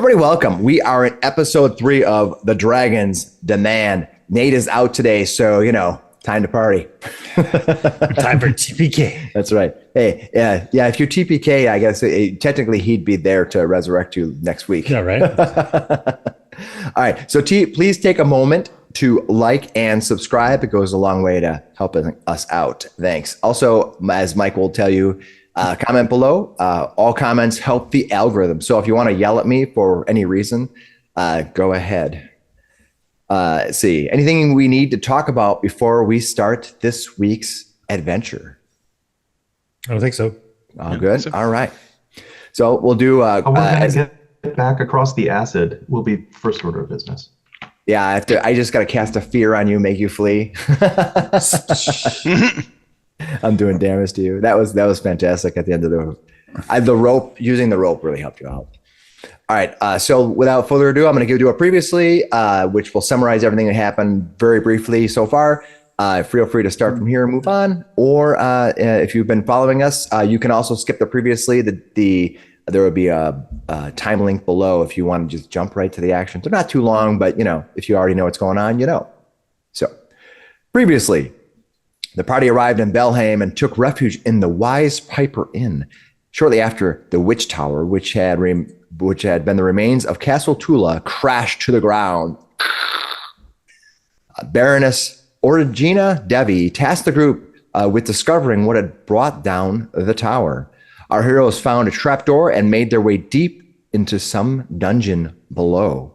Everybody, welcome. We are in episode 3 of The Dragon's Demand. Nate is out today, so, time to party. Time for TPK. That's right. Hey, yeah. If you TPK, I guess technically he'd be there to resurrect you next week. Yeah, right. All right. So please take a moment to like and subscribe. It goes a long way to helping us out. Thanks. Also, as Mike will tell you, comment below. All comments help the algorithm. So if you want to yell at me for any reason, go ahead. See, anything we need to talk about before we start this week's adventure? I don't think so. All good. So. All right. So we'll do. We're going to get back across the acid. Will be first order of business. Yeah, I just got to cast a fear on you, make you flee. I'm doing damage to you. That was fantastic. At the end of the rope, using the rope really helped you out. All right. So without further ado, I'm going to give you a previously, which will summarize everything that happened very briefly so far. Feel free to start from here and move on. Or if you've been following us, you can also skip the previously. There will be a time link below if you want to just jump right to the action. They're not too long, but if you already know what's going on, So previously, the party arrived in Belheim and took refuge in the Wise Piper Inn. Shortly after, the Witch Tower, which had been the remains of Castle Tula, crashed to the ground. Baroness Origina Devi tasked the group with discovering what had brought down the tower. Our heroes found a trapdoor and made their way deep into some dungeon below.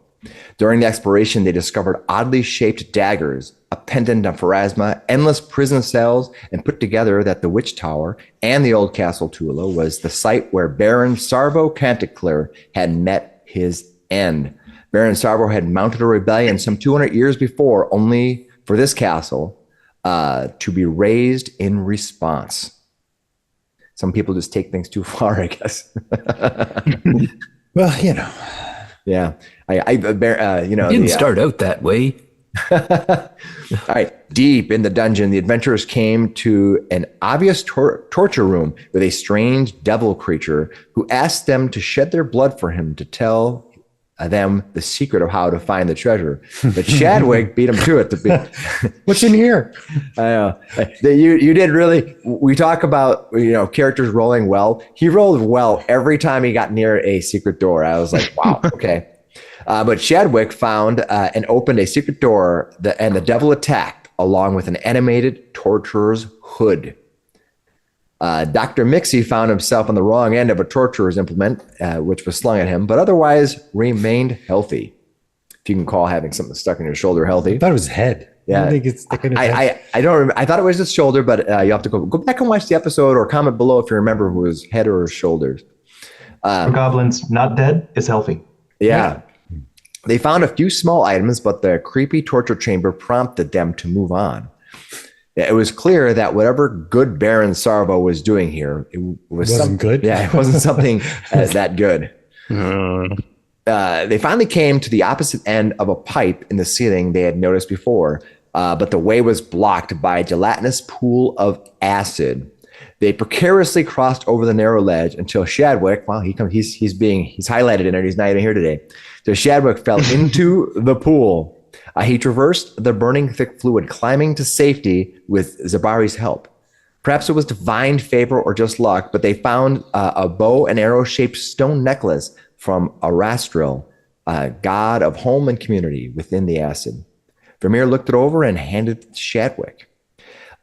During the exploration, they discovered oddly shaped daggers, a pendant of Pharasma, endless prison cells, and put together that the Witch Tower and the old Castle Tula was the site where Baron Sarvo Canticleer had met his end. Baron Sarvo had mounted a rebellion some 200 years before, only for this castle to be razed in response. Some people just take things too far, I guess. Well, Yeah, didn't start out that way. All right, deep in the dungeon, the adventurers came to an obvious torture room with a strange devil creature who asked them to shed their blood for him to tell them the secret of how to find the treasure. But Shadwick beat him to it. What's in here? I know. You did really. We talk about characters rolling well. He rolled well every time he got near a secret door. I was like, wow, okay. But Shadwick found and opened a secret door, and the devil attacked along with an animated torturer's hood. Dr. Miksi found himself on the wrong end of a torturer's implement, which was slung at him, but otherwise remained healthy. If you can call having something stuck in your shoulder healthy. I thought it was head. Yeah, I think it's stuck in his head. I don't remember. I thought it was his shoulder, but you have to go back and watch the episode or comment below if you remember if it was head or shoulders. The goblin's not dead, is healthy. Yeah. They found a few small items, but the creepy torture chamber prompted them to move on. It was clear that whatever good Baron Sarvo was doing here, it wasn't good. Yeah, it wasn't something that good. They finally came to the opposite end of a pipe in the ceiling they had noticed before, but the way was blocked by a gelatinous pool of acid. They precariously crossed over the narrow ledge until Shadwick, he's highlighted in it. He's not even here today. So Shadwick fell into the pool. He traversed the burning thick fluid, climbing to safety with Zebari's help. Perhaps it was divine favor or just luck, but they found a bow and arrow-shaped stone necklace from Arastril, god of home and community, within the acid. Vamir looked it over and handed it to Shadwick.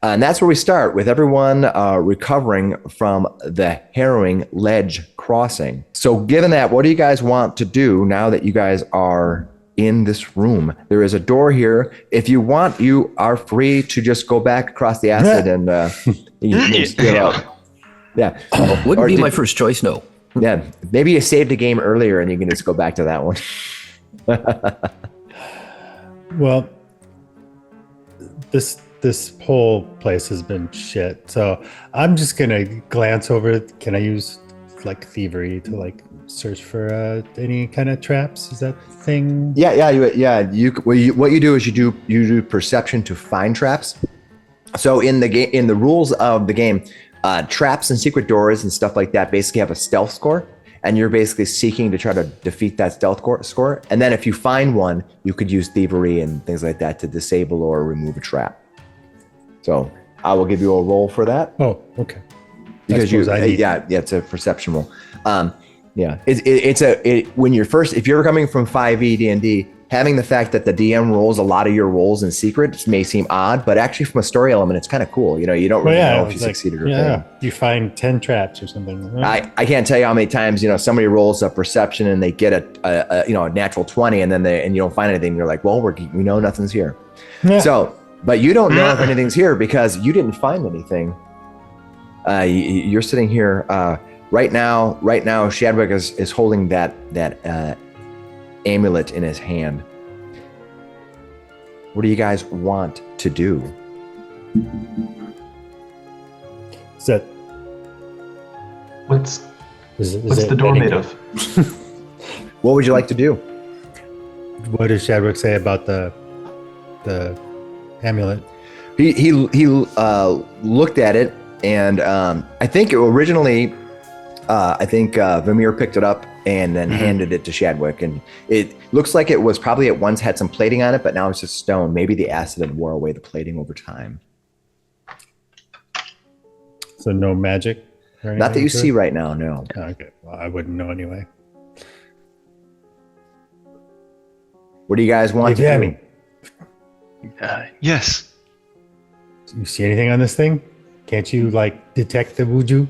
And that's where we start, with everyone recovering from the harrowing ledge crossing. So given that, what do you guys want to do now that you guys are in this room? There is a door here. If you want, you are free to just go back across the acid and get out. Yeah. Wouldn't be my first choice, no. Yeah. Maybe you saved a game earlier and you can just go back to that one. Well, this whole place has been shit. So I'm just gonna glance over. Can I use thievery to search for any kind of traps? Is that the thing? What you do is you do perception to find traps. So in the rules of the game, traps and secret doors and stuff like that basically have a stealth score. and you're basically seeking to try to defeat that stealth score. And then if you find one, you could use thievery and things like that to disable or remove a trap. So I will give you a roll for that. Oh, okay. Because it's a perception roll. When you're first, if you're coming from 5e D&D, having the fact that the DM rolls a lot of your rolls in secret may seem odd, but actually from a story element, it's kind of cool. You don't really know if you succeeded or failed. You find 10 traps or something. I can't tell you how many times somebody rolls a perception and they get a natural 20 and then you don't find anything. You're like, well, we know nothing's here. Yeah. So, but you don't know if anything's here because you didn't find anything. You're sitting here right now. Shadwick is holding that amulet in his hand. What do you guys want to do? Is that what's the door made of? What would you like to do? What does Shadwick say about the amulet? He looked at it, and I think originally Vamir picked it up and then handed it to Shadwick, and it looks like it was probably at once had some plating on it, but now it's just stone. Maybe the acid had wore away the plating over time. So no magic? Not that you see right now, no. Okay, well, I wouldn't know anyway. What do you guys want to do? Yes. You see anything on this thing? Can't you detect the wuju?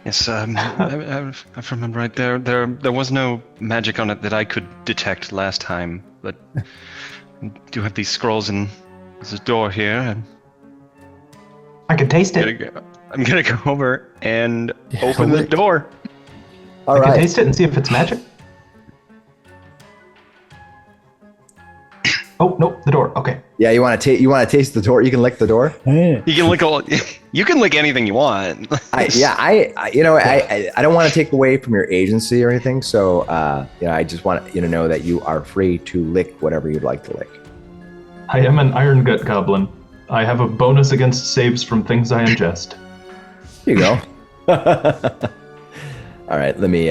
Yes, if I remember right, there was no magic on it that I could detect last time, but I do have these scrolls and there's a door here. And I can taste it. I'm gonna go over and open the door. I can taste it and see if it's magic. Oh no, the door. Okay. Yeah, you want to taste the door? You can lick the door. Yeah. You can lick You can lick anything you want. I don't want to take away from your agency or anything. So I just want you to know that you are free to lick whatever you'd like to lick. I am an Iron Gut Goblin. I have a bonus against saves from things I ingest. Here you go. All right, let me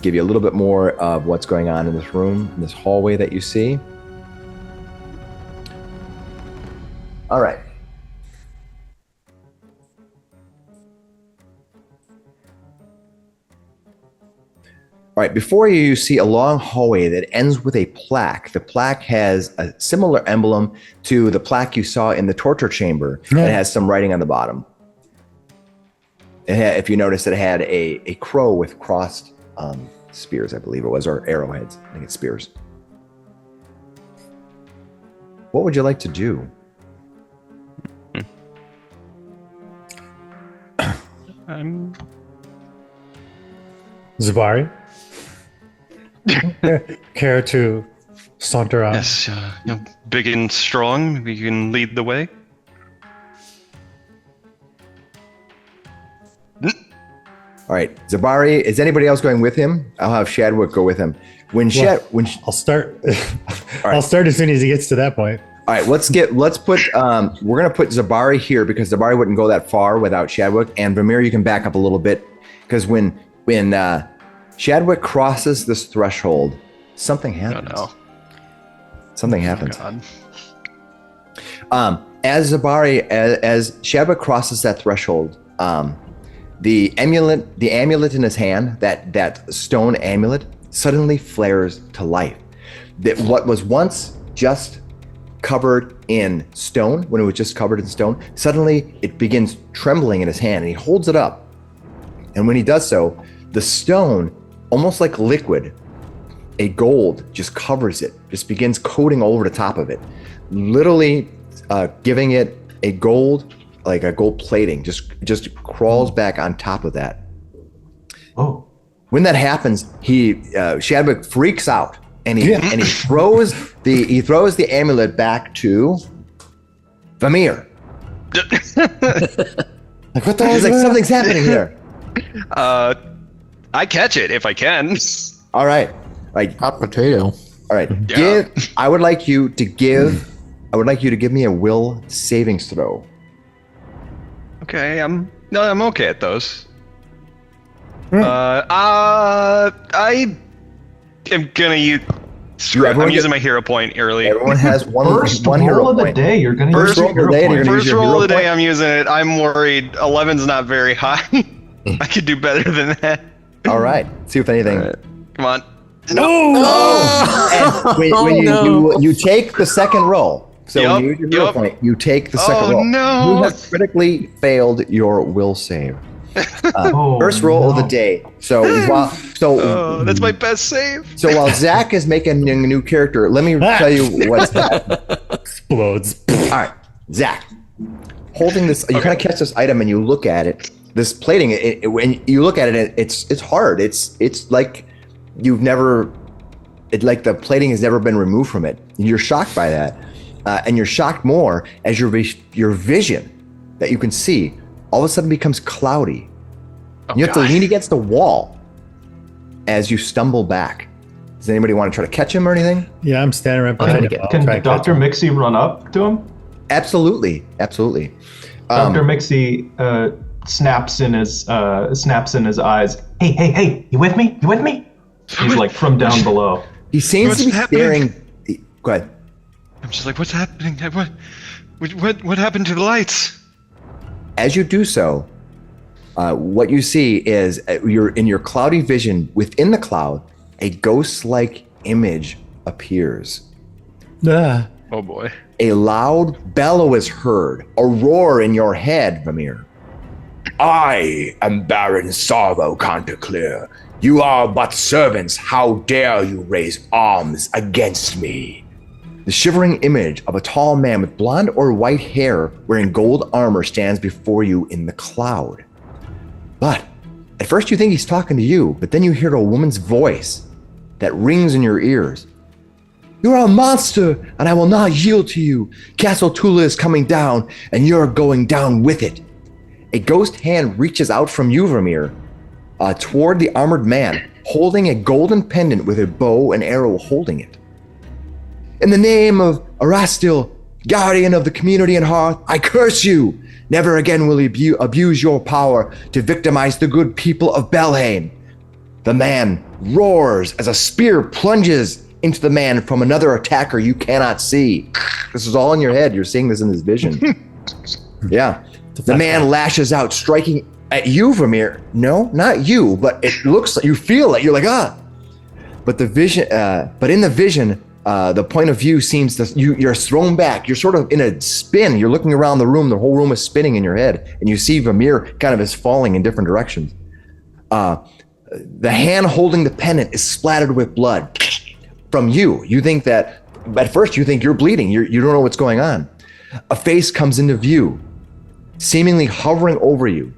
give you a little bit more of what's going on in this room, in this hallway that you see. All right. All right, before you see a long hallway that ends with a plaque. The plaque has a similar emblem to the plaque you saw in the torture chamber. Yeah. It has some writing on the bottom. If you notice, it had a crow with crossed spears, I believe it was, or arrowheads. I think it's spears. What would you like to do? Zebari? Care to saunter on? Yes, big and strong. Maybe you can lead the way. All right, Zebari. Is anybody else going with him? I'll have Shadwick go with him. I'll start. I'll start as soon as he gets to that point. All right, let's put. We're gonna put Zebari here because Zebari wouldn't go that far without Shadwick. And Vamir, you can back up a little bit because when Shadwick crosses this threshold, something happens. Oh, no. Something happens. God. As Shadwick crosses that threshold, the amulet in his hand, that stone amulet, suddenly flares to life. What was once just covered in stone, when it was just covered in stone, suddenly it begins trembling in his hand, and he holds it up. And when he does so, the stone, almost like liquid, a gold just covers it, just begins coating over the top of it, literally giving it a gold, like a gold plating, just crawls back on top of that. Oh. When that happens, Shadwick freaks out, and he throws the amulet back to Vamir. Like, what the hell? He's like, something's happening here. I catch it if I can. All right. Like hot potato. All right. Yeah. I would like you to give me a will savings throw. Okay, I'm okay at those. I am gonna use. I'm using my hero point early. Everyone has one roll hero of the point. day. You're gonna First use roll your of the day, hero you're point. gonna use First your roll hero of the day, point. I'm using it. I'm worried 11's not very high. I could do better than that. All right. See if anything. All right. Come on. And when you take the second roll. So when you use your hero point, you take the second roll. No. You have critically failed your will save. First roll of the day. So that's my best save. So while Zach is making a new character, let me tell you what's happening. Explodes. All right, Zach, holding this, you kind of catch this item and you look at it. This plating, when you look at it, it's hard. It's like you've never, like the plating has never been removed from it. You're shocked by that, and you're shocked more as your vision that you can see all of a sudden becomes cloudy. You have to lean against the wall as you stumble back. Does anybody want to try to catch him or anything? Yeah, I'm standing right behind him. Can Dr. Miksi run up to him? Absolutely. Dr. Miksi snaps in his eyes. Hey, you with me? He's like from down below. He seems to be staring. Go ahead. I'm just like, what's happening? What happened to the lights? As you do so, what you see is you're in your cloudy vision. Within the cloud, a ghost-like image appears. Ah. Oh boy. A loud bellow is heard, a roar in your head, Vamir. I am Baron Sarvo Canticleer. You are but servants. How dare you raise arms against me? The shivering image of a tall man with blonde or white hair wearing gold armor stands before you in the cloud. But at first you think he's talking to you, but then you hear a woman's voice that rings in your ears. You are a monster, and I will not yield to you. Castle Tula is coming down, and you're going down with it. A ghost hand reaches out from you, Vamir, toward the armored man, holding a golden pendant with a bow and arrow holding it. In the name of Erastil, guardian of the community and hearth, I curse you. Never again will you abuse your power to victimize the good people of Belhain. The man roars as a spear plunges into the man from another attacker you cannot see. This is all in your head. You're seeing this in this vision. Yeah. The man lashes out, striking at you, Vamir. No, not you, but it looks like you feel it. You're like, ah. But the vision, in the vision, the point of view seems to you're thrown back. You're sort of in a spin. You're looking around the room. The whole room is spinning in your head, and you see Vamir kind of is falling in different directions. The hand holding the pendant is splattered with blood from you. You think that at first you think you're bleeding. You don't know what's going on. A face comes into view, seemingly hovering over you.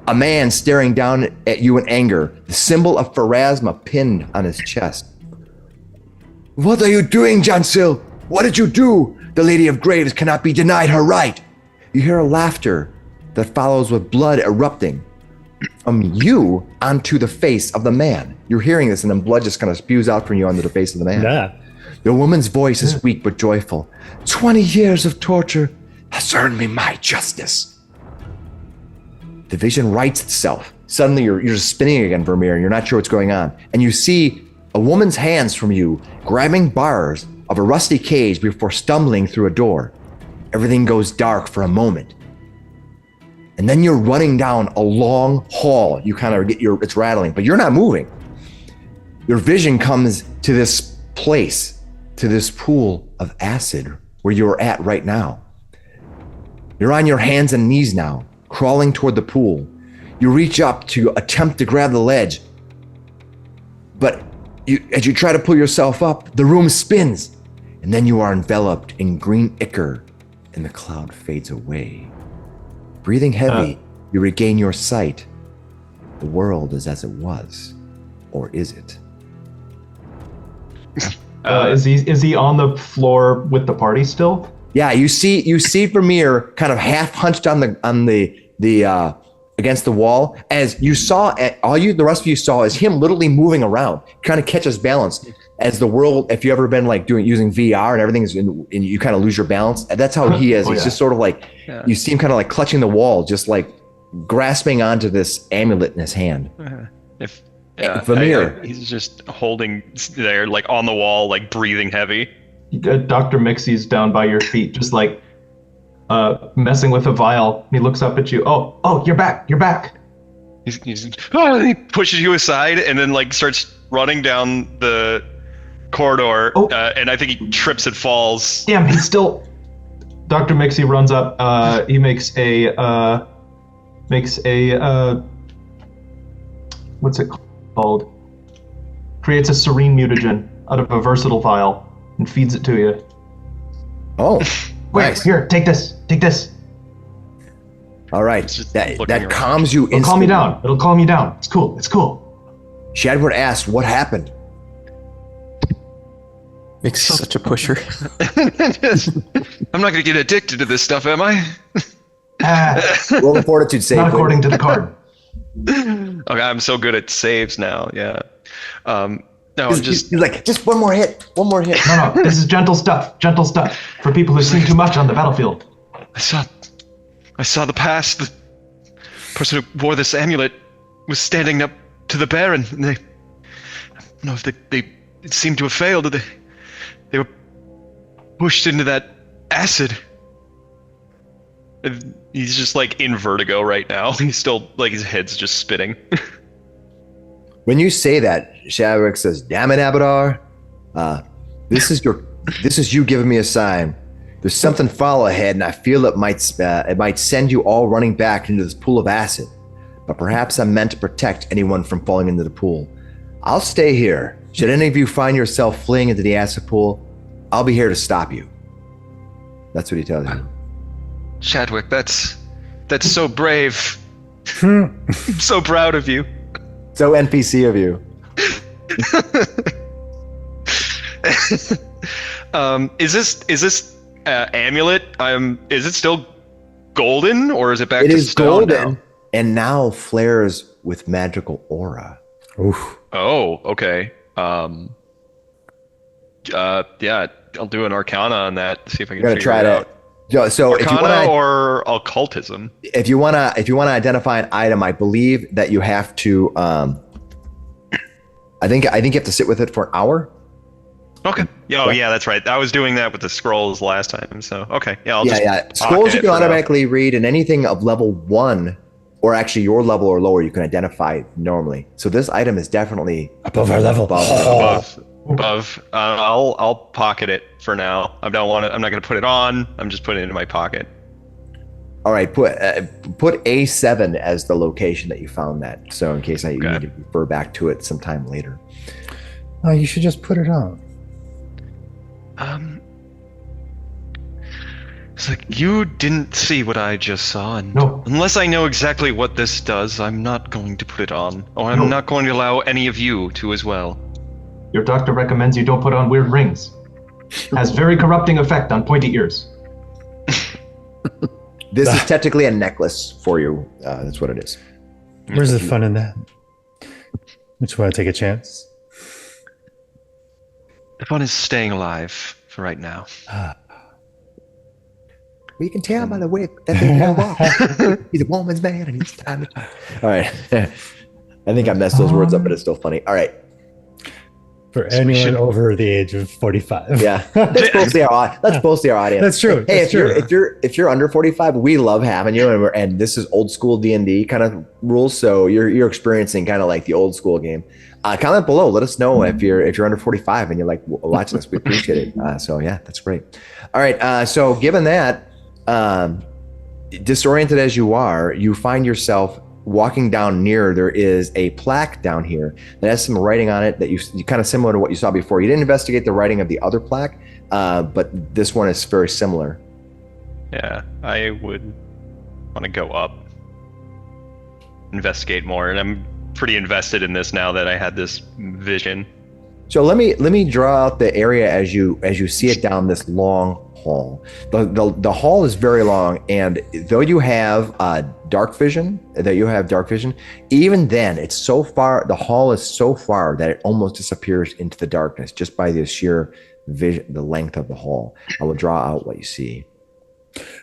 A man staring down at you in anger, the symbol of Pharasma pinned on his chest. What are you doing, Jansil? What did you do? The Lady of Graves cannot be denied her right. You hear a laughter that follows with blood erupting from you onto the face of the man. You're hearing this, and then blood just kind of spews out from you onto the face of the man. Yeah. The woman's voice is weak but joyful. 20 years of torture has earned me my justice. The vision rights itself. Suddenly you're just spinning again, Vermeer, and you're not sure what's going on. And you see a woman's hands from you grabbing bars of a rusty cage before stumbling through a door. Everything goes dark for a moment. And then you're running down a long hall. You kind of it's rattling, but you're not moving. Your vision comes to this place, to this pool of acid where you're at right now. You're on your hands and knees now, crawling toward the pool. You reach up to attempt to grab the ledge, but as you try to pull yourself up, the room spins, and then you are enveloped in green ichor, and the cloud fades away. Breathing heavy, you regain your sight. The world is as it was, or is it? Is he on the floor with the party still? Yeah, you see Vermeer kind of half hunched on the against the wall, as you saw. The rest of you saw is him literally moving around, trying to catch his balance. As the world, if you ever been like using VR and everything is, and you kind of lose your balance, that's how he is. He's just sort of like you see him kind of like clutching the wall, just like grasping onto this amulet in his hand. Vamir. He's just holding there, like on the wall, like breathing heavy. Dr. Mixi's down by your feet, just like messing with a vial. He looks up at you. Oh, you're back. He pushes you aside and then like starts running down the corridor. And I think he trips and falls. Damn, he's still. Dr. Miksi runs up. He makes a what's it called? Creates a serene mutagen out of a versatile vial and feeds it to you. Oh, wait, nice. Here, take this. All right, that calms you instantly. It'll calm you down. It's cool. Shadwick asked, what happened? Miksi's such a pusher. I'm not gonna get addicted to this stuff, am I? Roll the fortitude save. Not according to the card. Okay, I'm so good at saves now. Yeah. No, he's like, just one more hit. No, this is gentle stuff for people who've seen too much on the battlefield. I saw the past. The person who wore this amulet was standing up to the Baron, and I don't know if they seemed to have failed. They were pushed into that acid. And he's just like in vertigo right now. He's still like his head's just spinning. When you say that, Shadwick says, "Damn it, Abadar! This is you giving me a sign. There's something foul ahead, and I feel it might send you all running back into this pool of acid. But perhaps I'm meant to protect anyone from falling into the pool. I'll stay here. Should any of you find yourself fleeing into the acid pool, I'll be here to stop you." That's what he tells you. Shadwick, that's so brave. I'm so proud of you. So NPC of you. Is this amulet? Is it still golden, or is it back to stone now? It is golden, and now flares with magical aura. Oof. Oh, okay. Yeah, I'll do an Arcana on that. See if I can figure it out. So Arcana, if you wanna, or occultism. If you wanna identify an item, I believe that you have to. I think you have to sit with it for an hour. Okay. Oh, yeah, that's right. I was doing that with the scrolls last time. So okay, yeah. Scrolls you can automatically read, and anything of level 1, or actually your level or lower, you can identify normally. So this item is definitely above our level. Above. I'll pocket it for now. I don't want it. I'm not going to put it on. I'm just putting it in my pocket. All right. Put A7 as the location that you found that. So in case you need to refer back to it sometime later. Oh, you should just put it on. It's like you didn't see what I just saw, and no. Unless I know exactly what this does, I'm not going to put it on, or I'm not going to allow any of you to as well. Your doctor recommends you don't put on weird rings. Has very corrupting effect on pointy ears. This is technically a necklace for you. That's what it is. Where's the fun in that? Which want to take a chance? The fun is staying alive for right now. We can tell by the way that they held off. He's a woman's man and he's time to talk. All right. I think I messed those words up, but it's still funny. All right. For anyone over the age of 45. Yeah. Let's both see our audience. That's true. Hey, That's if you're under 45, we love having you, and this is old school D&D kind of rules, so you're experiencing kind of like the old school game. Comment below. Let us know if you're under 45 and you're like watching this. We appreciate it. So yeah, that's great. All right. So given that, disoriented as you are, you find yourself walking down near. There is a plaque down here that has some writing on it that you kind of similar to what you saw before. You didn't investigate the writing of the other plaque, but this one is very similar. Yeah, I would want to go up, investigate more, and I'm pretty invested in this now that I had this vision. So let me draw out the area as you see it down this long hall. The hall is very long, and though you have dark vision, even then it's so far. The hall is so far that it almost disappears into the darkness just by the sheer vision, the length of the hall. I will draw out what you see.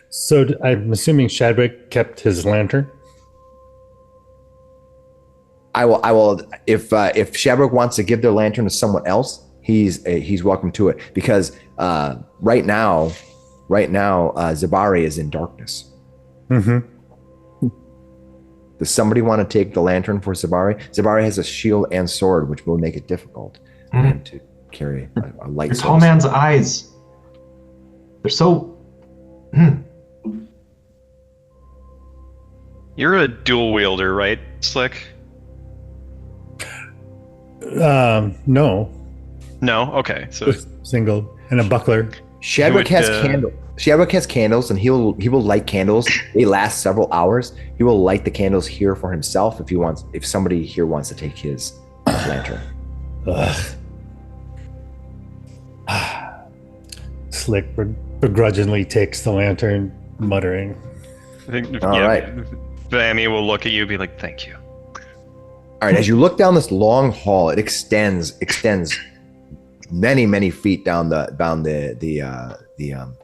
So I'm assuming Shadwick kept his lantern. I will. If Shadwick wants to give their lantern to someone else, he's welcome to it because right now, Zebari is in darkness. Mm-hmm. Does somebody want to take the lantern for Zebari? Zebari has a shield and sword, which will make it difficult for him to carry a light. Your tall man's eyes. They're so. You're a dual wielder, right, Slick? No. No. Okay. So Just single and a buckler. Shadwick has candles. Shadwick has candles, and he will light candles. They last several hours. He will light the candles here for himself if he wants. If somebody here wants to take his lantern. Slick begrudgingly takes the lantern, muttering. I think. All right. Vamir will look at you and be like, "Thank you." All right. As you look down this long hall, it extends many feet down the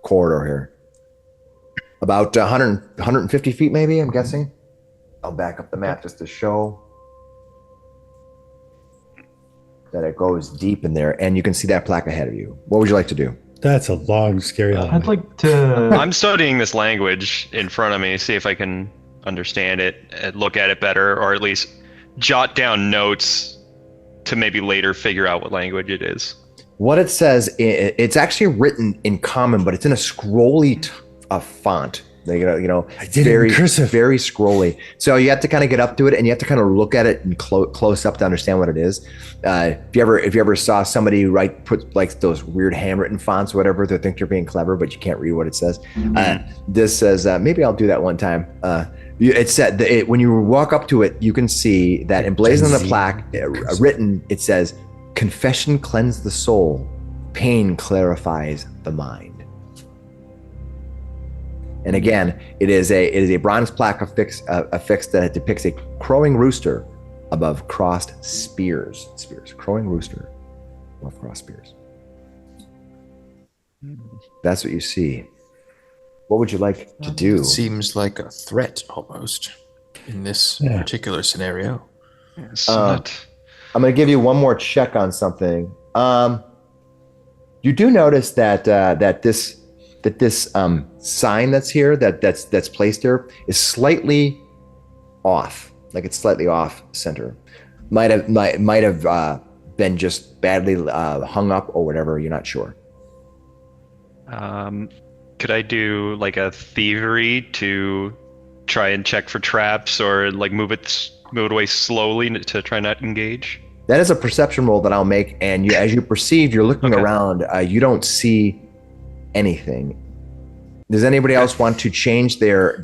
corridor here. About 150 feet, maybe. I'm guessing. I'll back up the map just to show that it goes deep in there, and you can see that plaque ahead of you. What would you like to do? That's a long, scary hallway. I'd like to. I'm studying this language in front of me, see if I can understand it, look at it better, or at least jot down notes to maybe later figure out what language it is. What it says, it's actually written in common, but it's in a scrolly font. Very cursive. Very scrolly. So you have to kind of get up to it, and you have to kind of look at it and close up to understand what it is. If you ever saw somebody put like those weird handwritten fonts, or whatever, they think you're being clever, but you can't read what it says. This says, maybe I'll do that one time. It said when you walk up to it, you can see that emblazoned on the plaque, written, it says, "Confession cleanses the soul, pain clarifies the mind." And again, it is a bronze plaque affixed that depicts a crowing rooster above crossed spears. Crowing rooster above crossed spears. That's what you see. What would you like to do? It seems like a threat almost in this particular scenario. I'm going to give you one more check on something. You do notice that this sign that's here, that's placed here, is slightly off. Like it's slightly off center. Might have been just badly hung up or whatever. You're not sure. Could I do like a thievery to try and check for traps, or like move it away slowly to try not engage? That is a perception roll that I'll make, and as you perceive, you're looking around. You don't see anything. Does anybody else want to change their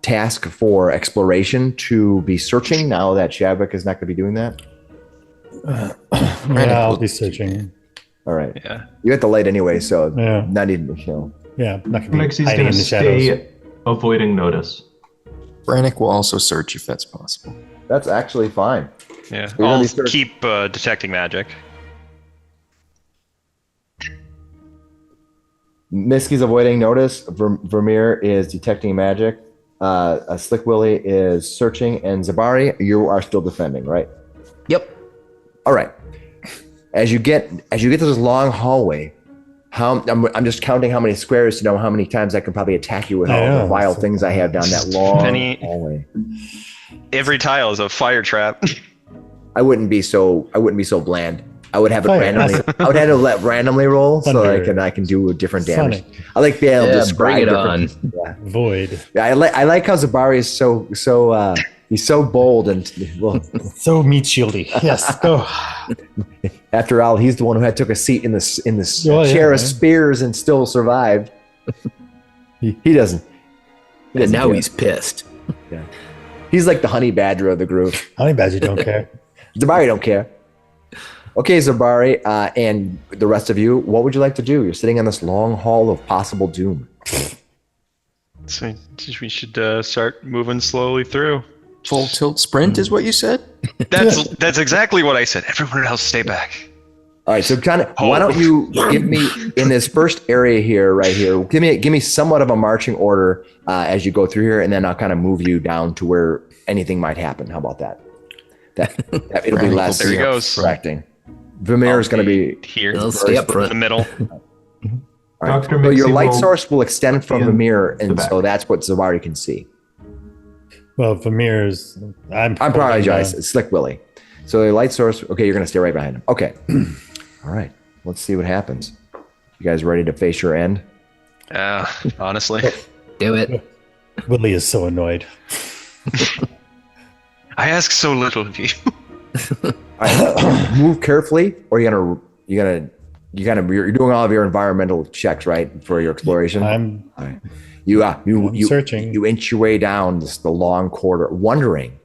task for exploration to be searching now that Shadwick is not going to be doing that? I'll be searching. All right. Yeah. You got the light anyway, so not even. Yeah, not going to be Mixi's hiding going in to the shadows. stay avoiding notice. Brannok will also search if that's possible. That's actually fine. Yeah. We're I'll gonna be keep detecting magic. Miski's avoiding notice. Vamir is detecting magic. Slick Willy is searching, and Zebari, you are still defending, right? Yep. All right. As you get to this long hallway, I'm just counting how many squares to know how many times I can probably attack you with all the vile things I have down that long hallway. Every tile is a fire trap. I wouldn't be so bland. I would have it randomly. I would have to let randomly roll so I can do different damage. Sonic. I like being able to describe bring it on. Void. Yeah, I like how Zebari is so he's so bold and well. So meat shieldy. Yes, go. After all, he's the one who took a seat in this chair of spears and still survived. He doesn't. And now care. he's pissed. Yeah. He's like the honey badger of the group. Honey badger don't care. Zebari don't care. Okay, Zebari, and the rest of you, what would you like to do? You're sitting on this long hall of possible doom. So we should start moving slowly through. Full tilt sprint is what you said? That's exactly what I said. Everyone else stay back. All right, so kind of, why don't you give me in this first area here, right here, give me somewhat of a marching order as you go through here, and then I'll kind of move you down to where anything might happen. How about that? That it'll be less There he goes. distracting. Vamir is going to be here. I'll stay up front. In the middle. All right. Dr. So your Miksi light will source will extend from in Vamir, the and back. so that's what Zebari can see. Well, Vamir's. I apologize. It's Slick Willy. So the light source. Okay, you're going to stay right behind him. Okay. All right. Let's see what happens. You guys ready to face your end? Honestly. Do it. Willy is so annoyed. I ask so little of you. All right. Move carefully, or you're doing all of your environmental checks, right, for your exploration. I'm All right. You searching. You inch your way down the long corridor, wondering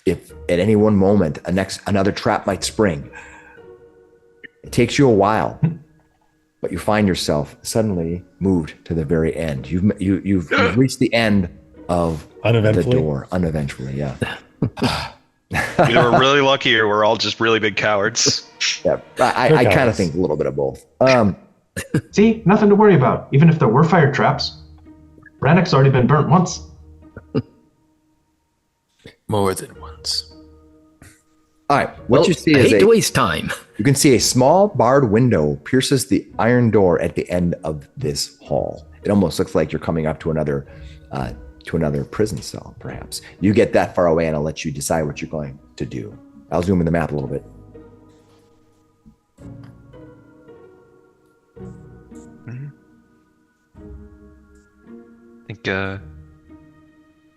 if at any one moment another trap might spring. It takes you a while, but you find yourself suddenly moved to the very end. You've reached the end of the uneventfully. door, uneventually. Yeah. Either we're really lucky or we're all just really big cowards. Yeah. I kind of think a little bit of both. See, nothing to worry about. Even if there were fire traps, Brannok's already been burnt once. More than once. All right. What you see I is hate to waste time. you can see a small barred window pierces the iron door at the end of this hall. It almost looks like you're coming up to another prison cell, perhaps. You get that far away, and I'll let you decide what you're going to do. I'll zoom in the map a little bit. I think,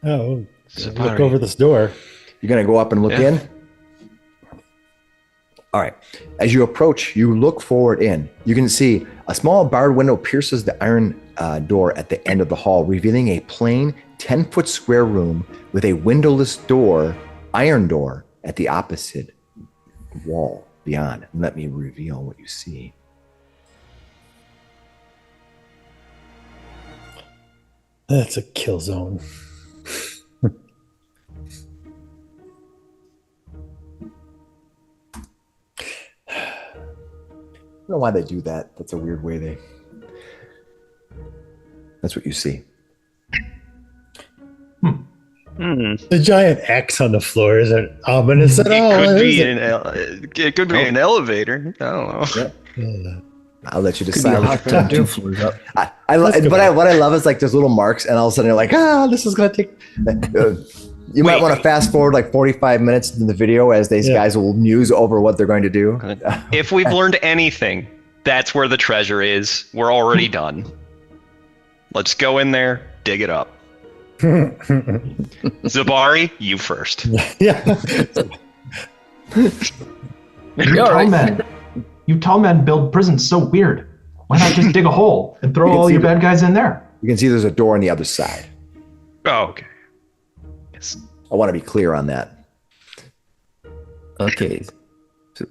Oh, Zebari. look over this door. You're going to go up and look in? All right. As you approach, you look forward in. You can see a small barred window pierces the iron door at the end of the hall, revealing a plain 10-foot square room with a windowless door, iron door, at the opposite wall beyond. Let me reveal what you see. That's a kill zone. I don't know why they do that. That's a weird way That's what you see. The giant X on the floor isn't ominous at all. It could be an elevator. I don't know. Yeah. I'll let you Could be decide. a what hot you're gonna tub do. 2 floors up. What I love is like there's little marks, and all of a sudden you're like, this is gonna take. You might want to fast forward like 45 minutes into the video as these guys will muse over what they're going to do. If we've learned anything, that's where the treasure is. We're already done. Let's go in there, dig it up. Zebari, you first. Yeah. You tall men build prisons so weird. Why not just dig a hole and throw all your bad guys in there? You can see there's a door on the other side. Oh, okay. Yes. I want to be clear on that. Okay. So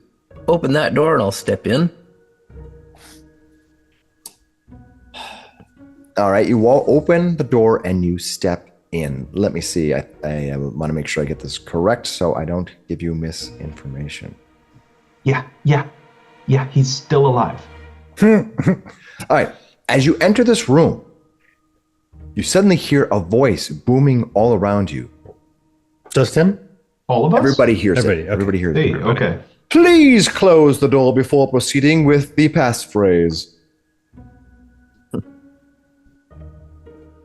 open that door and I'll step in. All right, you open the door and you step in. Let me see. I want to make sure I get this correct so I don't give you misinformation. Yeah, he's still alive. All right, as you enter this room, you suddenly hear a voice booming all around you. Just him? All of us? Everybody hears Everybody, it. okay. Everybody hears Hey, it. okay. Please close the door before proceeding with the passphrase.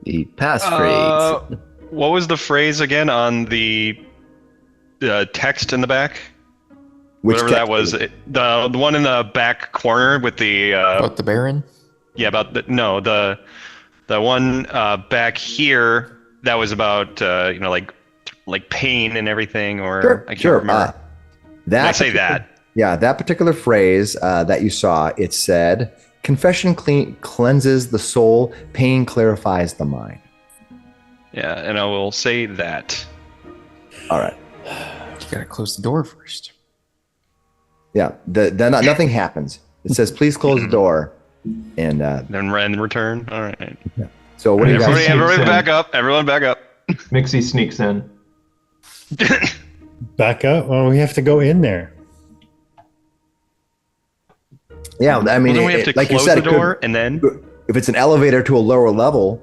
The passphrase. What was the phrase again on the text in the back? Which Whatever that was. The one in the back corner with the... About the Baron? Yeah, about the... No, the one back here that was about, like pain and everything, or... Sure, I can't sure. remember. I say that. Yeah, that particular phrase that you saw, it said, confession cleanses the soul, pain clarifies the mind. Yeah, and I will say that. All right. You gotta close the door first. Yeah, nothing happens. It says, please close the door. And Then return. All right. so what do you guys Everybody back up. Everyone back up. Miksi sneaks in. Back up? Well, we have to go in there. Yeah, I mean, Well, then we have to like you close said, the door and then. if it's an elevator to a lower level,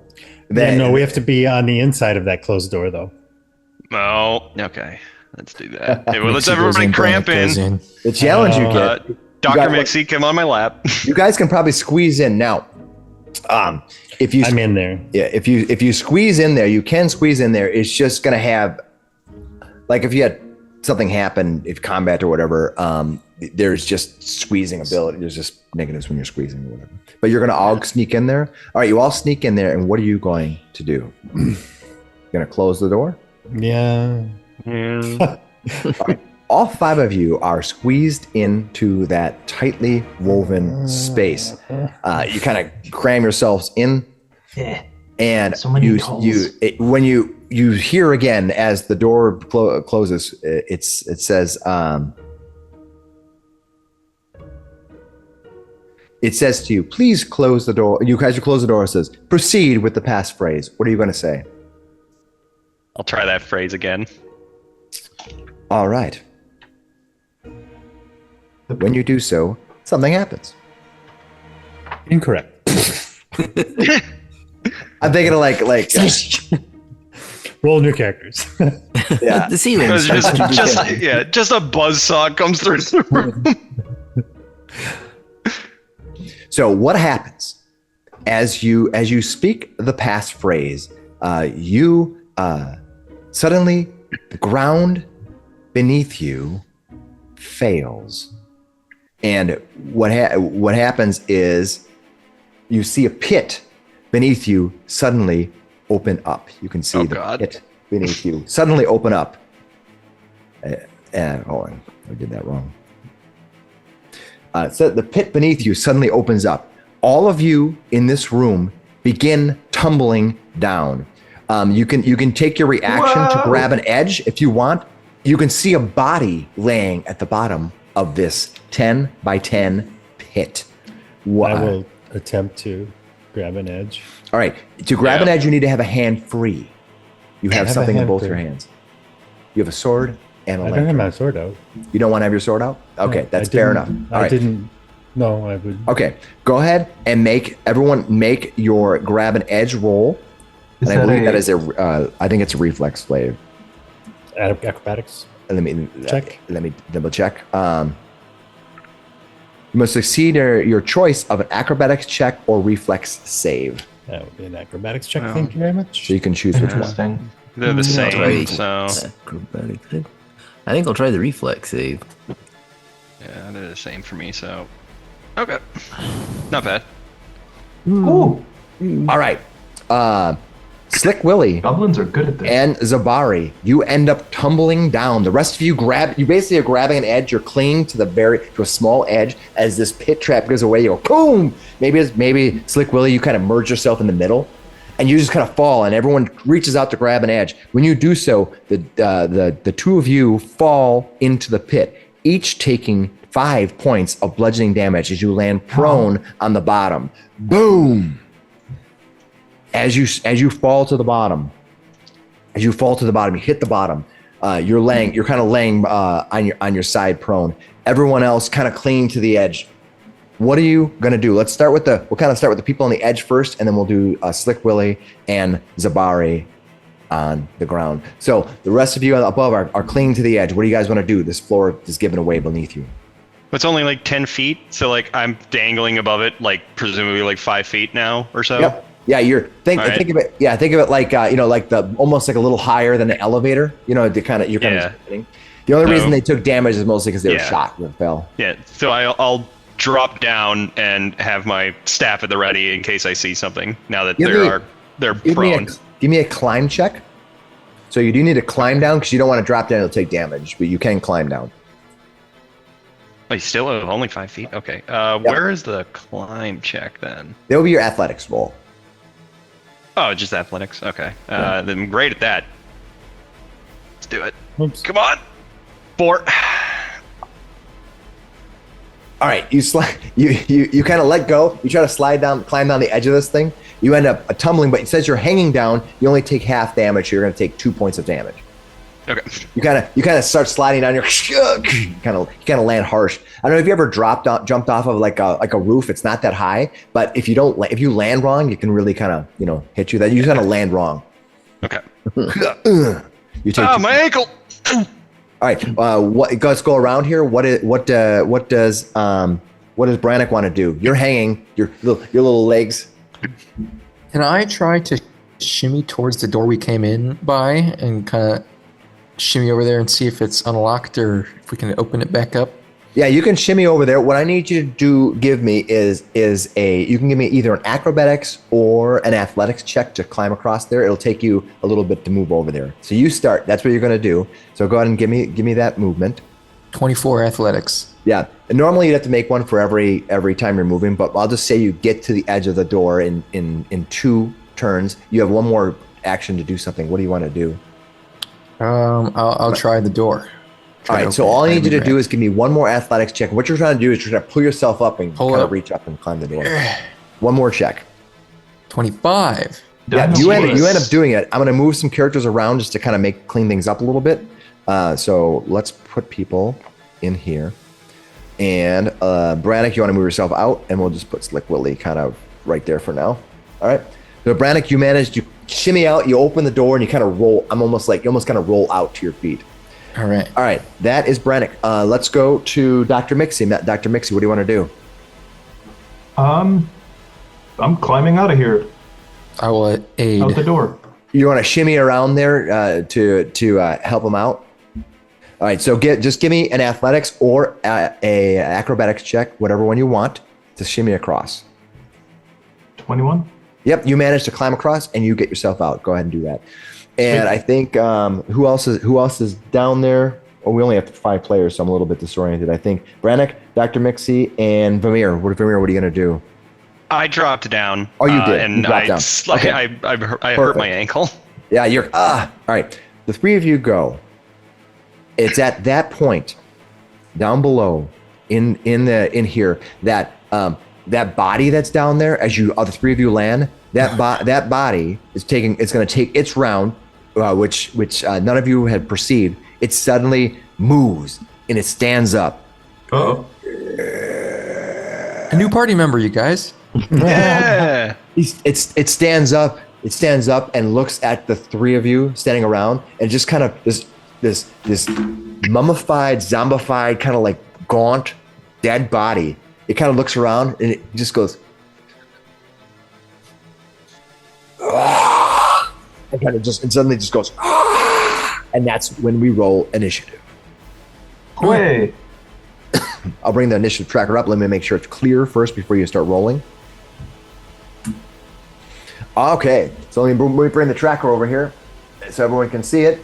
then No, we have to be on the inside of that closed door, though. Oh, okay. Let's do that. Hey, well, let's Miksi goes everybody in, cramp Brannok goes in. the challenge you get, Dr. got- Miksi, come on my lap. you guys can probably squeeze in now. If you I'm in there. Yeah, if you squeeze in there, you can squeeze in there. It's just gonna have, like, if you had something happen, if combat or whatever, there's just squeezing ability. There's just negatives when you're squeezing or whatever. But you're gonna all sneak in there. All right, you all sneak in there, and what are you going to do? You're gonna close the door. Yeah. All 5 of you are squeezed into that tightly woven space. You kind of cram yourselves in, and So many holes. when you hear again as the door closes, it says it says to you, please close the door. You guys close the door. It says, proceed with the passphrase. What are you going to say? I'll try that phrase again. All right. When you do so, something happens. Incorrect. I'm thinking of like Roll new characters. yeah. The ceiling. Just a buzzsaw comes through the room. So what happens as you speak the passphrase? You suddenly the ground beneath you fails, and what happens is you see a pit beneath you suddenly open up. You can see pit beneath you suddenly open up. Hold on, I did that wrong. So the pit beneath you suddenly opens up. All of you in this room begin tumbling down. You can take your reaction to grab an edge if you want. You can see a body laying at the bottom of this 10 by 10 pit. I will attempt to grab an edge. All right, to grab an edge, you need to have a hand free. You have have something a in hand both free. your hands. You have a sword and a I don't have lantern. my sword out. You don't want to have your sword out? Okay, No, that's I fair didn't- enough. All I right. didn't. No, I would. Okay, go ahead and make your grab an edge roll. Is And I that believe a- that is I think it's a reflex flave. Acrobatics. Let me Check. Let me double check. You must succeed your choice of an acrobatics check or reflex save. That would be an acrobatics check. Well, Thank you very much. So you can choose which one. Interesting. They're the same, Right. so Acrobatic save. I think I'll try the reflex save. yeah, they're the same for me. So okay, not bad. Ooh, All right. Slick Willy goblins are good at this. and Zebari, you end up tumbling down. The rest of you basically are grabbing an edge. You're clinging to a small edge as this pit trap goes away. You go, boom! Maybe Slick Willy, you kind of merge yourself in the middle, and you just kind of fall, and everyone reaches out to grab an edge. When you do so, the two of you fall into the pit, each taking 5 points of bludgeoning damage as you land prone on the bottom. Boom! As you fall to the bottom, you hit the bottom. You're kind of laying on your side prone. Everyone else kind of clinging to the edge. What are you gonna do? We'll start with the people on the edge first, and then we'll do Slick Willy and Zebari on the ground. So the rest of you above are clinging to the edge. What do you guys want to do? This floor is given away beneath you. It's only like 10 feet, so like I'm dangling above it, like presumably like 5 feet now or so. Yep. Yeah, think All right. of it. Yeah, think of it like like the almost like a little higher than an elevator. You're kind of spinning. The only reason they took damage is mostly because they were shot and fell. Yeah, so I'll drop down and have my staff at the ready in case I see something. Now that they're prone. Give me a climb check. So you do need to climb down because you don't want to drop down; it'll take damage, but you can climb down. Oh, you still have only 5 feet. Okay. Where is the climb check then? That will be your athletics roll. Oh, just athletics. Okay. Then I'm great at that. Let's do it. Oops. Come on. 4. All right, you slide. You kind of let go. You try to climb down the edge of this thing. You end up tumbling, but it says you're hanging down. You only take half damage. So you're going to take 2 points of damage. Okay. You kind of start sliding down your kind of land harsh. I don't know if you ever jumped off of like a roof. It's not that high, but if you land wrong, you can really kind of hit you. That you kind of land wrong. Okay. You take my ankle. All right. Let's go around here. What does Brannok want to do? You're hanging your little legs. Can I try to shimmy towards the door we came in by and kind of shimmy over there and see if it's unlocked or if we can open it back up? Yeah, you can shimmy over there. What I need you to give me is you can give me either an acrobatics or an athletics check to climb across there. It'll take you a little bit to move over there. So you start. That's what you're going to do. So go ahead and give me that movement. 24 athletics. Yeah. And normally you'd have to make one for every time you're moving, but I'll just say you get to the edge of the door in 2 turns. You have one more action to do something. What do you want to do? I'll try the door. All right, so all I need you to do is give me one more athletics check. What you're trying to do is you're trying to pull yourself up and kind of reach up and climb the door. One more check. 25. Yeah, you end up doing it. I'm going to move some characters around just to kind of clean things up a little bit. So let's put people in here. And Brannok, you want to move yourself out, and we'll just put Slick Willy kind of right there for now. All right. So Brannok, you managed to shimmy out. You open the door and you kind of roll. You almost kind of roll out to your feet. All right. That is Brannok. Let's go to Dr. Miksi. Dr. Miksi, what do you want to do? I'm climbing out of here. I will aid. Out the door. You want to shimmy around there to help him out? All right, so just give me an athletics or a acrobatics check, whatever one you want, to shimmy across. 21. Yep, you managed to climb across and you get yourself out. Go ahead and do that. And I think who else is down there? Oh, we only have 5 players, so I'm a little bit disoriented. I think Brannok, Dr. Miksi, and Vamir. What are you gonna do? I dropped down. Oh, you did. And you dropped down. Okay. I hurt my ankle. Yeah, you're all right. The 3 of you go. It's at that point down below in here that that body that's down there as the 3 of you land, that body is going to take its round, which none of you had perceived. It suddenly moves and it stands up. Uh-oh. A new party member, you guys. Yeah. It stands up. It stands up and looks at the 3 of you standing around, and just kind of this mummified, zombified, kind of like gaunt, dead body. It kind of looks around and it just goes, and kind of just, and suddenly just goes, and that's when we roll initiative. Way. I'll bring the initiative tracker up. Let me make sure it's clear first before you start rolling. Okay, so let me bring the tracker over here so everyone can see it.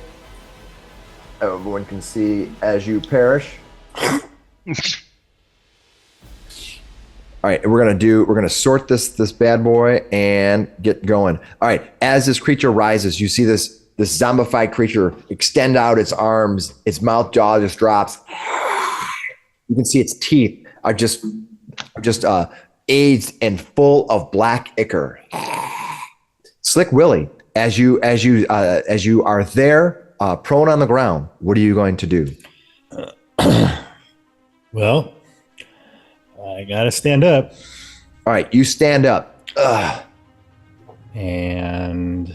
Everyone can see as you perish. All right, we're gonna sort this bad boy and get going. All right, as this creature rises, you see this zombified creature extend out its arms, its mouth jaw just drops. You can see its teeth are just aged and full of black ichor. Slick Willy, as you are there, prone on the ground, what are you going to do? Well, I gotta stand up. All right, you stand up. And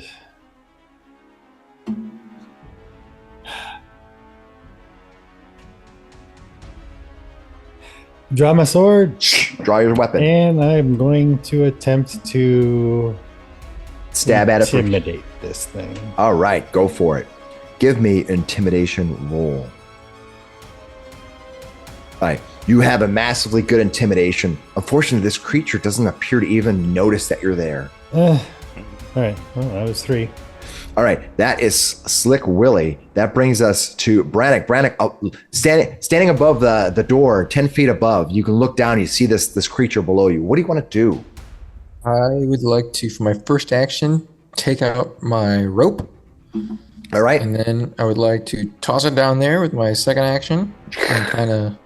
draw my sword. Draw your weapon. And I'm going to attempt to Stab at it. Intimidate this thing. All right, go for it. Give me intimidation roll. All right, you have a massively good intimidation. Unfortunately, this creature doesn't appear to even notice that you're there. All right, well, that was 3. All right, that is Slick Willy. That brings us to Brannok. Brannok, standing above the door, 10 feet above. You can look down. You see this creature below you. What do you want to do? I would like to, for my first action, take out my rope. All right. And then I would like to toss it down there with my second action and kind of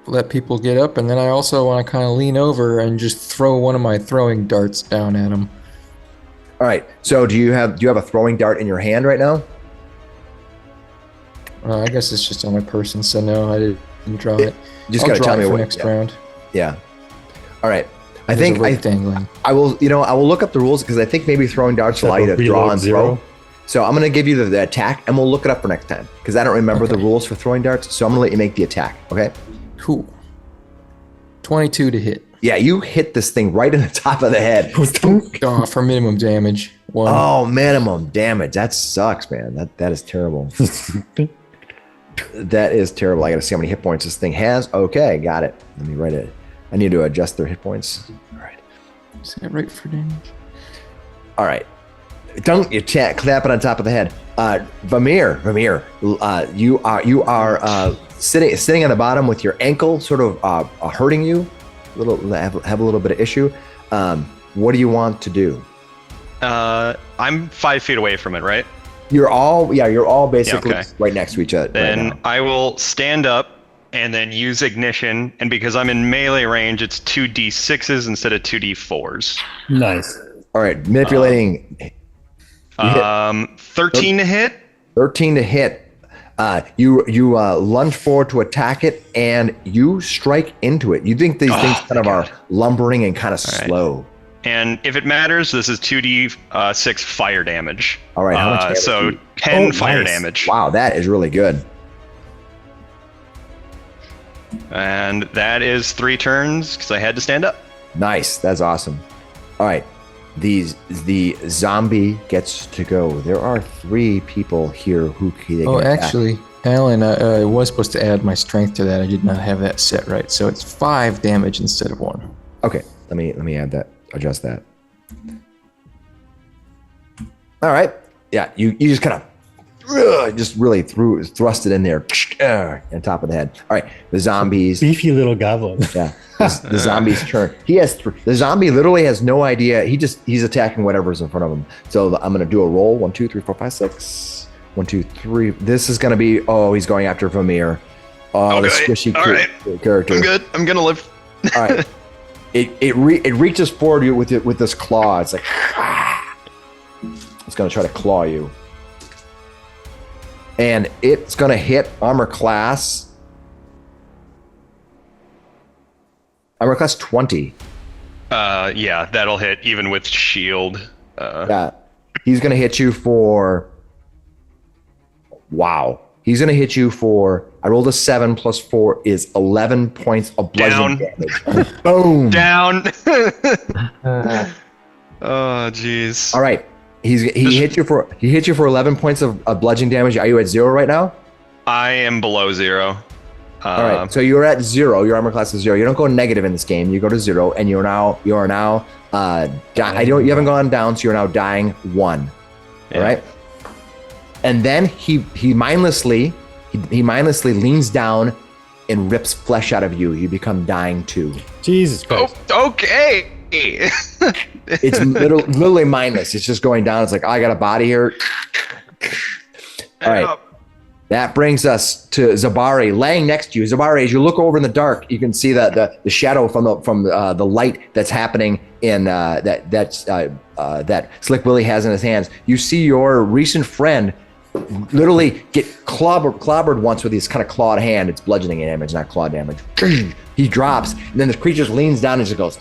let people get up. And then I also want to kind of lean over and just throw one of my throwing darts down at them. All right. So do you have a throwing dart in your hand right now? I guess it's just on my person, so no, I didn't draw it. You just I'll gotta draw tell it me for what. next Yeah. round. Yeah. All right. I There's think a rope dangling. I will. I will look up the rules because I think maybe throwing darts will allow you to draw Reload and zero. throw. So I'm going to give you the attack, and we'll look it up for next time because I don't remember the rules for throwing darts. So I'm going to let you make the attack. Okay. Cool. 22 to hit. Yeah, you hit this thing right in the top of the head. Oh, for minimum damage. 1. Oh, minimum damage. That sucks, man. That is terrible. That is terrible. I got to see how many hit points this thing has. Okay, got it. Let me write it. I need to adjust their hit points. All right. Is that right for damage? All right. Don't you clap it on top of the head. Vamir, you are sitting on the bottom with your ankle sort of hurting you. Have a little bit of issue. What do you want to do? I'm 5 feet away from it, right? You're all basically okay. right next to each other. Then right now. I will stand up and then use ignition, and because I'm in melee range, it's 2d6s instead of 2d4s. Nice. All right, manipulating. 13 to hit. 13 to hit. You lunge forward to attack it, and you strike into it. You think these things kind of are lumbering and kind of slow. And if it matters, this is 2d6 fire damage. All right, how much damage so do you- 10 fire nice. damage. Wow, that is really good. And that is 3 turns because I had to stand up. Nice, that's awesome. All right, the zombie gets to go. There are 3 people here who can Oh, attack. actually, Alan, I was supposed to add my strength to that. I did not have that set right, so it's 5 damage instead of 1. Okay, let me add that. Adjust that. All right. Yeah, you just kind of just really thrust it in there on top of the head. All right, the zombies. Beefy little goblin. Yeah, the zombie's turn. He has the zombie literally has no idea. He's attacking whatever's in front of him. So I'm gonna do a roll. 1, 2, 3, 4, 5, 6. 1, 2, 3. This is gonna be. Oh, he's going after Vamir. Oh, the squishy character. I'm good. I'm gonna live. All right. It reaches forward you with this claw. It's like it's gonna try to claw you, and it's gonna hit armor class 20. Yeah, that'll hit even with shield. Yeah, he's gonna hit you for. Wow. He's going to hit you for, I rolled a 7 plus 4 is 11 points of bludgeoning damage. Boom. Down. Oh, jeez. All right. He hit you for 11 points of bludgeoning damage. Are you at 0 right now? I am below 0. All right. So you're at 0. Your armor class is 0. You don't go negative in this game. You go to 0, and you are now you haven't gone down, so you're now dying 1. Yeah. All right. And then he mindlessly leans down and rips flesh out of you. You become dying 2. Jesus Christ. Oh, okay. It's literally mindless. It's just going down. It's like, I got a body here. All right. That brings us to Zebari laying next to you. Zebari, as you look over in the dark, you can see that the shadow from the light that's happening in that Slick Willy has in his hands. You see your recent friend literally get clobbered once with his kind of clawed hand. It's bludgeoning damage, not claw damage. He drops, and then the creature leans down and just goes.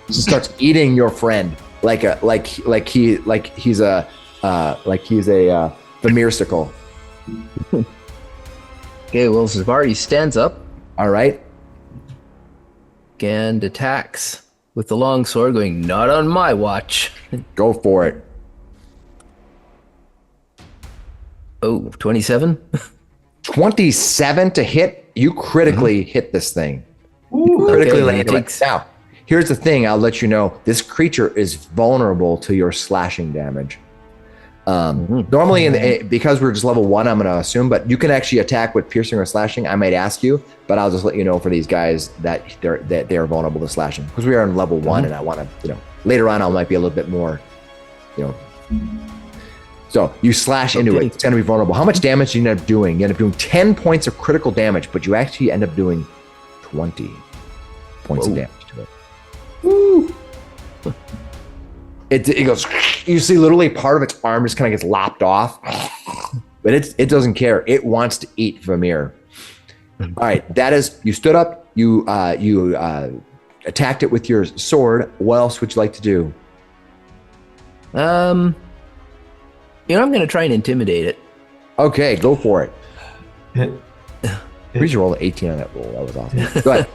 Just starts eating your friend like he's a Vamirsicle. Okay, well, Zebari stands up All right. and attacks with the long sword, going, "Not on my watch." Go for it. Oh, 27? 27 to hit. You critically hit this thing. Critically Okay, landed. it takes- Now, here's the thing. I'll let you know. This creature is vulnerable to your slashing damage. Normally, because we're just level 1, I'm going to assume, but you can actually attack with piercing or slashing. I might ask you, but I'll just let you know for these guys that they're vulnerable to slashing because we are in level 1, and I want to, later on I might be a little bit more, So you slash into it. It's going to be vulnerable. How much damage do you end up doing? You end up doing 10 points of critical damage, but you actually end up doing 20 points of damage to it. Woo! It goes. You see, literally part of its arm just kind of gets lopped off, but it doesn't care. It wants to eat Vamir. All right, that is. You stood up. You attacked it with your sword. What else would you like to do? I'm going to try and intimidate it. Okay, go for it. It You rolled an 18 on that roll. That was awesome. Go ahead.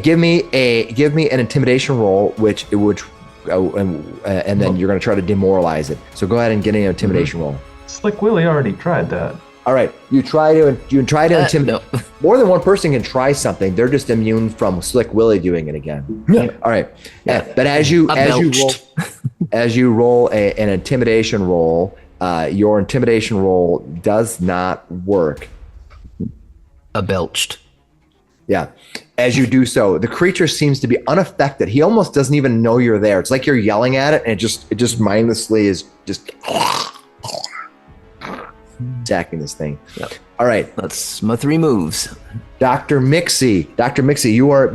Give me an intimidation roll, which and then you're going to try to demoralize it. So go ahead and get an intimidation roll. Slick Willy already tried that. All right, you try to intimidate. No. More than one person can try something. They're just immune from Slick Willy doing it again. Yeah. All right. Yeah. But as you roll an intimidation roll, your intimidation roll does not work. Belched. Yeah. As you do so, the creature seems to be unaffected. He almost doesn't even know you're there. It's like you're yelling at it, and it just mindlessly is just attacking this thing. Yep. All right. That's my 3 moves. Dr. Miksi, you are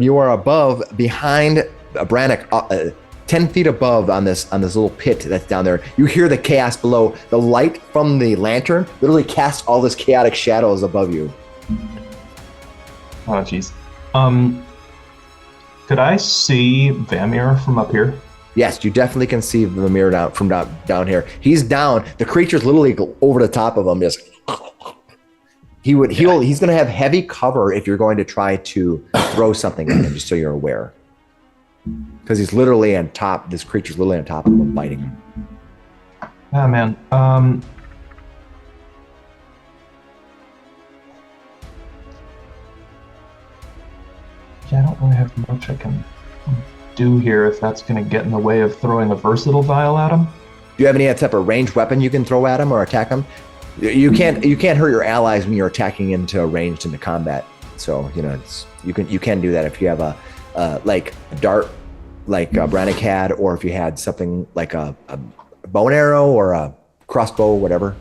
behind Brannok, 10 feet above on this little pit that's down there. You hear the chaos below. The light from the lantern literally casts all this chaotic shadows above you. Oh, jeez. Could I see Vamir from up here? Yes, you definitely can see Vamir down here. He's down. The creature's literally over the top of him. Just he's going to have heavy cover if you're going to try to throw something at him. Just so you're aware, because he's literally on top. This creature's literally on top of him, biting him. Ah, man. Yeah, I don't really have much I can do here if that's going to get in the way of throwing a versatile vial at him. Do you have any type of ranged weapon you can throw at him or attack him? You can't hurt your allies when you're attacking into combat. So you can do that if you have a dart like Brannok had, or if you had something like a bow and arrow or a crossbow, whatever.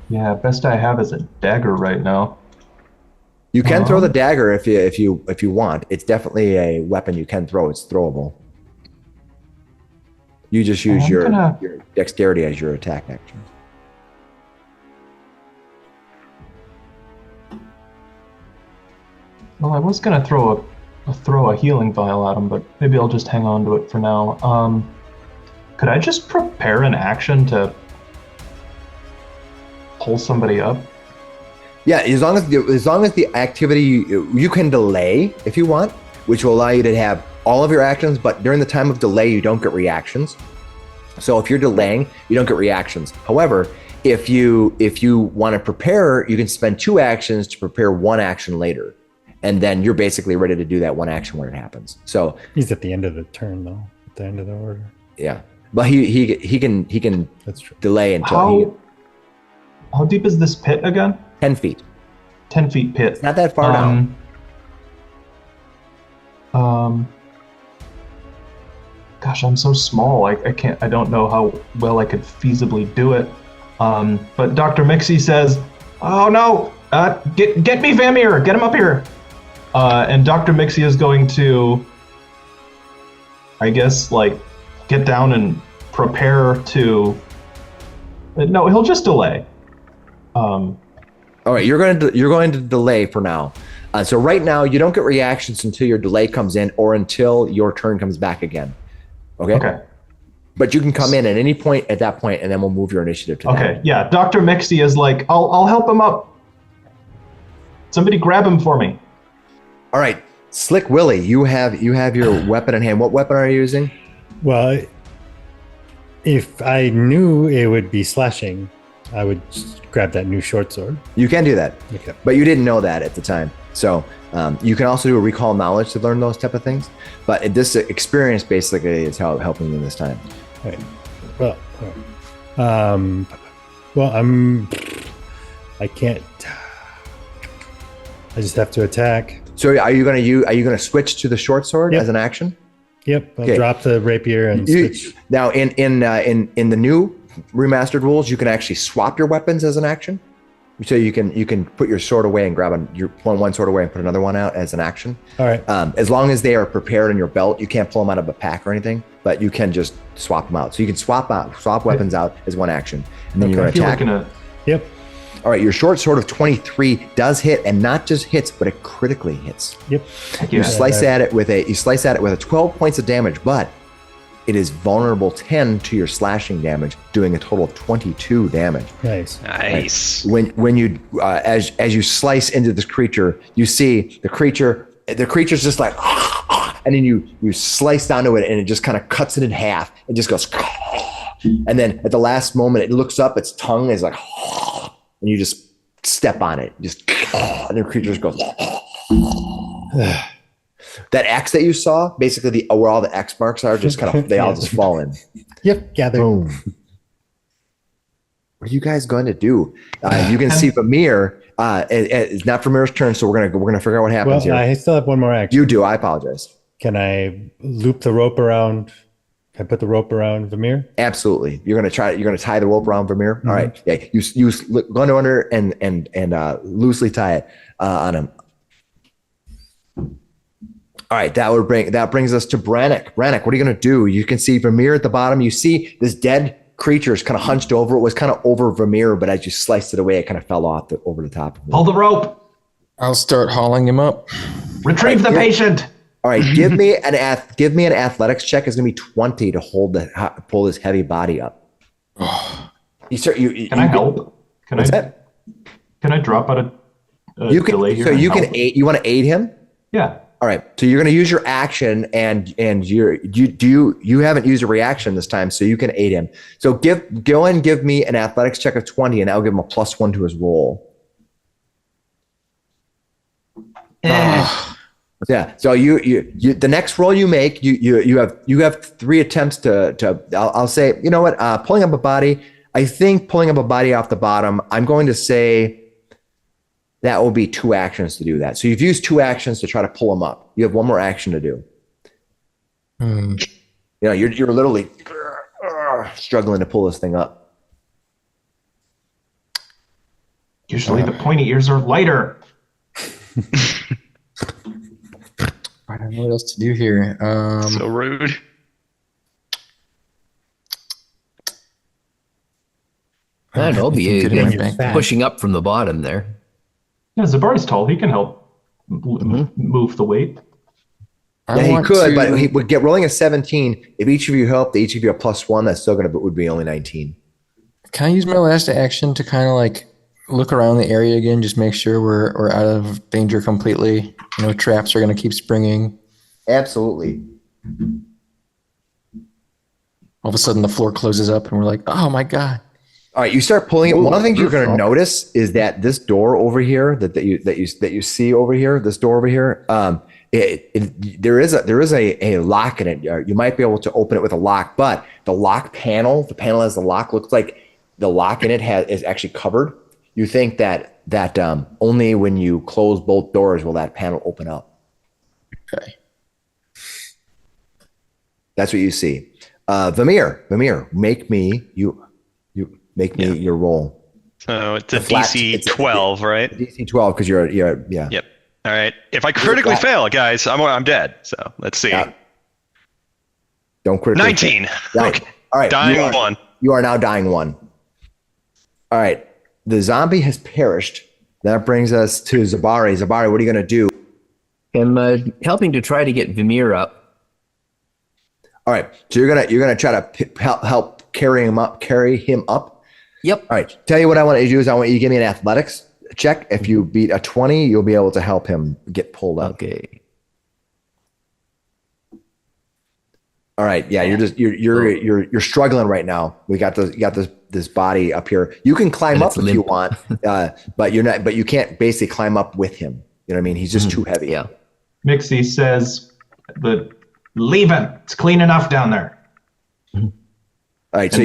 Yeah, best I have is a dagger right now. You can throw the dagger if you want. It's definitely a weapon you can throw. It's throwable. You just use your dexterity as your attack action. Well, I was gonna throw a healing vial at him, but maybe I'll just hang on to it for now. Could I just prepare an action to pull somebody up? Yeah, as long as the activity you can delay if you want, which will allow you to have all of your actions, but during the time of delay you don't get reactions. So if you're delaying, you don't get reactions. However, if you want to prepare, you can spend 2 actions to prepare 1 action later, and then you're basically ready to do that 1 action when it happens. So he's at the end of the turn though, at the end of the order. Yeah, but he can That's true. delay until How deep is this pit again? 10 feet. 10 feet pit. It's not that far down. Gosh, I'm so small. I don't know how well I could feasibly do it. But Dr. Miksi says, "Oh no! Get me Vamir! Get him up here!" And Dr. Miksi is going to, I guess, get down and prepare to. No, he'll just delay. All right, you're going to delay for now. So right now, you don't get reactions until your delay comes in or until your turn comes back again. Okay. Okay. But you can come in at any point at that point, and then we'll move your initiative to that. Okay. Yeah. Dr. Miksi is like, I'll help him up. Somebody grab him for me. All right, Slick Willy, you have your weapon in hand. What weapon are you using? Well, if I knew it would be slashing, I would just grab that new short sword. You can do that, Okay. but you didn't know that at the time. So you can also do a recall knowledge to learn those type of things. But this experience basically is helping you this time. Right. Well, I can't. I just have to attack. So are you going to switch to the short sword as an action? Yep. I'll Okay. drop the rapier and switch. Now in the new remastered rules, you can actually swap your weapons as an action. So you can put your sword away and grab one sword away and put another one out as an action. All right. As long as they are prepared in your belt, you can't pull them out of a pack or anything, but you can just swap them out. So you can swap weapons out as one action, and then you're going to attack. Yep. All right, your short sword of 23 does hit, and not just hits, but it critically hits. Yep. You slice at it with a 12 points of damage, but it is vulnerable 10 to your slashing damage, doing a total of 22 damage. Nice. Nice. When you as you slice into this creature, you see the creature's just like, and then you slice down to it, and it just kind of cuts it in half. It just goes, and then at the last moment, it looks up. Its tongue is like, and you just step on it, and the creature just goes. That X that you saw, basically where all the X marks are, just kind of all just fall in. Yep, gather. Boom. What are you guys going to do? You can see Vamir. It's not Vamir's turn, so we're gonna figure out what happens here. I still have one more action. You do. I apologize. Can I loop the rope around? Can I put the rope around Vamir? Absolutely. You're gonna tie the rope around Vamir. Mm-hmm. All right. Yeah. You go under and loosely tie it on him. All right, that brings us to Brannok. Brannok, what are you going to do? You can see Vamir at the bottom. You see this dead creature is kind of hunched over. It was kind of over Vamir, but as you sliced it away, it kind of fell off over the top. Pull the rope. I'll start hauling him up. Retrieve the patient. All right, give me an athletics check. It's going to be 20 to pull this heavy body up. Can I help? Can I drop out a delay here? So you can aid. You want to aid him? Yeah. All right, so you're going to use your action, and you haven't used a reaction this time, so you can aid him. So go and give me an athletics check of 20, and I'll give him a +1 to his roll. Yeah. So you the next roll you make, you have 3 attempts to I'll say, you know what? Pulling up a body. I think pulling up a body off the bottom. I'm going to say. That will be 2 actions to do that. So you've used 2 actions to try to pull them up. You have 1 more action to do. You know, you're literally struggling to pull this thing up. Usually the pointy ears are lighter. I don't know what else to do here. So rude. I don't know, be pushing up from the bottom there. Yeah, Zebari's tall. He can help move the weight. Yeah, he could, but he would get rolling a 17. If each of you helped, each of you a +1, that's still would be only 19. Can I use my last action to kind of like look around the area again, just make sure we're out of danger completely? You know, traps are going to keep springing. Absolutely. All of a sudden, the floor closes up, and we're like, "Oh my god!" All right, you start pulling it. One of the things you're going to notice is that this door over here that you see over here, this door over here, there is a lock in it. You might be able to open it with a lock, but the panel has the lock. Looks like the lock in it is actually covered. You think that only when you close both doors will that panel open up. Okay, that's what you see. Vamir, make me your roll. So it's a DC 12, right? DC 12 because you're yeah. Yep. All right. If I critically fail, guys, I'm dead. So let's see. Yeah. Don't critically 19. Fail. All right. Dying 1. You are now dying 1. All right. The zombie has perished. That brings us to Zebari. Zebari, what are you going to do? I'm helping to try to get Vamir up. All right. So you're gonna try to help carry him up. Yep. All right. Tell you what I want you to do is I want you to give me an athletics check. If you beat a 20, you'll be able to help him get pulled up. Okay. All right. Yeah. You're struggling right now. You got this body up here. You can climb up if you want, but you're not. But you can't basically climb up with him. You know what I mean? He's just too heavy. Yeah. Miksi says, leave it. It's clean enough down there. All right. So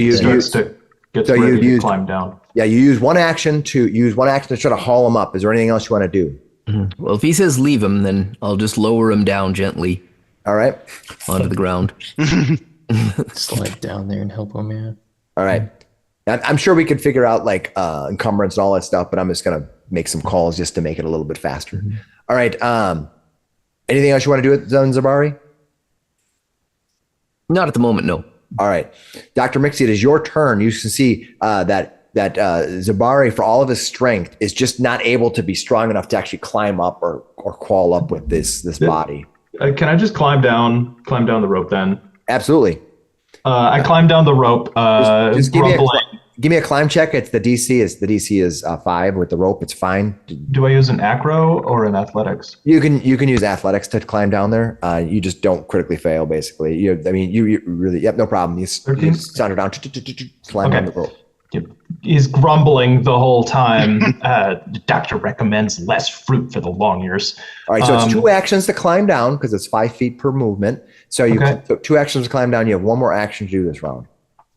Gets ready to climb down. Yeah, you use one action to try to haul him up. Is there anything else you want to do? Mm-hmm. Well, if he says leave him, then I'll just lower him down gently. All right. Onto the ground. Slide down there and help him, man. All right. I'm sure we could figure out like encumbrance and all that stuff, but I'm just gonna make some calls just to make it a little bit faster. Mm-hmm. All right. Anything else you want to do with Zebari? Not at the moment, no. All right, Dr. Miksi, it is your turn. You can see that Zebari, for all of his strength, is just not able to be strong enough to actually climb up or crawl up with this body. Can I just climb down the rope then? Absolutely. I climb down the rope. Just give me a climb check. It's the DC is 5 with the rope. It's fine. Do I use an acro or an athletics? You can use athletics to climb down there. You just don't critically fail. Basically, you really no problem. You saunter down, climb down the rope. He's grumbling the whole time. Doctor recommends less fruit for the long years. All right, so it's 2 actions to climb down because it's 5 feet per movement. So so 2 actions to climb down. You have 1 more action to do this round.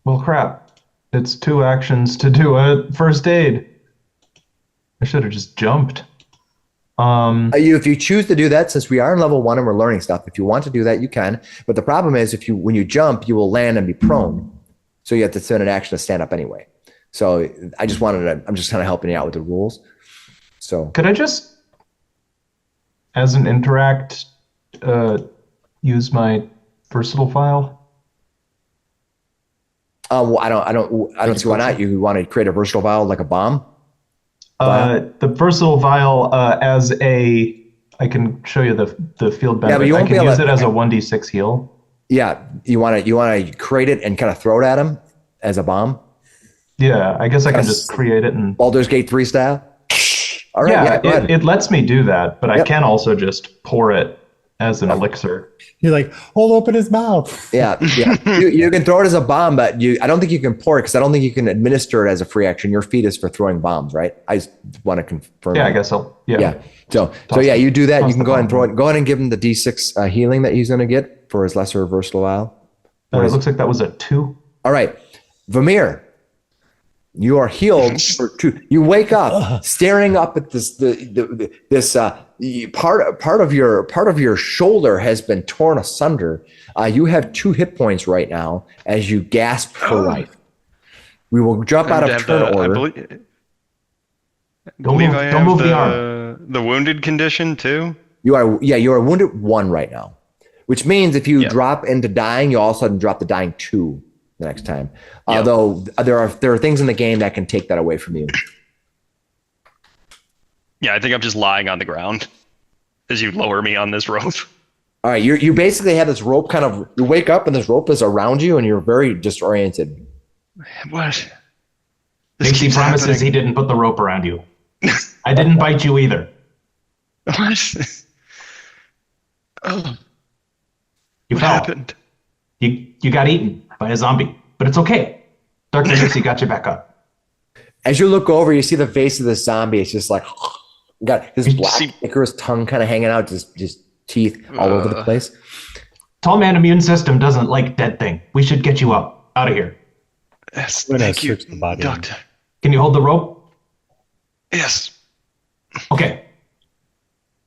Well, crap. It's 2 actions to do a first aid. I should have just jumped. If you choose to do that, since we are in level 1 and we're learning stuff, if you want to do that, you can. But the problem is, when you jump, you will land and be prone. So you have to send an action to stand up anyway. So I'm just kind of helping you out with the rules. So could I just, as an interact, use my versatile file? Well, I don't see why not. You want to create a versatile vial like a bomb? The versatile vial I can show you the field benefit. Yeah, but you won't I can use it as a 1d6 heal. Yeah, you want to create it and kind of throw it at him as a bomb. Yeah, I guess I can just create it and Baldur's Gate 3 style. All right, yeah, it lets me do that, but I can also just pour it as an elixir. You're like, hold open his mouth. Yeah. You can throw it as a bomb, but I don't think you can pour it because I don't think you can administer it as a free action. Your feat is for throwing bombs, right? I just want to confirm. Yeah, I guess so. Yeah. So you do that. You can go ahead and throw it. Go ahead and give him the D6 healing that he's going to get for his lesser versatile vial. It looks like that was a 2. All right, Vamir. You are healed for 2. You wake up staring up at this part of your shoulder has been torn asunder. You have 2 hit points right now as you gasp for life. We will jump out of turn order. Don't move the arm. The wounded condition too. You are wounded 1 right now, which means if you drop into dying, you all of a sudden drop the dying 2. The next time, although there are things in the game that can take that away from you. Yeah, I think I'm just lying on the ground as you lower me on this rope. All right, you basically have this rope you wake up and this rope is around you and you're very disoriented. What? Miksi promises he didn't put the rope around you. I didn't bite you either. What? You what fell. happened? You got eaten by a zombie, but it's okay. Dr. Miksi got you back up. As you look over, you see the face of the zombie. It's just like got his black Icarus tongue kind of hanging out, just teeth all over the place. Tall man immune system doesn't like dead thing. We should get you up out of here. Yes, thank you, the body doctor. Can you hold the rope? Yes. Okay.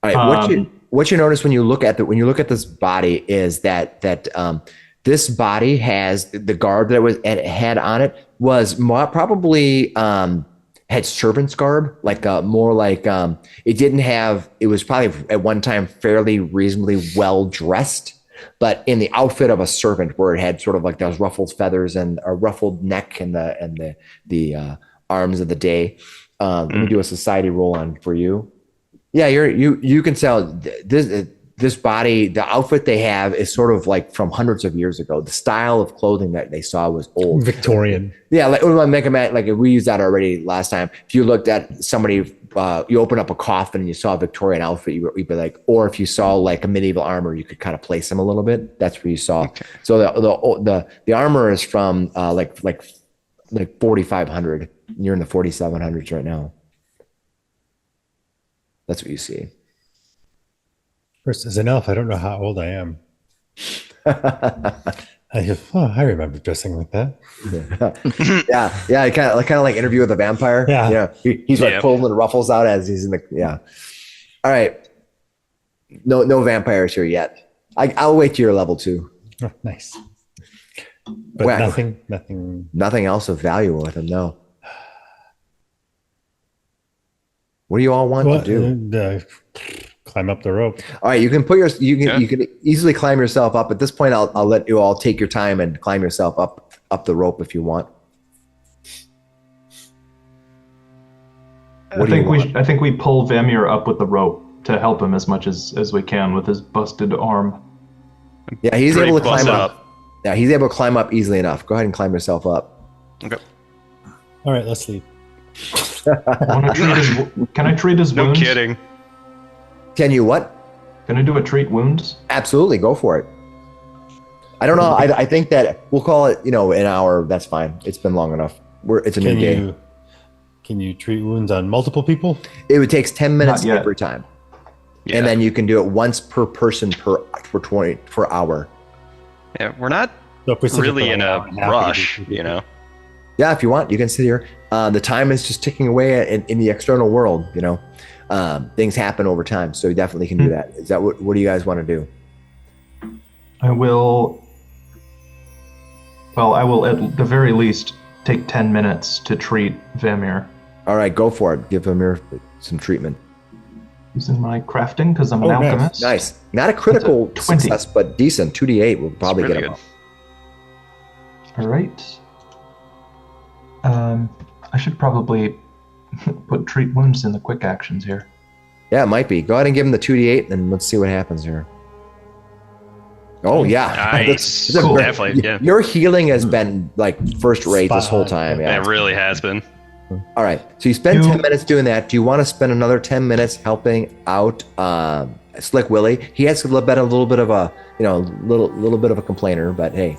All right. What you notice when you look at this body is that this body has the garb that it had on it was probably had servant's garb, like more like it didn't have. It was probably at one time fairly reasonably well dressed, but in the outfit of a servant, where it had sort of like those ruffled feathers and a ruffled neck and the arms of the day. Let me do a society roll on for you. Yeah, you can tell this body, the outfit they have is sort of like from hundreds of years ago. The style of clothing that they saw was old. Victorian. Yeah, like we used that already last time. If you looked at somebody, you open up a coffin and you saw a Victorian outfit, you'd be like, or if you saw like a medieval armor, you could kind of place them a little bit. That's where you saw. Okay. So the armor is from like 4,500. You're in the 4,700s right now. That's what you see. First, as an elf, I don't know how old I am. I remember dressing like that. Kind of like Interview with a Vampire. Yeah, he's like pulling the ruffles out as he's in the All right, no vampires here yet. I'll wait to your level 2. Oh, nice. But Well, nothing. Nothing else of value with him, no. What do you all want to do? Climb up the rope. All right, you can you can easily climb yourself up. At this point, I'll let you all take your time and climb yourself up the rope if you want. I think we pull Vamir up with the rope to help him as much as we can with his busted arm. Yeah, he's able to climb busted up. Yeah, he's able to climb up easily enough. Go ahead and climb yourself up. Okay. All right, let's leave. Can I treat his No wounds? kidding. Can you what? Can I do a treat wounds? Absolutely, go for it. I don't know. I think that we'll call it, an hour. That's fine. It's been long enough. It's a new day. Can you treat wounds on multiple people? It would take 10 minutes Not yet. every time. Yeah. And then you can do it once per person per hour. Yeah, we're not So if we sit here really for in an a hour and half, rush, we can- you know. Yeah, if you want, you can sit here. The time is just ticking away in the external world, Things happen over time, so you definitely can do that. Is that what do you guys want to do? I will at the very least take 10 minutes to treat Vamir All right, go for it. Give Vamir some treatment. using my crafting because I'm an Oh, nice. alchemist. Nice. Not a critical 20. success, but decent. 2d8 will probably It's get pretty him up. All right. I should probably put treat wounds in the quick actions here. Yeah, it might be. Go ahead and give him the 2d8, and let's see what happens here. Oh, yeah. Nice. That's a Cool. Definitely, yeah. Your healing has been like first rate this Spot whole on. time. Yeah. It really has been. All right. So you spend You- 10 minutes doing that. Do you want to spend another 10 minutes helping out Slick Willy? He has been a little bit of a, little bit of a complainer, but hey.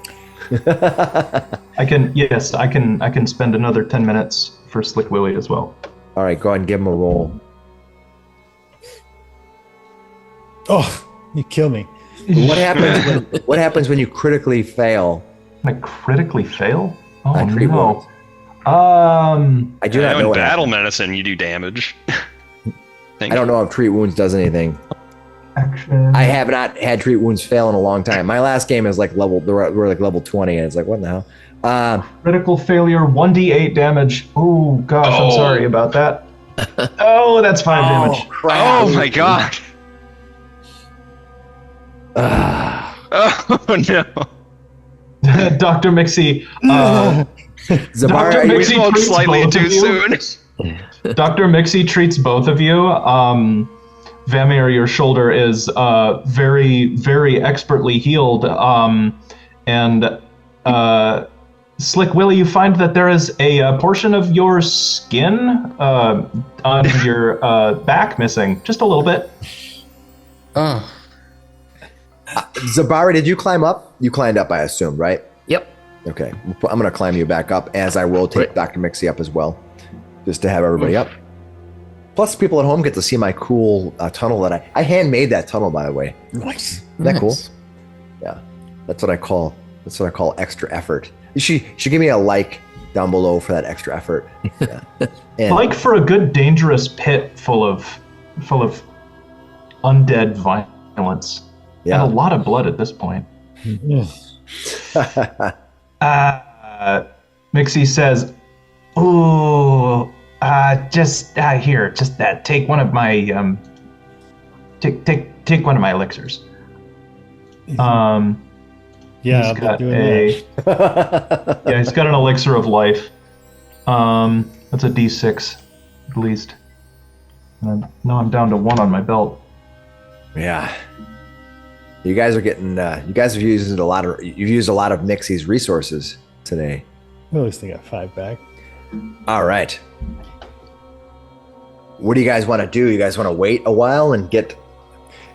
I can spend another 10 minutes for Slick Willy as well. All right, go ahead and give him a roll. Oh, you kill me. What happens when you critically fail? I critically fail? Oh on treat no. wounds? I do not know in what battle happens. medicine, you do damage. I don't know if treat wounds does anything. Action. I have not had treat wounds fail in a long time. My last game is like we're like level 20, and it's like, what the hell? Critical failure, 1d8 damage. Oh gosh, I'm Oh. sorry about that. Oh, that's 5 damage. crap. Oh my god. Oh no. Dr. Miksi. Zebari, Dr. are you- We Miksi spoke treats slightly both too of you. soon. Dr. Miksi treats both of you. Vamir, your shoulder is very, very expertly healed. And Slick Willy, you find that there is a portion of your skin on your back missing, just a little bit. Oh, Zebari, did you climb up? You climbed up, I assume, right? Yep. Okay, I'm going to climb you back up, as I will take Right. Dr. Miksi up as well, just to have everybody up. Plus, people at home get to see my cool tunnel that I handmade that tunnel, by the way. Nice. Isn't that cool? nice. Yeah, that's what I call extra effort. You should give me a like down below for that extra effort. Yeah. And Like for a good dangerous pit full of undead violence. yeah. And a lot of blood at this point. Miksi says, "Ooh, just here, just that. Take one of my take one of my elixirs." Yeah, He's I'll be got doing that. he's got an elixir of life. That's a D6 at least. And now I'm down to 1 on my belt. Yeah. You guys are getting. You guys have used a lot of. You've used a lot of Mixi's resources today. At least I got 5 back. All right. What do you guys want to do? You guys want to wait a while and get?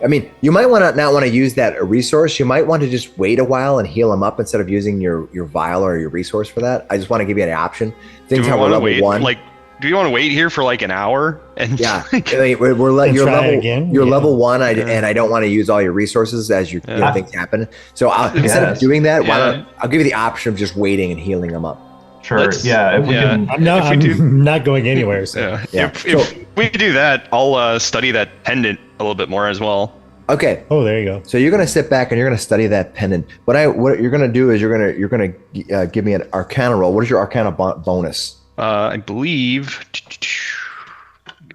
I mean, you might want to not want to use that resource. You might want to just wait a while and heal them up instead of using your vial or your resource for that. I just want to give you an option. Do Things we how we're want to level wait? 1. Like, do you want to wait here for like an hour? And Yeah, like, I mean, you're And try level again? You're Yeah. level 1, Yeah. and I don't want to use all your resources as you know, Yeah. things happen. So instead of Yes. doing that, why Yeah. don't I'll give you the option of just waiting and healing them up. Sure. Let's- Yeah. If we yeah. can. I'm If we not going anywhere. So. yeah. Yeah. If we do that, I'll study that pendant a little bit more as well. Okay. Oh, there you go. So you're going to sit back and you're going to study that pendant. What you're going to do is you're going to give me an Arcana roll. What is your Arcana bonus? I believe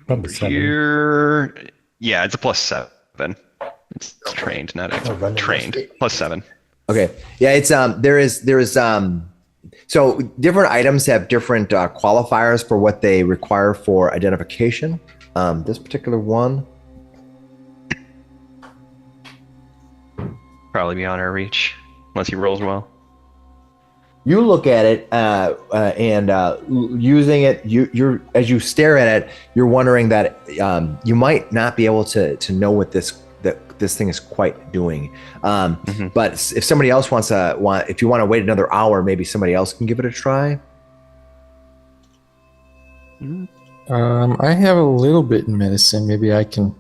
Probably 7. here. Yeah, it's a +7. It's trained, not trained. +7. Okay. Yeah, it's so different items have different qualifiers for what they require for identification. This particular one. Probably beyond our reach, unless he rolls well. You look at it and using it. You're as you stare at it, you're wondering that you might not be able to know what this thing is quite doing. But if somebody else if you want to wait another hour, maybe somebody else can give it a try. I have a little bit in medicine. Maybe I can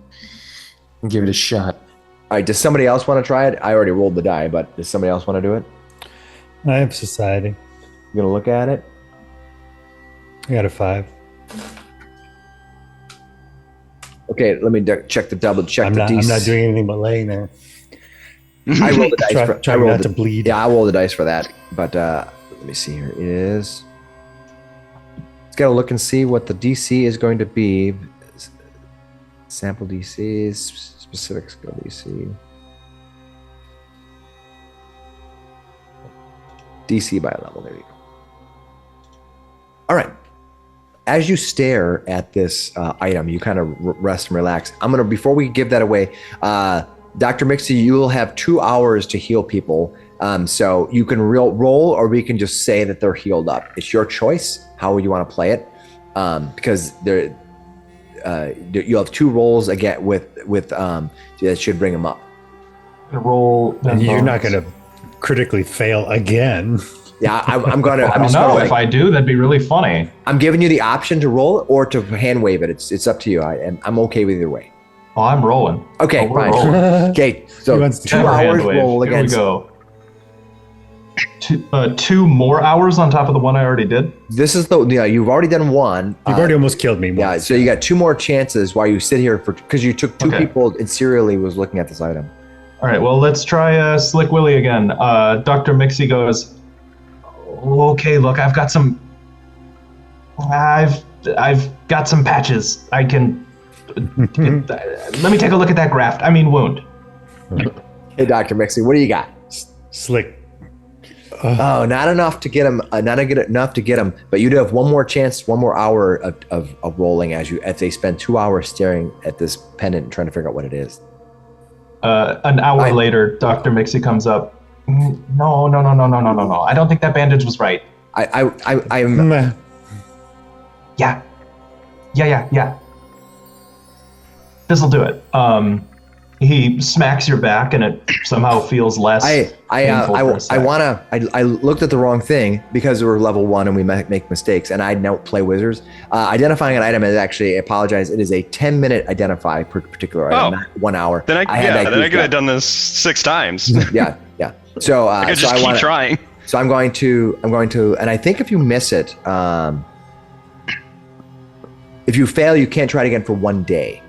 give it a shot. All right. Does somebody else want to try it? I already rolled the die, but does somebody else want to do it? I have society. You gonna look at it? I got a 5. Okay, let me check the DC. I'm not doing anything but laying there. I rolled the dice. Try not to bleed. Yeah, I rolled the dice for that. But let me see here. It is. It's got to look and see what the DC is going to be. Sample DCs, specific skill DC. DC by level. There you go. All right. As you stare at this item, you kind of rest and relax. Before we give that away, Dr. Miksi, you will have 2 hours to heal people. So you can roll, or we can just say that they're healed up. It's your choice how you want to play it, because you have 2 rolls again with that should bring them up. Roll. You're not going to critically fail again. Yeah, I'm gonna. I don't know. If I do, that'd be really funny. I'm giving you the option to roll or to hand wave it. It's up to you. I'm okay with either way. Oh, I'm rolling. Okay, we're fine. rolling. Okay, so 2 hours roll Here against. we go. 2 more hours on top of the one I already did. This is you've already done one. You've already almost killed me once. Yeah, so you got 2 more chances while you sit here because you took 2 people and serially was looking at this item. All right, well, let's try Slick Willy again. Dr. Miksi goes, okay, look, I've got some patches. I can let me take a look at that graft. Wound. Hey, Dr. Miksi, what do you got? Slick. Oh, not enough to get him. Enough to get him. But you do have 1 more chance, 1 more hour of rolling as they spend 2 hours staring at this pendant and trying to figure out what it is. An hour later, Dr. Miksi comes up. No. I don't think that bandage was right. I'm. Yeah. This'll do it. He smacks your back, and it somehow feels less. I looked at the wrong thing because we're level 1 and we make mistakes, and I don't play wizards. Identifying an item is actually, I apologize, it is a 10-minute identify per particular item, not 1 hour. Then I could have done this 6 times. Yeah. So I could just keep trying. So I'm going to, and I think if you miss it, if you fail, you can't try it again for 1 day.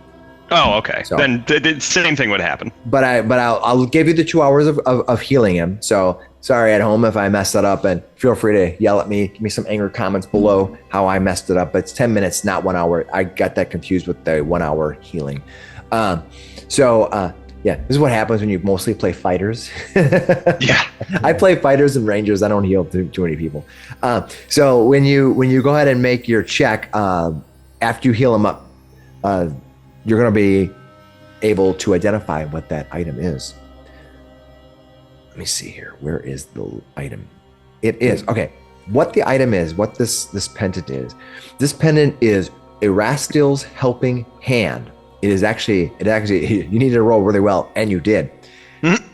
Oh, okay. So, then the same thing would happen. But I'll give you the 2 hours of healing him. So sorry at home if I messed that up, and feel free to yell at me. Give me some anger comments below how I messed it up. But it's 10 minutes, not 1 hour. I got that confused with the 1 hour healing. Yeah, this is what happens when you mostly play fighters. Yeah. I play fighters and rangers. I don't heal too many people. So when you go ahead and make your check, after you heal them up, you're going to be able to identify what that item is. Let me see here. Where is the item? It is, okay. What the item is, what this pendant is. This pendant is Erastil's helping hand. It actually, you need to roll really well, and you did. Mm-hmm.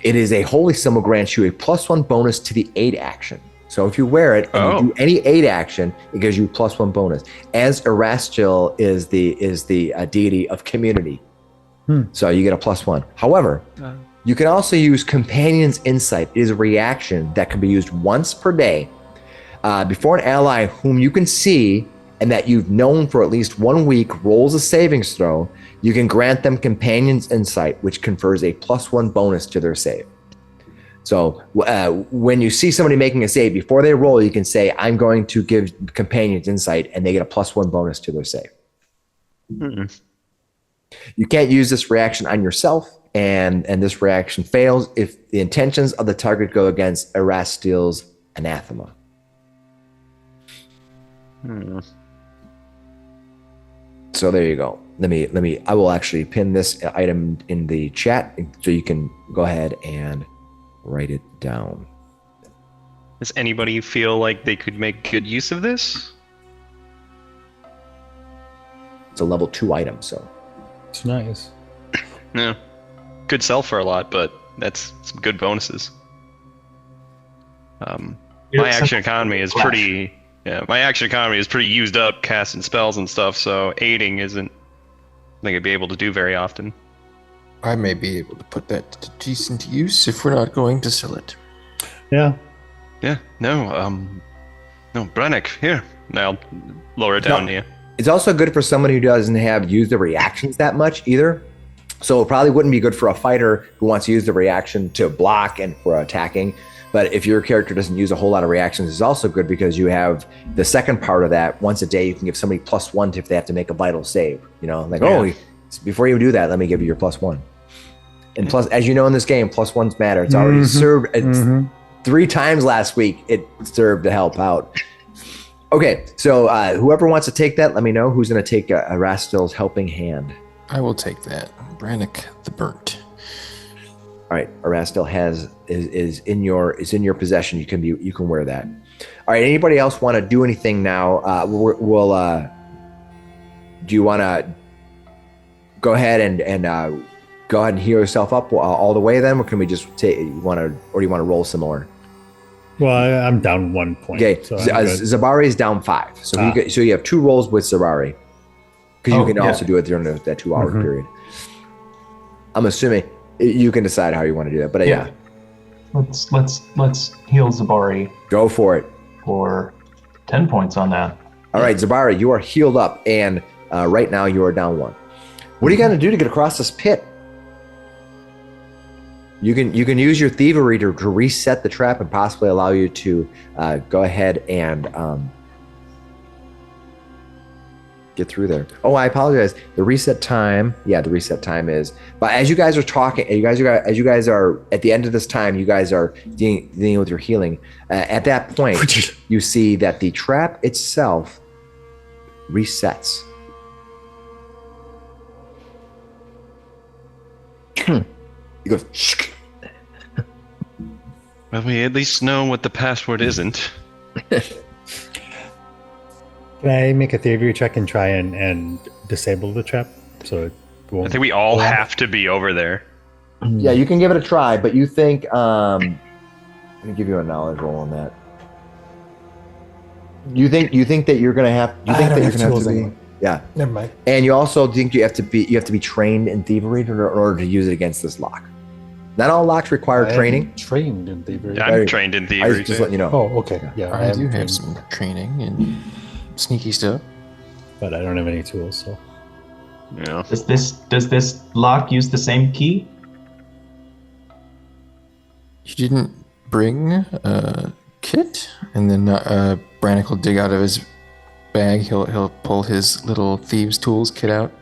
It is a holy symbol grants you a +1 bonus to the aid action. So if you wear it and you do any aid action, it gives you +1 bonus. As Erastil is the deity of community, so you get a +1. However, you can also use Companion's Insight. It is a reaction that can be used once per day before an ally whom you can see and that you've known for at least 1 week rolls a savings throw, you can grant them Companion's Insight, which confers a +1 bonus to their save. So when you see somebody making a save, before they roll, you can say, I'm going to give Companion's Insight, and they get a +1 bonus to their save. You can't use this reaction on yourself, and this reaction fails if the intentions of the target go against Erastil's anathema. So there you go. I will actually pin this item in the chat so you can go ahead and write it down. Does anybody feel like they could make good use of this? It's a level 2 item, so. It's nice. Yeah. Could sell for a lot, but that's some good bonuses. My action economy is pretty... Yeah, my action economy is pretty used up casting spells and stuff, so aiding isn't something I'd be able to do very often. I may be able to put that to decent use if we're not going to sell it. Yeah. Yeah, no, Brannok, here. I'll lower it down to you. It's also good for someone who doesn't have used the reactions that much either. So it probably wouldn't be good for a fighter who wants to use the reaction to block and for attacking. But if your character doesn't use a whole lot of reactions, it's also good because you have the second part of that. Once a day, you can give somebody +1 if they have to make a vital save. Before you do that, let me give you your +1. And plus, as you know in this game, +1s matter. It's already served. It's 3 times last week it served to help out. Okay, so whoever wants to take that, let me know. Who's going to take Erastil's helping hand? I will take that. Brannok the Burnt. All right, Erastil is in your possession. You can wear that. All right, anybody else want to do anything now? Do you want to go ahead and heal yourself up all the way then, or can we just do you want to roll some more? Well, I'm down 1 point. Okay, so Zebari is down 5. So you have 2 rolls with Zebari, because you can also do it during that 2-hour period. I'm assuming you can decide how you want to do that, but yeah. Let's heal Zebari. Go for it. For 10 points on that. All right, Zebari, you are healed up, and right now you are down 1. What are you going to do to get across this pit? You can use your thievery to reset the trap and possibly allow you to go ahead and get through there. Oh, I apologize. The reset time is. But as you guys are talking, as you guys are at the end of this time, you guys are dealing with your healing. At that point, you see that the trap itself resets. He goes. Shh. Well, we at least know what the password isn't. Can I make a thievery check and try and disable the trap so it won't? I think we all have to be over there. Yeah, you can give it a try, but you think let me give you a knowledge roll on that. You think that you're gonna have to be. Yeah. Never mind. And you also think you have to be trained in thievery in order to use it against this lock. Not all locks require training. Trained in thievery. Yeah, I'm trained in thievery. I was just letting you know. Oh, okay. Yeah, I do have some training and sneaky stuff, but I don't have any tools. So. Yeah. Does this lock use the same key? You didn't bring a kit, and then Brannok will dig out of his bag. He'll pull his little thieves' tools kit out.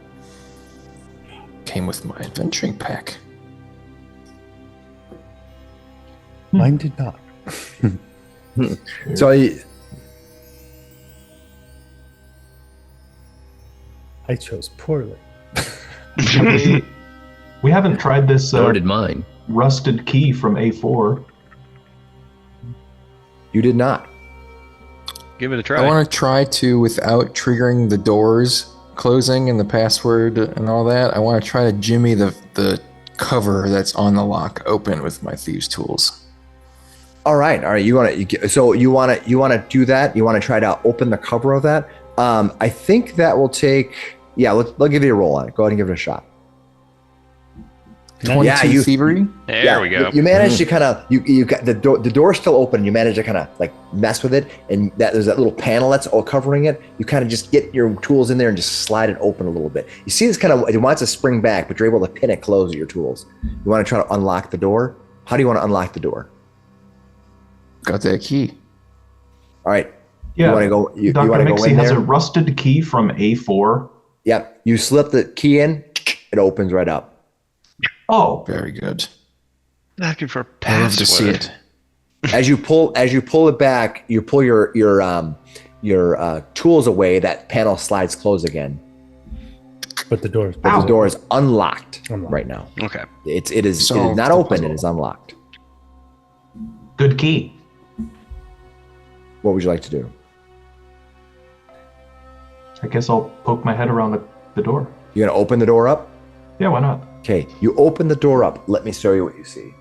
Came with my adventuring pack. Mine did not. So I chose poorly. We haven't tried this So did mine. rusted key from A4. you did not. Give it a try. I want to try to, without triggering the doors closing and the password and all that, I want to try to jimmy the cover that's on the lock open with my thieves' tools. All right. You want to do that? You want to try to open the cover of that? I think that will take. Yeah, they'll give you a roll on it. Go ahead and give it a shot. 22 thievery. There we go. You managed to kind of you got the door's still open. You manage to kind of like mess with it, and there's that little panel that's all covering it. You kind of just get your tools in there and just slide it open a little bit. You see this kind of it wants to spring back, but you're able to pin it closed with your tools. You want to try to unlock the door. How do you want to unlock the door? Got that key. All right. Yeah. You want to go? You Dr. want to go Miksi in has there? a rusted key from A4. Yep. You slip the key in. It opens right up. Oh, Very good. Looking for a I love to see password. it. As you pull it back, you pull your tools away. That panel slides closed again. But the door. But the door is unlocked Unlocked. right now. Okay. It is Solved not the open. puzzle. It is unlocked. good key. What would you like to do? I guess I'll poke my head around the door. You're gonna open the door up. Yeah, why not? Okay. You open the door up. Let me show you what you see.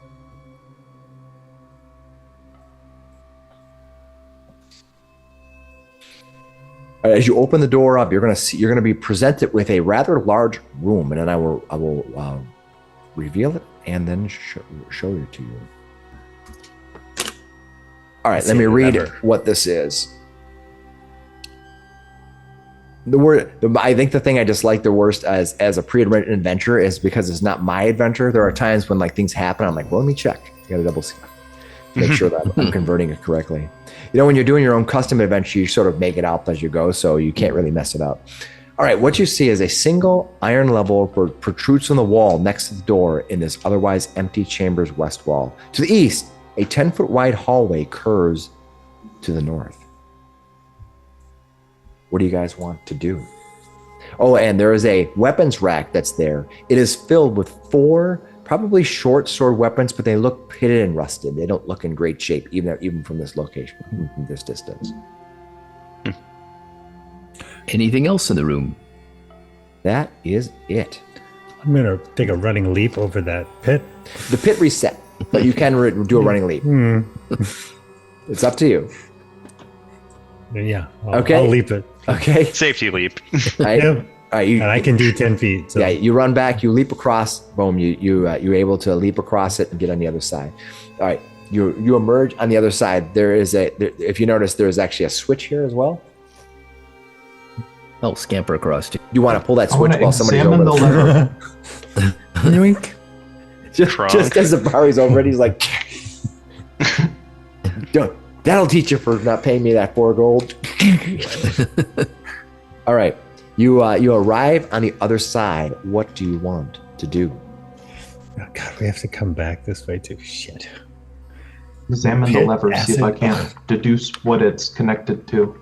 As you open the door up, you're going to be presented with a rather large room, and then I will reveal it and then show it to you. All right, let me read what this is. I think the thing I dislike the worst as a pre-written adventure is because it's not my adventure. There are times when like things happen. I'm like, well, let me check. You got to double see, make sure that I'm converting it correctly. You know, when you're doing your own custom adventure, you sort of make it up as you go, so you can't really mess it up. All right, what you see is a single iron level protrudes from the wall next to the door in this otherwise empty chamber's west wall. To the east, a 10-foot wide hallway curves to the north. What do you guys want to do? Oh, and there is a weapons rack that's there. It is filled with 4 probably short sword weapons, but they look pitted and rusted. They don't look in great shape, even from this location, from this distance. Anything else in the room? That is it. I'm gonna take a running leap over that pit. The pit reset, but you can do a running leap. It's up to you. Yeah. Okay. I'll leap it. Okay. Safety leap. Right? Yeah. All right, And I can do 10 feet. So. Yeah, you run back, you leap across, boom, you're able to leap across it and get on the other side. All right, you emerge on the other side. If you notice, there is actually a switch here as well. I'll scamper across to You want to pull that I switch want to while somebody's examine over the it. lever. just as Zebari's over it, he's like, that'll teach you for not paying me that 4 gold. All right. You arrive on the other side. What do you want to do? Oh, God, we have to come back this way too. Shit. Examine the Pit lever, see if I acid. can't deduce what it's connected to.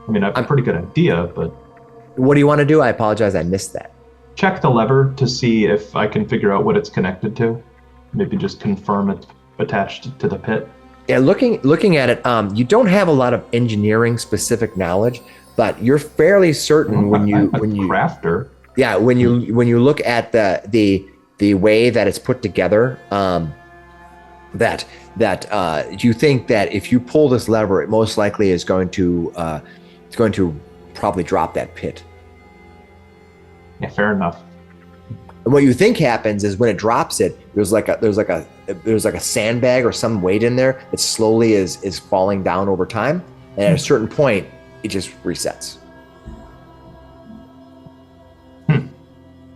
I mean, I have a pretty good idea, but What do you want to do? I apologize, I missed that. check the lever to see if I can figure out what it's connected to. Maybe just confirm it's attached to the pit. Yeah, looking at it, you don't have a lot of engineering specific knowledge, but you're fairly certain when you crafter. Yeah, when you look at the way that it's put together, that you think that if you pull this lever, it most likely is going to probably drop that pit. Yeah, fair enough. And what you think happens is when it drops it, there's like a sandbag or some weight in there that slowly is falling down over time, and at a certain point, it just resets.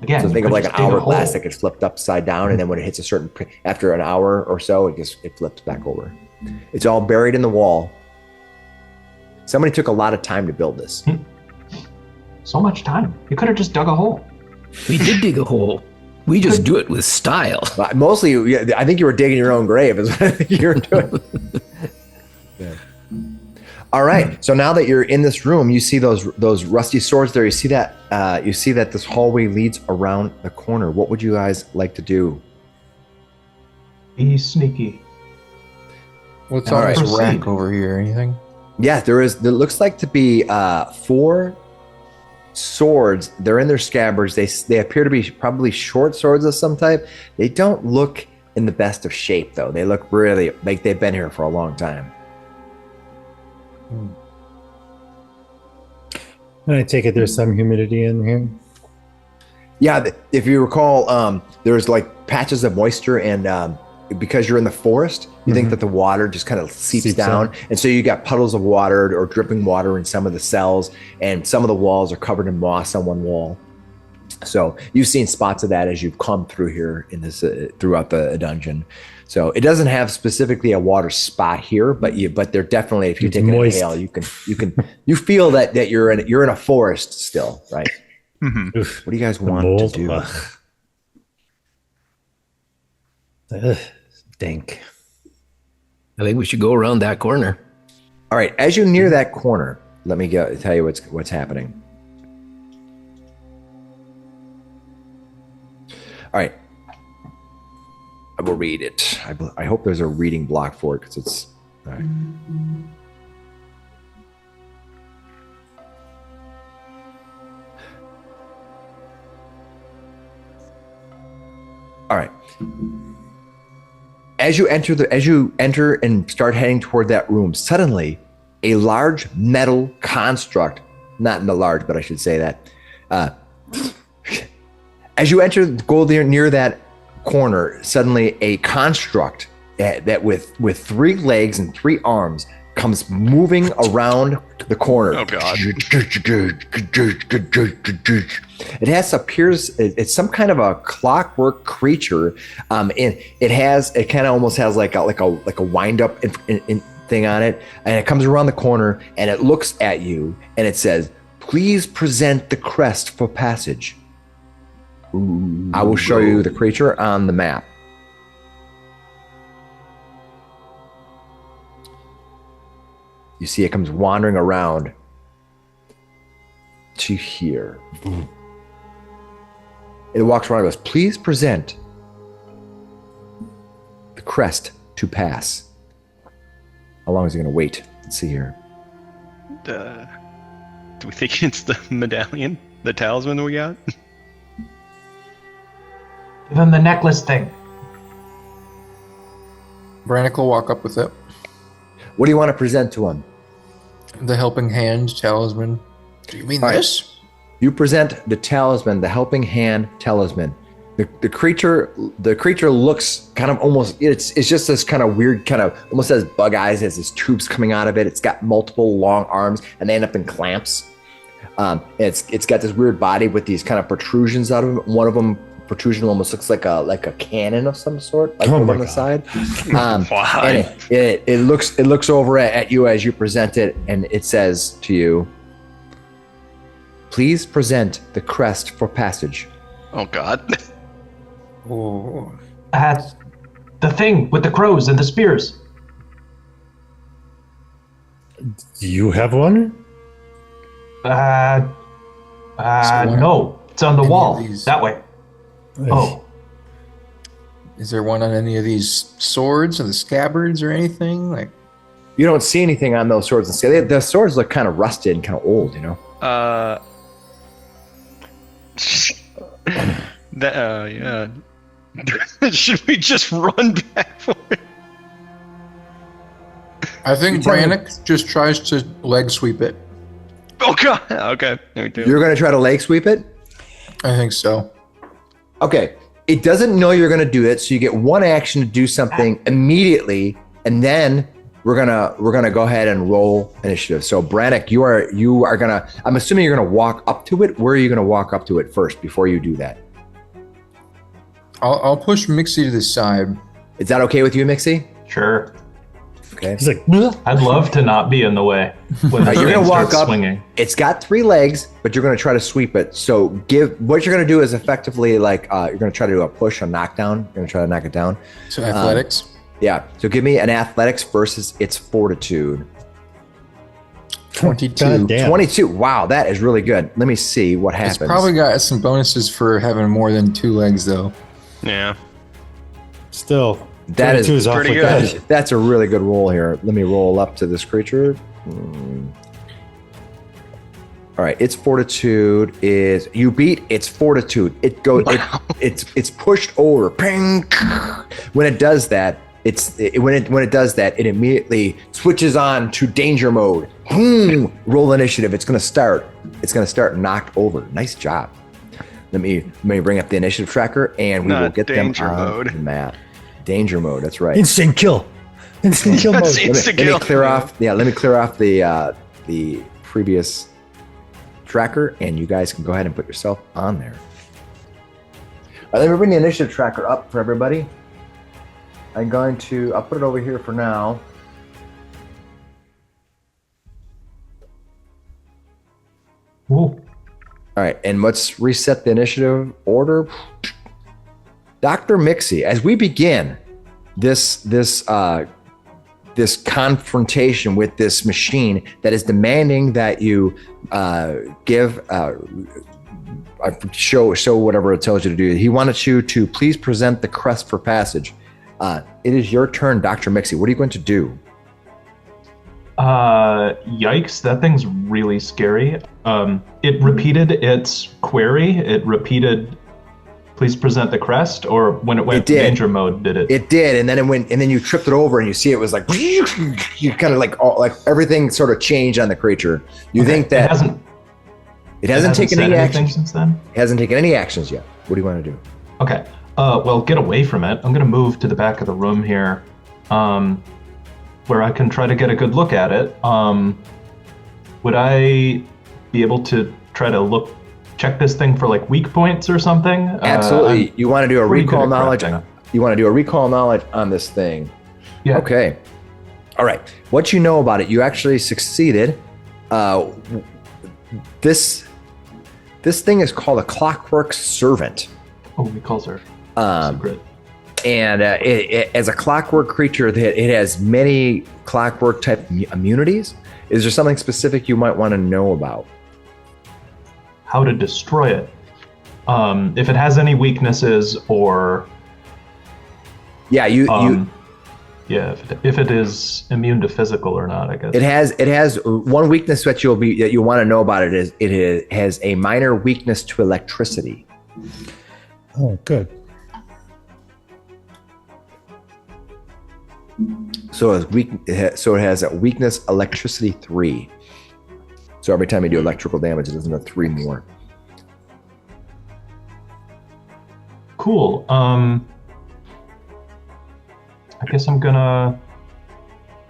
Again, So you think of could like an just dig a hourglass hole. that gets flipped upside down, and then when it hits a certain, after an hour or so, it flips back over. It's all buried in the wall. Somebody took a lot of time to build this. So much time. You could have just dug a hole. We did dig a hole. We just do it with style. But mostly, I think you were digging your own grave, is what I think you were doing. Yeah. All right. So now that you're in this room, you see those rusty swords there. You see that this hallway leads around the corner. What would you guys like to do? Be sneaky. What's All on right. this rack Proceed. over here? Anything? Yeah, there is. There looks like to be 4 swords. They're in their scabbards. They appear to be probably short swords of some type. They don't look in the best of shape, though. They look really like they've been here for a long time. And I take it there's some humidity in here. Yeah, if you recall, there's like patches of moisture, and because you're in the forest, you think that the water just kind of seeps down, and so you got puddles of water or dripping water in some of the cells, and some of the walls are covered in moss on one wall. So you've seen spots of that as you've come through here in this throughout the dungeon. So it doesn't have specifically a water spot here, but they're definitely, if you take an inhale, you feel that you're in a forest still, right? Mm-hmm. What do you guys want to do? Dank. I think we should go around that corner. All right, as you near that corner, let me tell you what's happening. All right, I will read it. I hope there's a reading block for it because it's all right. All right. As you enter and start heading toward that room, suddenly a large metal construct, not in the large, but I should say that. As you go there near that corner, suddenly a construct that with 3 legs and 3 arms comes moving around the corner. Oh God! It's some kind of a clockwork creature, and it kind of almost has like a wind up thing on it, and it comes around the corner and it looks at you and it says, "Please present the crest for passage." Ooh, I will show you the creature on the map. You see it comes wandering around to here. It walks around and goes, "Please present the crest to pass." How long is he going to wait? Let's see here. Do we think it's the medallion, the talisman we got? Give him the necklace thing. Brannok will walk up with it. What do you want to present to him? The helping hand talisman. Do you mean All this? Right. You present the talisman, the helping hand talisman. The creature looks kind of almost, it's just this kind of weird, kind of almost has bug eyes, has these tubes coming out of it. It's got multiple long arms and they end up in clamps. It's got this weird body with these kind of protrusions out of it. One of them protrusion almost looks like a cannon of some sort, like over on the side. And it looks over at you as you present it, and it says to you, "Please present the crest for passage." Oh God! Oh. The thing with the crows and the spears. Do you have one? No, it's on the wall that way. Oh, Is there one on any of these swords or the scabbards or anything? Like, you don't see anything on those swords. And the swords look kind of rusted and kind of old, you know. Yeah. Should we just run back for it? I think Brannok just tries to leg sweep it. Oh God! Okay. There we go. You're going to try to leg sweep it? I think so. Okay. It doesn't know you're going to do it, so you get one action to do something immediately, and then we're gonna go ahead and roll initiative. So Brannok, you are gonna. I'm assuming you're gonna walk up to it. Where are you gonna walk up to it first before you do that? I'll push Miksi to the side. Is that okay with you, Miksi? sure. Okay. He's like, "Bleh." I'd love to not be in the way when the You're thing gonna walk starts up. swinging. It's got 3 legs, but you're gonna try to sweep it. So what you're gonna do is effectively like you're gonna try to do a push, a knockdown. You're gonna try to knock it down. So athletics. Yeah. So give me an athletics versus its fortitude. 22. God damn. 22. Wow, that is really good. Let me see what happens. It's probably got some bonuses for having more than 2 legs, though. Yeah. Still, That is 22 is pretty awfully good. That's a really good roll here. Let me roll up to this creature. All right, its fortitude is you beat its fortitude. It goes. It's pushed over. Ping. When it does that, when it does that, it immediately switches on to danger mode. Roll initiative. It's gonna start knocked over. Nice job. Let me bring up the initiative tracker, and we will get them danger on mode. the map. Danger mode. That's right. Instant kill. Instant kill mode. That's instant kill. Let me clear off. Yeah, let me clear off the previous tracker, and you guys can go ahead and put yourself on there. All right, let me bring the initiative tracker up for everybody. I'll put it over here for now. Ooh. All right, and let's reset the initiative order. Dr. Miksi, as we begin this confrontation with this machine that is demanding that you show whatever it tells you to do. He wanted you to please present the crest for passage. It is your turn, Dr. Miksi. What are you going to do? Yikes, that thing's really scary. It repeated its query. It repeated, please present the crest, or when it went danger mode, did it? It did, and then it went, and then you tripped it over, and you see it was like, you kind of like everything sort of changed on the creature. You think that it hasn't taken any actions since then? It hasn't taken any actions yet. What do you want to do? Okay. Well, get away from it. I'm going to move to the back of the room here, where I can try to get a good look at it. Would I be able to try to check this thing for like weak points or something? Absolutely. You want to do a recall knowledge? crafting. You want to do a recall knowledge on this thing? Yeah. Okay. All right. What you know about it? You actually succeeded. This thing is called a Clockwork Servant. Oh, he calls her. Secret. And it, as a clockwork creature, it has many clockwork type immunities. Is there something specific you might want to know about? How to destroy it. If it has any weaknesses, or Yeah, yeah, if it is immune to physical or not, I guess. it has one weakness that you want to know about it is it has a minor weakness to electricity. Oh, good. So it has a weakness electricity 3. So every time you do electrical damage, it does another 3 more. Cool. I guess I'm gonna.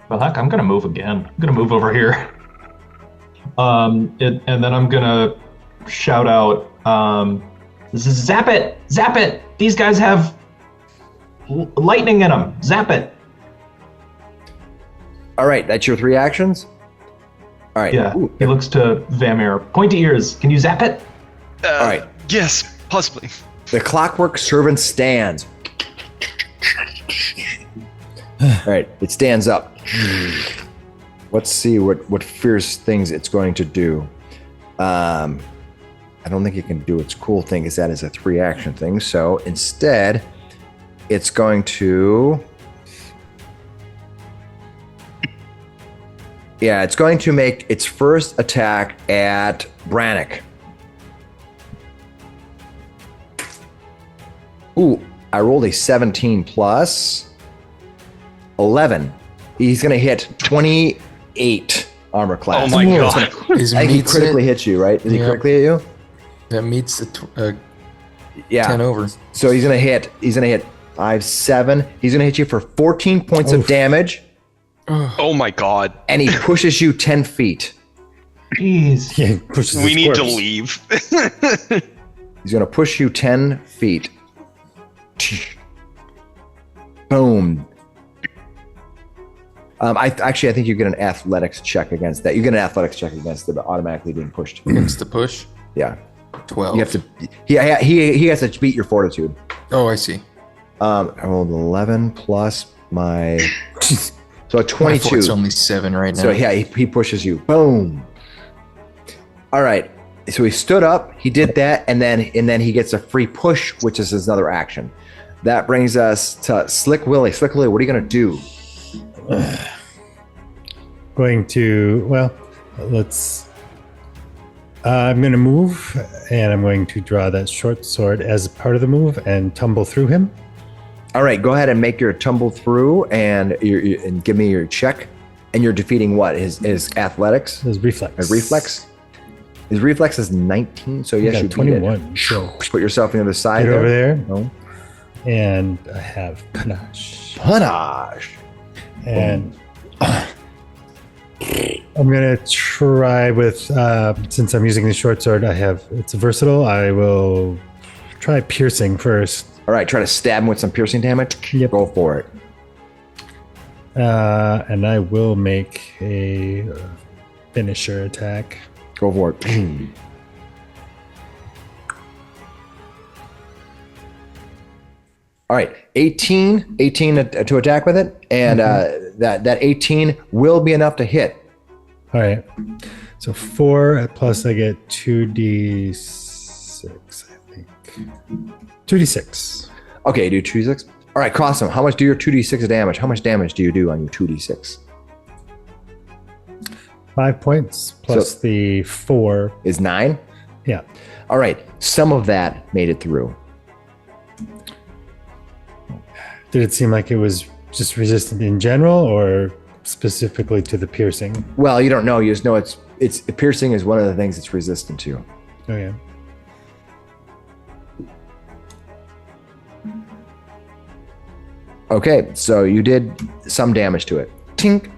Well, heck, I'm gonna move again. I'm gonna move over here. And then I'm gonna shout out, "Zap it! Zap it! These guys have lightning in them. Zap it!" All right, that's your 3 actions? All right. Yeah. Ooh. He looks to Vamir. Pointy ears. Can you zap it? All right. Yes, possibly. The Clockwork Servant stands. All right, it stands up. Let's see what fierce things it's going to do. I don't think it can do its cool thing, because that is a 3 action thing. So instead, it's going to. Yeah, it's going to make its first attack at Brannok. Ooh, I rolled a 17 plus 11. He's going to hit 28 armor class. Oh my god. I think he critically hits you, right? Did he critically hit you? That meets the Yeah. 10 over. So he's going to hit 5, 7. He's going to hit you for 14 points of damage, Oh my god. and he pushes you 10 feet. Jeez. Yeah, pushes We his need to corpse. leave. He's going to push you 10 feet. Boom. I think you get an athletics check against that. You get an athletics check against it automatically being pushed. Against the push. Yeah. 12. You have to. He has to beat your fortitude. Oh, I see. I rolled 11 plus my. So a 22. It's only 7 right now. So yeah, he pushes you. Boom. All right. So he stood up. He did that, and then he gets a free push, which is his other action. That brings us to Slick Willy. Slick Willy, what are you gonna do? Going to, well, let's. I'm going to move, and I'm going to draw that short sword as part of the move and tumble through him. All right, go ahead and make your tumble through, and and give me your check. And you're defeating what? His athletics? His reflex. His reflex? His reflex is 19, so yes, got you 21. Beat it. So Put yourself on the other side. get over there. No. And I have panache. Panache. And I'm gonna try with since I'm using the short sword. It's versatile. I will try piercing first. All right, try to stab him with some piercing damage. Yep. Go for it. And I will make a finisher attack. Go for it. All right, 18 to attack with it, and that 18 will be enough to hit. All right. So 4 plus I get 2d6, I think. 2d6. Okay, do 2d6. All right, Cosmo, how much do your 2d6 damage? How much damage do you do on your 2d6? 5 points plus the 4 is 9. Yeah. All right, some of that made it through. Did it seem like it was just resistant in general, or specifically to the piercing? Well, you don't know. You just know it's piercing is one of the things it's resistant to. Oh yeah. Okay, so you did some damage to it. Tink.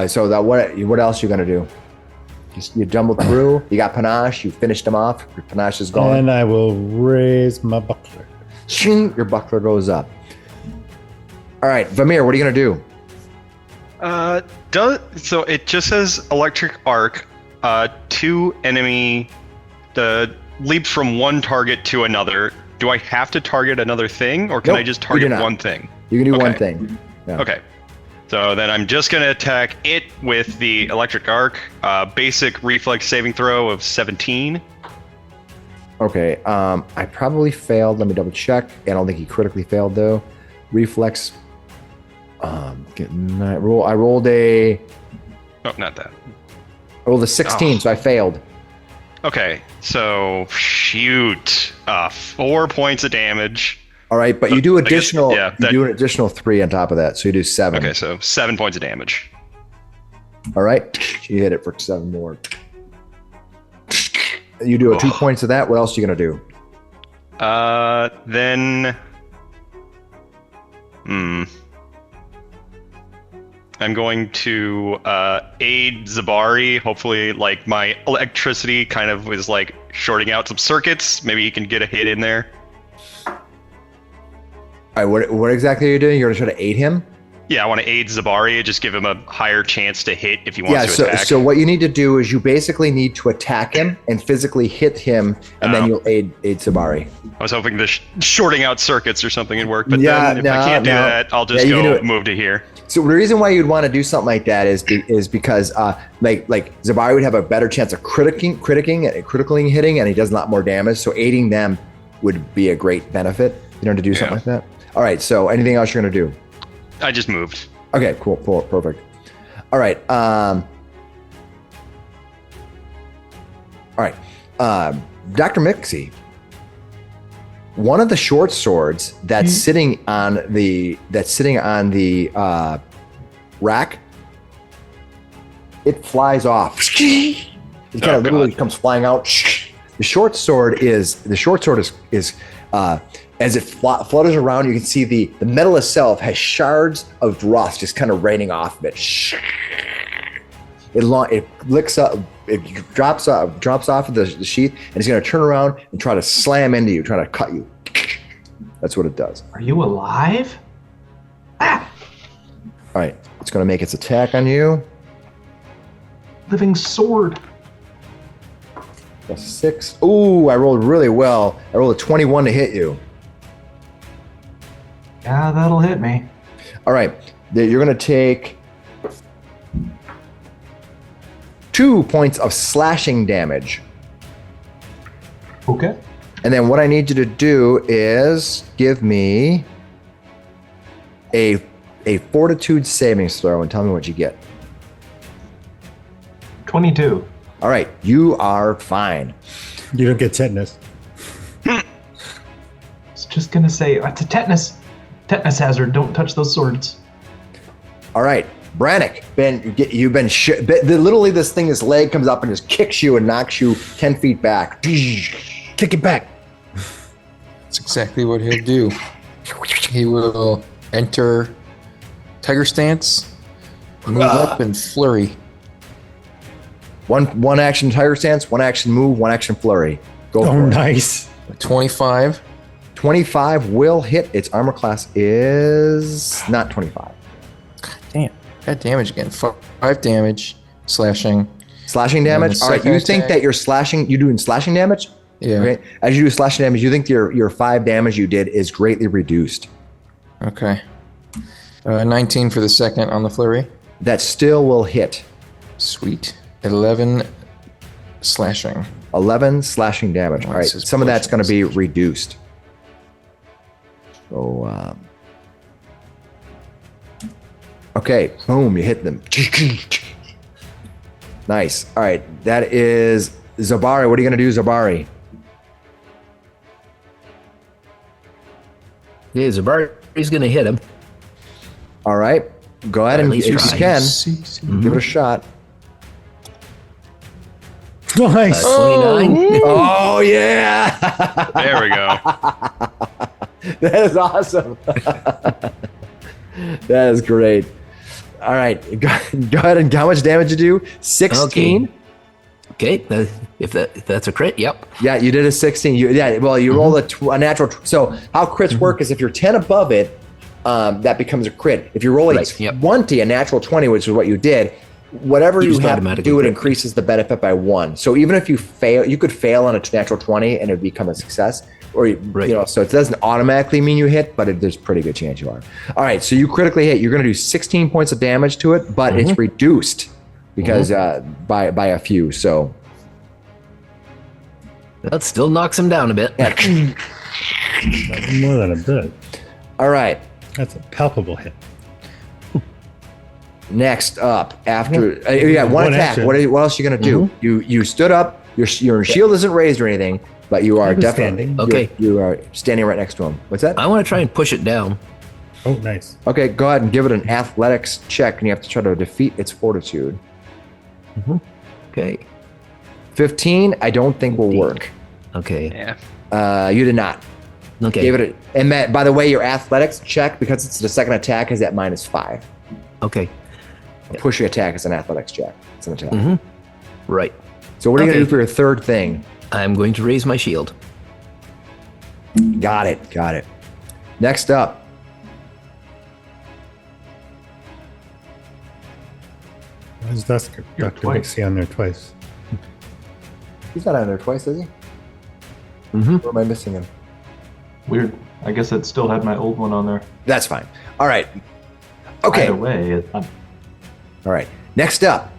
So that what else you gonna do? You jumbled through. You got panache. You finished him off. Your panache is gone. And I will raise my buckler. Shing, your buckler goes up. All right, Vamir, what are you gonna do? So it just says electric arc. 2 enemy. The leap from one target to another. Do I have to target another thing, or can Nope, I just you target do not. one thing? You can do one Okay. thing. Yeah. Okay. So then I'm just gonna attack it with the electric arc. Basic reflex saving throw of 17. Okay. I probably failed. Let me double check. I don't think he critically failed though. Reflex. I rolled a. Oh, not that. I rolled a 16, so I failed. Okay, so shoot. 4 points of damage. All right, but you do additional. yeah, you do an additional 3 on top of that, so you do 7. Okay, so 7 points of damage. All right, you hit it for 7 more. You do a 2 points of that. What else are you gonna do? Then. I'm going to aid Zebari. Hopefully, like, my electricity kind of was like shorting out some circuits. Maybe he can get a hit in there. All right, what exactly are you doing? You're gonna try to aid him? Yeah, I want to aid Zebari, just give him a higher chance to hit if he wants to attack. So what you need to do is you basically need to attack him and physically hit him, and then you'll aid Zebari. I was hoping the shorting out circuits or something would work, but Yeah, then if I can't do that, I'll just go move to here. So the reason why you'd want to do something like that is because like Zebari would have a better chance of critically hitting, and he does a lot more damage. So aiding them would be a great benefit, to do something like that. All right. So anything else you're gonna do? I just moved. Okay. Cool. Perfect. All right. All right. Dr. Miksi. One of the short swords that's sitting on the rack, it flies off. It kind of literally comes flying out. The short sword is as it flutters around, you can see the metal itself has shards of rust just kind of raining off of it. It licks up, it drops off of the sheath, and it's going to turn around and try to slam into you, trying to cut you. That's what it does. Are you alive? Ah! All right, it's going to make its attack on you. Living sword. Plus 6. Ooh, I rolled really well. I rolled a 21 to hit you. Yeah, that'll hit me. All right, you're going to take 2 points of slashing damage. Okay. And then what I need you to do is give me a fortitude savings throw and tell me what you get. 22. All right, you are fine. You don't get tetanus. I was just gonna say, it's a tetanus hazard. Don't touch those swords. All right, Brannok, you've been literally this thing, his leg comes up and just kicks you and knocks you 10 feet back. Kick it back. That's exactly what he'll do. He will enter Tiger Stance, move up, and flurry. One action Tiger Stance, one action move, one action flurry. Go for it. Nice. 25. 25 will hit. Its armor class is not 25. Damn. Got damage again. 5 damage. Slashing. Slashing damage? All right, you think that you're doing slashing damage? Yeah. Okay. As you do slashing damage, you think your 5 damage you did is greatly reduced. Okay. 19 for the second on the flurry. That still will hit. Sweet. 11 slashing. 11 slashing damage. Oh, All right, some of that's going to be reduced. So, okay, boom, you hit them. Nice. All right, that is Zebari. What are you going to do, Zebari? Yeah, Zebari's going to hit him. All right, go ahead and if you can, give it a shot. Nice. 29. Oh, yeah. There we go. That is awesome. That is great. All right, go ahead and how much damage you do? 16. Okay, if that's a crit, yep. Yeah, you did a 16. You roll a natural. So how crits work is if you're 10 above it, that becomes a crit. If you roll a 20, a natural 20, which is what you did, whatever you have to do, it increases the benefit by 1. So even if you fail, you could fail on a natural 20 and it would become a success. Or so it doesn't automatically mean you hit, but there's a pretty good chance you are. All right, so you critically hit. You're going to do 16 points of damage to it, but it's reduced because by a few. So that still knocks him down a bit. More than a bit. All right. That's a palpable hit. Next up, after one attack. action. What else are you going to do? You stood up. Your shield isn't raised or anything, but you are definitely standing. Okay. You are standing right next to him. What's that? I want to try and push it down. Oh, nice. Okay, go ahead and give it an athletics check, and you have to try to defeat its fortitude. Okay. 15, I don't think will work. Okay. Yeah. You did not. Okay. Gave it and Matt, by the way, your athletics check, because it's the second attack, is at -5. Okay. A pushing attack is an athletics check. It's an attack. Right. So what are you going to do for your third thing? I'm going to raise my shield. Got it. Next up. Why is Dr. Miksi on there twice? He's not on there twice, is he? Or am I missing him? Weird. I guess it still had my old one on there. That's fine. All right. Okay. Either way, All right. Next up.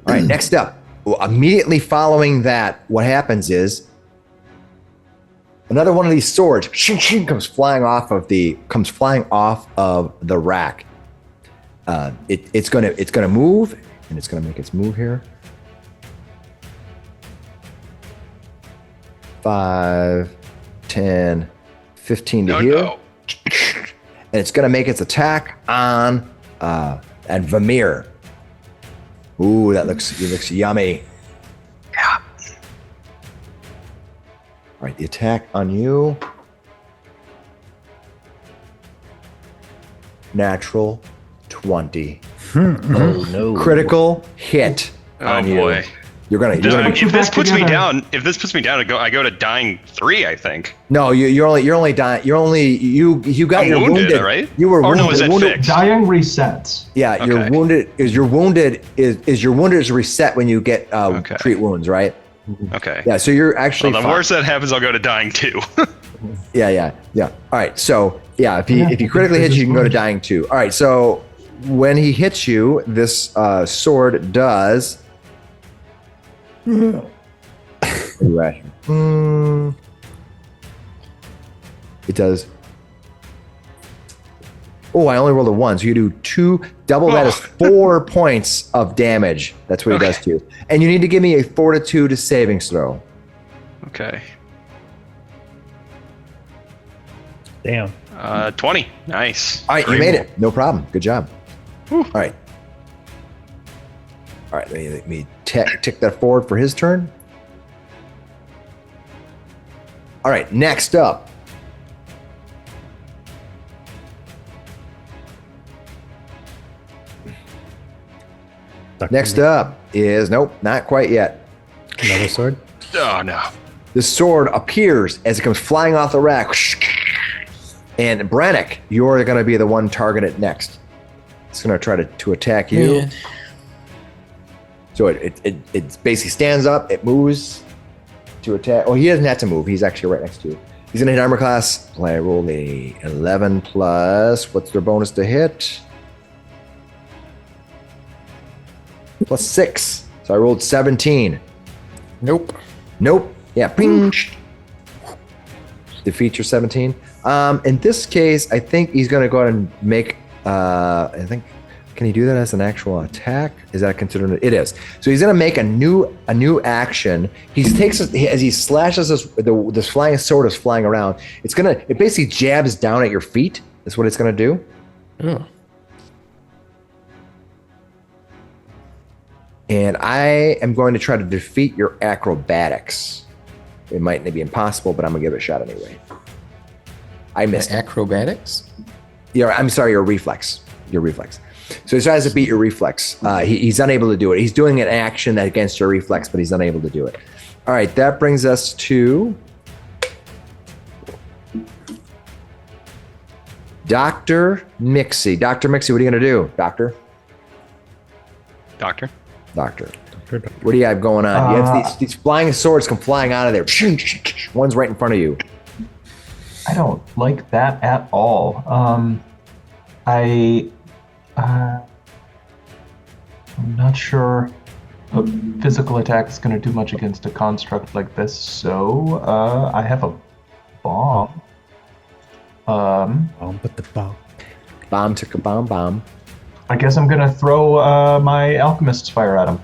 All right. Next up. Well, immediately following that, what happens is another one of these swords comes flying off of the rack. It's gonna move, and it's gonna make its move here. 5, 10, 15 to here. No. And it's going to make its attack on Vamir. Ooh, it looks yummy. Yeah. All right, the attack on you. Natural 20. Oh no. Critical hit on you. Boy. You're gonna If this puts me down, I go to dying 3, I think. No, you're only dying. You got I'm your wounded, right? You were or wounded. no, is it wounded. fixed? dying resets. Yeah, Okay. you're wounded. Your wounded is reset when you get treat wounds, right? Okay. Yeah, so you're actually Well, the fine. worst that happens, I'll go to dying 2. Yeah. All right, so if he critically hits you, you can go to dying 2. All right, so when he hits you, this sword does. It does. Oh, I only rolled a 1, so you do 2. Double that is 4 points of damage. That's what he does to you. And you need to give me a fortitude savings throw. Okay. Damn. 20. Nice. All right, you made it. No problem. Good job. All right. All right, let me tick that forward for his turn. All right, next up. Next up is, nope, not quite yet. Another sword? Oh, no. The sword appears as it comes flying off the rack. And Brannok, you're going to be the one targeted next. It's going to try to attack you. Man. So it basically stands up, it moves to attack. Oh, he doesn't have to move. He's actually right next to you. He's going to hit armor class. I rolled a 11 plus, what's their bonus to hit? Plus 6. So I rolled 17. Nope. Yeah, ping. Defeat your 17. In this case, I think he's going to go ahead and make, can he do that as an actual attack? Is that considered? It is. So he's going to make a new action. He takes, as he slashes this flying sword is flying around. It basically jabs down at your feet. That's what it's going to do. Oh. And I am going to try to defeat your acrobatics. It might be impossible, but I'm going to give it a shot anyway. I missed. Acrobatics? I'm sorry, your reflex. So he tries to beat your reflex. He's unable to do it. He's doing an action against your reflex, but he's unable to do it. All right, that brings us to Dr. Miksi. Dr. Miksi, what are you going to do, Doctor? What do you have going on? You have these flying swords come flying out of there. One's right in front of you. I don't like that at all. I'm not sure a physical attack is going to do much against a construct like this, so I have a bomb. Bomb with the bomb. Bomb took a bomb. I guess I'm going to throw my Alchemist's fire at him.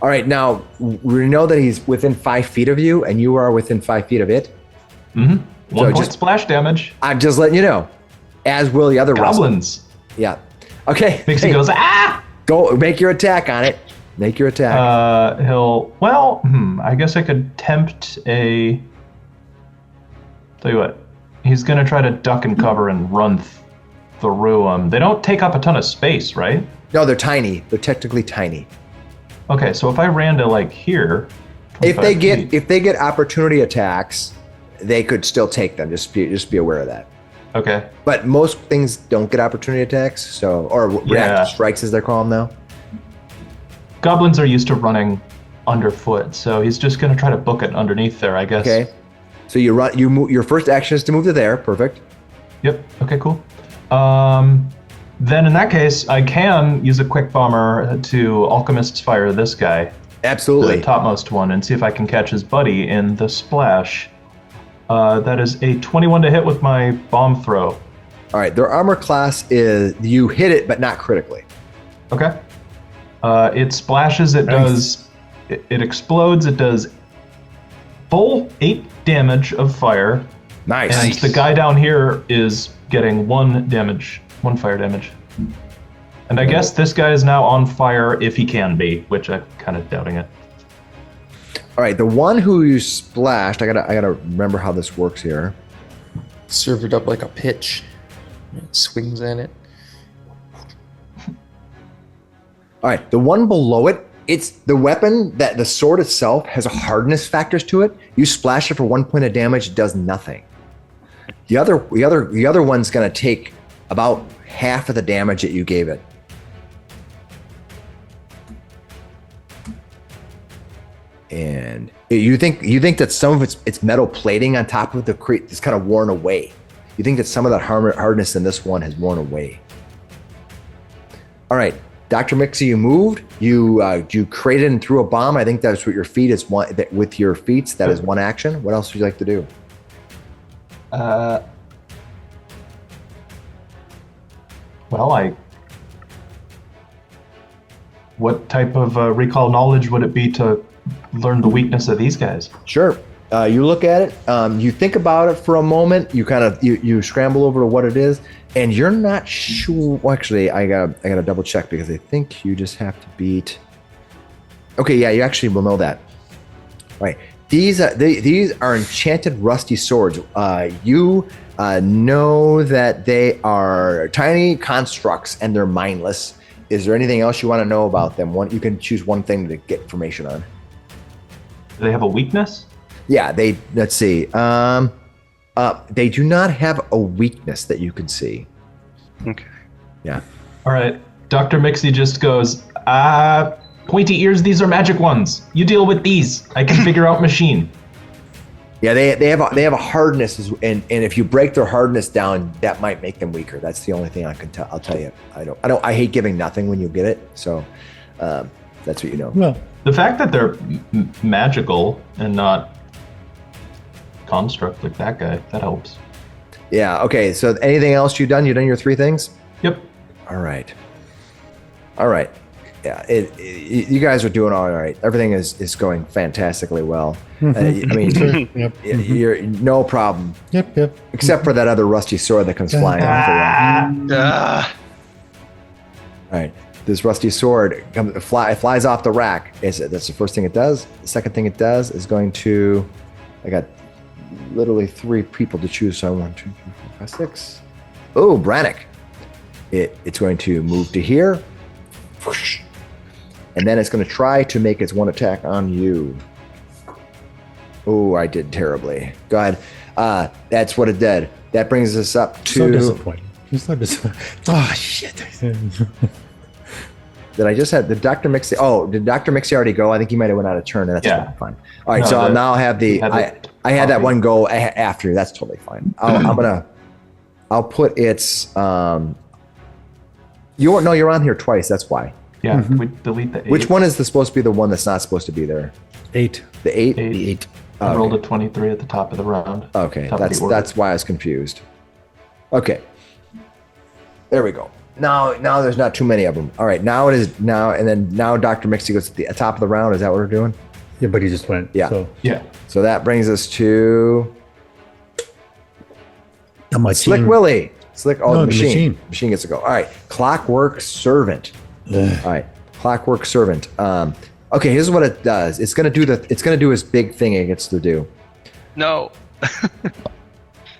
All right, now we know that he's within 5 feet of you, and you are within 5 feet of it. Mm-hmm. One point just splash damage. I'm just letting you know, as will the other Goblins. Yeah. Okay. Miksi goes, ah! Go make your attack on it. Make your attack. I guess I could tempt a... Tell you what, he's going to try to duck and cover and run through them. They don't take up a ton of space, right? No, they're tiny. They're technically tiny. Okay, so if I ran to like here... If they get opportunity attacks, they could still take them. Just be aware of that. Okay. But most things don't get opportunity attacks, or reactive strikes as they're called now. Goblins are used to running underfoot, so he's just going to try to book it underneath there, I guess. Okay. So you run. You move. Your first action is to move to there. Perfect. Yep. Okay. Cool. Then in that case, I can use a quick bomber to Alchemist's fire this guy. Absolutely. The topmost one, and see if I can catch his buddy in the splash. That is a 21 to hit with my bomb throw. All right. Their armor class is you hit it, but not critically. Okay. It splashes. It does. It explodes. It does full 8 damage of fire. Nice. And the guy down here is getting 1 fire damage. And I guess this guy is now on fire if he can be, which I'm kind of doubting it. All right, the one who you splashed, I gotta remember how this works here. Serve it up like a pitch. It swings at it. All right, the one below it, it's the weapon that the sword itself has a hardness factors to it. You splash it for 1 point of damage, it does nothing. The other one's gonna take about half of the damage that you gave it. And you think that some of its metal plating on top of the crate is kind of worn away. You think that some of that hardness in this one has worn away. All right, Dr. Miksi, you moved. You created and threw a bomb. I think that's what your feet is one. With your feet, that is one action. What else would you like to do? What type of recall knowledge would it be to learn the weakness of these guys? Sure. You look at it. You think about it for a moment. You kind of you scramble over to what it is, and you're not sure. Well, actually, I gotta double check because I think you just have to beat. Okay, yeah, you actually will know that. All right. These are enchanted rusty swords. You know that they are tiny constructs and they're mindless. Is there anything else you want to know about them? You can choose one thing to get information on. Do they have a weakness? Yeah, let's see. They do not have a weakness that you can see. Okay. Yeah. All right. Dr. Miksi just goes, pointy ears, these are magic ones. You deal with these. I can figure out machine. Yeah, they have a hardness, and if you break their hardness down, that might make them weaker. That's the only thing I can tell. I'll tell you. I hate giving nothing when you get it. So that's what you know. Well, The fact that they're magical and not construct like that guy, that helps. Yeah. Okay. So anything else you've done? You've done your 3 things. Yep. All right. Yeah, you guys are doing all right. Everything is going fantastically well. I mean, yep. you're no problem, Yep. except for that other rusty sword that comes flying off the wall. Ah. All right, this rusty sword flies off the rack. That's the first thing it does. The second thing it does is going to. I got literally 3 people to choose. So 1, 2, 3, 4, 5, 6. Oh, Brannok. It's going to move to here. And then it's going to try to make its one attack on you. Oh, I did terribly. Go ahead. That's what it did. That brings us up to... So disappointing. He's so disappointing. Oh, shit. Did I just have... Did Dr. Miksi... Oh, did Dr. Miksi already go? I think he might have went out of turn, and that's totally fine. All right, so I'll now have the... I had that one go after. That's totally fine. I'll put its... You're on here twice. That's why. Yeah, we delete the 8. Which one is supposed to be the one that's not supposed to be there? 8. The 8? The 8. I rolled a 23 at the top of the round. Okay, Top of the order. that's why I was confused. Okay. There we go. Now there's not too many of them. All right, now Dr. Miksi goes at the top of the round. Is that what we're doing? Yeah, but he just went. Yeah. So Yeah. So that brings us to the machine. Slick Willy. No, The the machine. Machine gets to go. All right. Clockwork Servant. Ugh. All right. Clockwork Servant. Okay, here's what it does. It's gonna do its big thing it gets to do. No.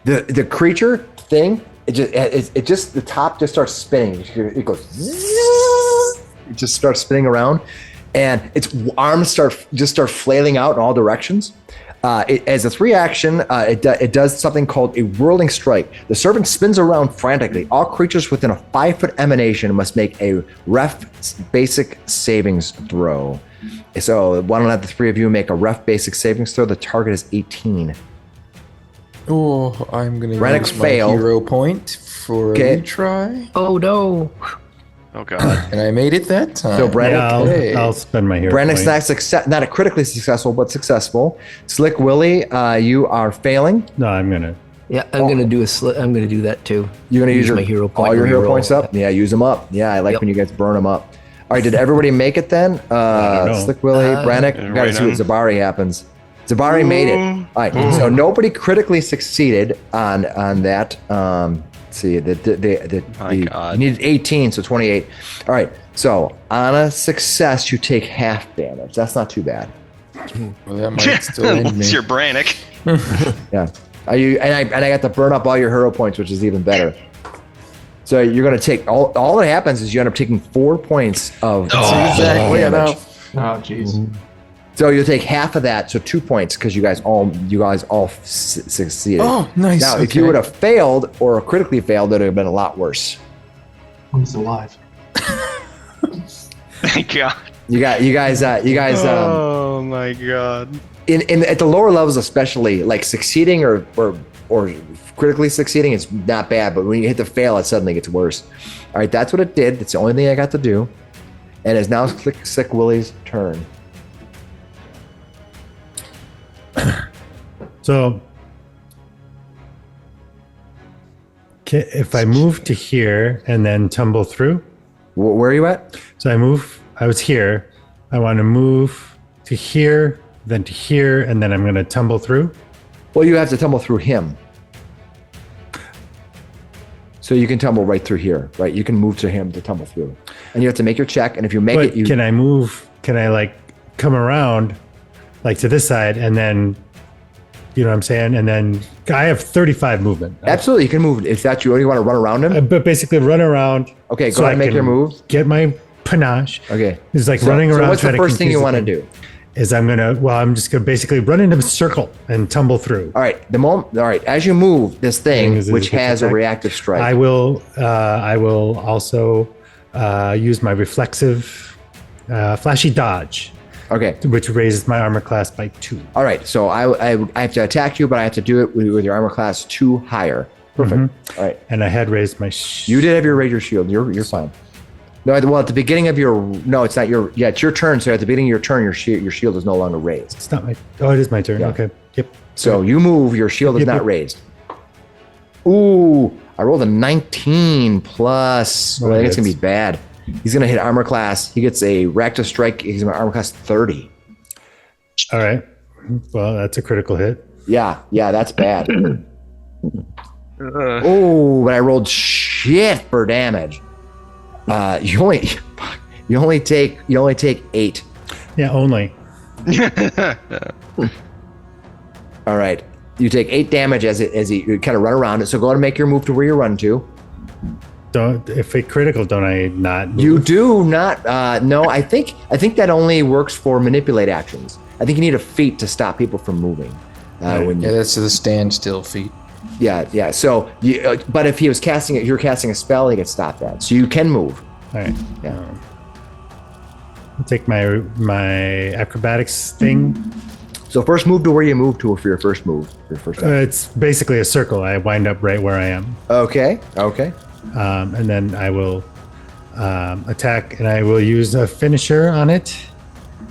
The creature thing, it just the top just starts spinning. It goes zzz, it just starts spinning around, and its arms start flailing out in all directions. As a 3 action, it does something called a whirling strike. The servant spins around frantically. All creatures within a 5-foot emanation must make a ref basic savings throw. So why don't have the 3 of you make a ref basic savings throw? The target is 18. Oh, I'm gonna Brannok use my failed. hero point for Okay. a retry, Oh no. Oh god. and I made it that time. So Brannok, Yeah, I'll spend my hero Brannok's point. not a critically successful, but successful. Slick Willy, you are failing. No, I'm gonna. Yeah, I'm gonna do I'm gonna do that too. You're gonna use my hero point. all your hero reroll. points up. Yeah, use them up. Yeah, I like Yep. when you guys burn them up. All right, did everybody make it then? don't know. Slick Willy, Brannok, we gotta right see what Zebari happens. Zebari made it. All right, so nobody critically succeeded on that. Let's see, My God. you needed 18, so 28. All right, so on a success, you take half damage. That's not too bad. Well, that might still end me. What's your Brannok? Yeah. I got to burn up all your hero points, which is even better. So you're gonna take all that happens is you end up taking 4 points of Exactly damage. enough. Oh, jeez. So you'll take half of that, so 2 points, because you guys all succeeded. Oh, nice. Now, if you would have failed or critically failed, it would have been a lot worse. Who's alive? Thank God. You guys. Oh my God. In at the lower levels, especially, like succeeding or critically succeeding, it's not bad. But when you hit the fail, it suddenly gets worse. All right, that's what it did. That's the only thing I got to do, and it's now Slick Willy's turn. So, if I move to here and then tumble through, Where are you at? so I was here. I want to move to here, then to here, and then I'm going to tumble through. Well, you have to tumble through him. So you can tumble right through here, right? You can move to him to tumble through. And you have to make your check, and if you make But it, you... can I move? Can I like come around like to this side and then, you know what I'm saying? And then I have 35 movement. Absolutely, you can move. If that's you want to run around him? But basically run around. Okay, go ahead and make your move. Get my panache. Okay. It's like running around. So what's the first thing you want to do? Is I'm just gonna basically run into a circle and tumble through. All right. As you move this thing, which has a reactive strike. I will also use my reflexive flashy dodge. Okay. Which raises my armor class by 2. All right. So I have to attack you, but I have to do it with your armor class 2 higher. Perfect. All right. And I had raised my. You did have your Rager shield. You're fine. No, well, at the beginning of your... No, it's not your... Yeah, it's your turn. So at the beginning of your turn, your shield is no longer raised. It's not my... Oh, it is my turn. Yeah. Okay. Yep. So you move, your shield is not raised. Ooh, I rolled a 19 plus... Well, I think it's going to be bad. He's going to hit armor class. He gets a reactive strike. He's going to armor class 30. All right. Well, that's a critical hit. Yeah, that's bad. Oh, but I rolled shit for damage. You only take 8. Yeah, only. All right. You take 8 damage as you kind of run around it. So go ahead and make your move to where you run to. If a critical, don't I not move? You do not. No, I think that only works for manipulate actions. I think you need a feat to stop people from moving. That's the standstill feat. Yeah. So, but if you're casting a spell, he gets stopped that. So you can move. All right. Yeah. I'll take my acrobatics thing. So first move to where you move to for your first move. It's basically a circle. I wind up right where I am. Okay. And then I will attack, and I will use a finisher on it.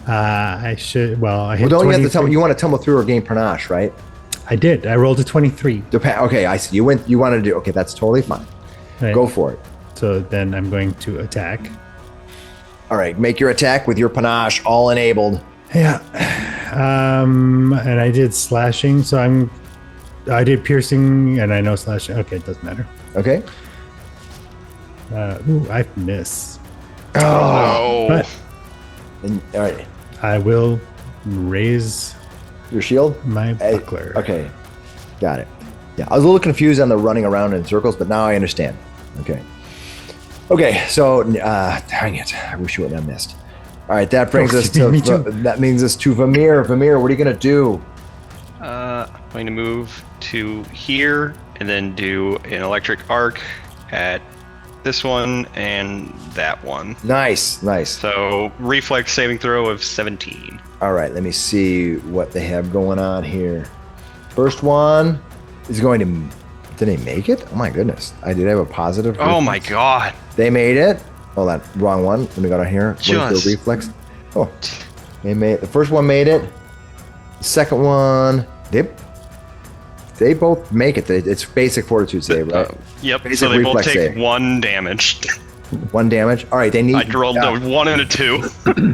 I hit. Well, don't you have to tumble? You want to tumble through or gain panache, right? I did. I rolled a 23. Okay, I see. You want to do. Okay, that's totally fine. Right. Go for it. So then I'm going to attack. All right, make your attack with your panache all enabled. Yeah. And I did slashing, so I did piercing, and I know slashing. Okay, it doesn't matter. Okay. I miss. Oh. But All right. I will raise your shield. My buckler. Okay. Got it. Yeah, I was a little confused on the running around in circles, but now I understand. Okay. So, dang it! I wish you wouldn't have missed. All right, that brings us to Vamir. Vamir, what are you gonna do? I'm going to move to here and then do an electric arc at this one and that one. Nice. So reflex saving throw of 17. All right, let me see what they have going on here. First one is going to... Did they make it? Oh my goodness. I did have a positive. Oh my god. They made it. Hold on, wrong one. Let me go down here. Where's the reflex? Oh, they made... The first one made it. The second one... They both make it. It's basic fortitude save, right? Yep. Basic so they both take save. 1 damage. 1 damage. All right. They need. I rolled a 1 and a 2.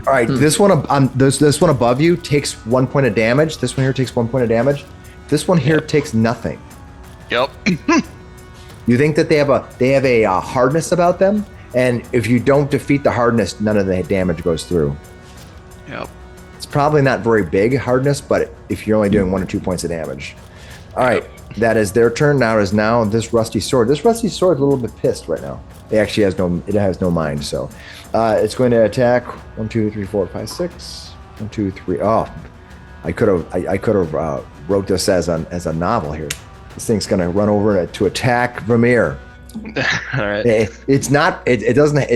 All right. This one, this one above you takes 1 point of damage. This one here takes 1 point of damage. This one here takes nothing. Yep. You think that they have a hardness about them, and if you don't defeat the hardness, none of the damage goes through. Yep. It's probably not very big hardness, but if you're only doing 1 or 2 points of damage. All right, that is their turn. Now this rusty sword. This rusty sword is a little bit pissed right now. It actually has no mind. So it's going to attack 1, 2, 3, 4, 5, 6. 1, 2, 3. Oh, I could have wrote this as a novel here. This thing's going to run over to attack Vamir. All right. It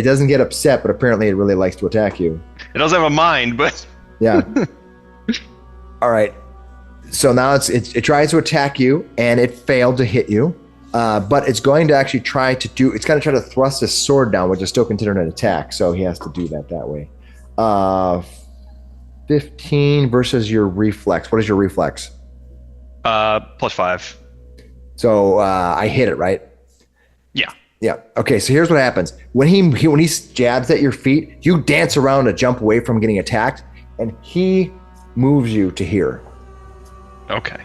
doesn't get upset, but apparently it really likes to attack you. It doesn't have a mind, but yeah. All right. So now it tries to attack you, and it failed to hit you. But it's going to actually try to thrust his sword down, which is still considered an attack. So he has to do that way. 15 versus your reflex. What is your reflex? +5. So I hit it, right? Yeah. Yeah. Okay. So here's what happens when he jabs at your feet. You dance around to jump away from getting attacked, and he moves you to here. Okay.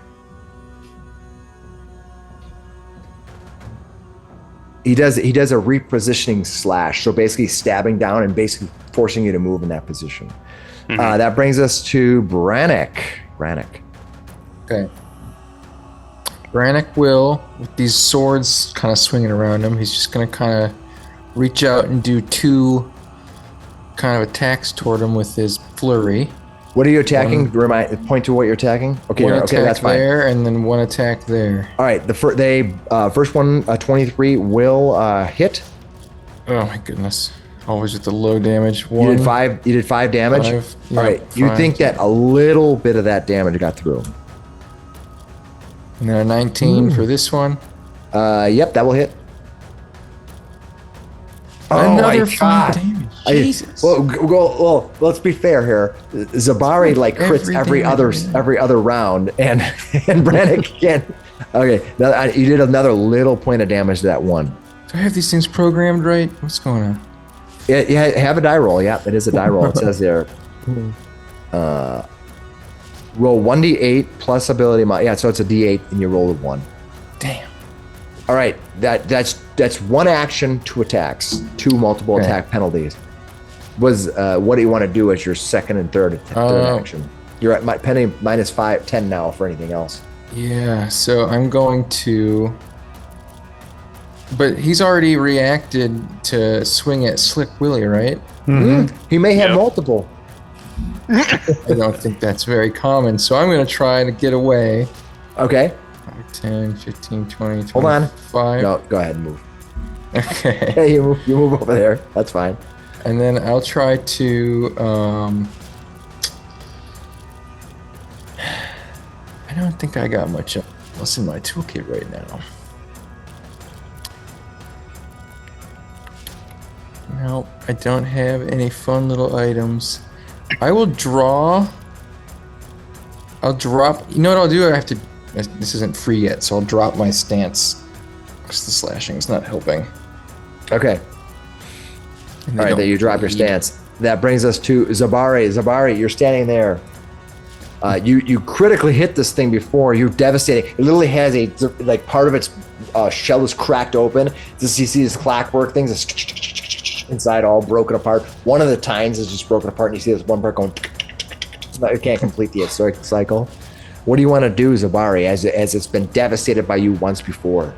He does a repositioning slash, so basically stabbing down and basically forcing you to move in that position. That brings us to Brannok. Okay. Brannok will, with these swords kind of swinging around him, he's just going to kind of reach out and do 2 kind of attacks toward him with his flurry. What are you attacking? Point to what you're attacking. Okay, one okay, attack that's fine. there, and then 1 attack there. All right, the first one, 23 will hit. Oh my goodness! Always with the low damage. You did 5 damage. 5, All right, you 5. think that a little bit of that damage got through? And then a 19 for this one. Yep, that will hit. Oh Another my 5 God. damage. Jesus. Well, let's be fair here. Zebari like crits every other round, and Brannok can't. Okay, you did another little point of damage to that one. Do I have these things programmed right? What's going on? Yeah, have a die roll. Yeah, it is a die roll. It says there. Roll 1d8 plus ability. Yeah, so it's a d8, and you roll a 1. Damn. All right, that's 1 action, 2 attacks, 2 multiple attack penalties. What do you want to do as your second and third action? You're at penalty minus 10 now for anything else. Yeah, so I'm going to. But he's already reacted to swing at Slick Willy, right? He may have multiple. I don't think that's very common, so I'm going to try to get away. Okay. 10, 15, 20, 25. Hold on. No, go ahead and move. Okay. Yeah, you move over there. That's fine. And then I'll try to. I don't think I got much else in my toolkit right now. No, I don't have any fun little items. I will draw. I'll drop. You know what I'll do? I have to. This isn't free yet, so I'll drop my stance because the slashing is not helping. Okay. All right, then you drop your stance. That brings us to Zebari. Zebari, you're standing there. You critically hit this thing before. You're devastating. It literally has part of its shell is cracked open. Just you see this clockwork things inside all broken apart. One of the tines is just broken apart, and you see this one part going. It can't complete the cycle. What do you want to do, Zebari, as it's been devastated by you once before?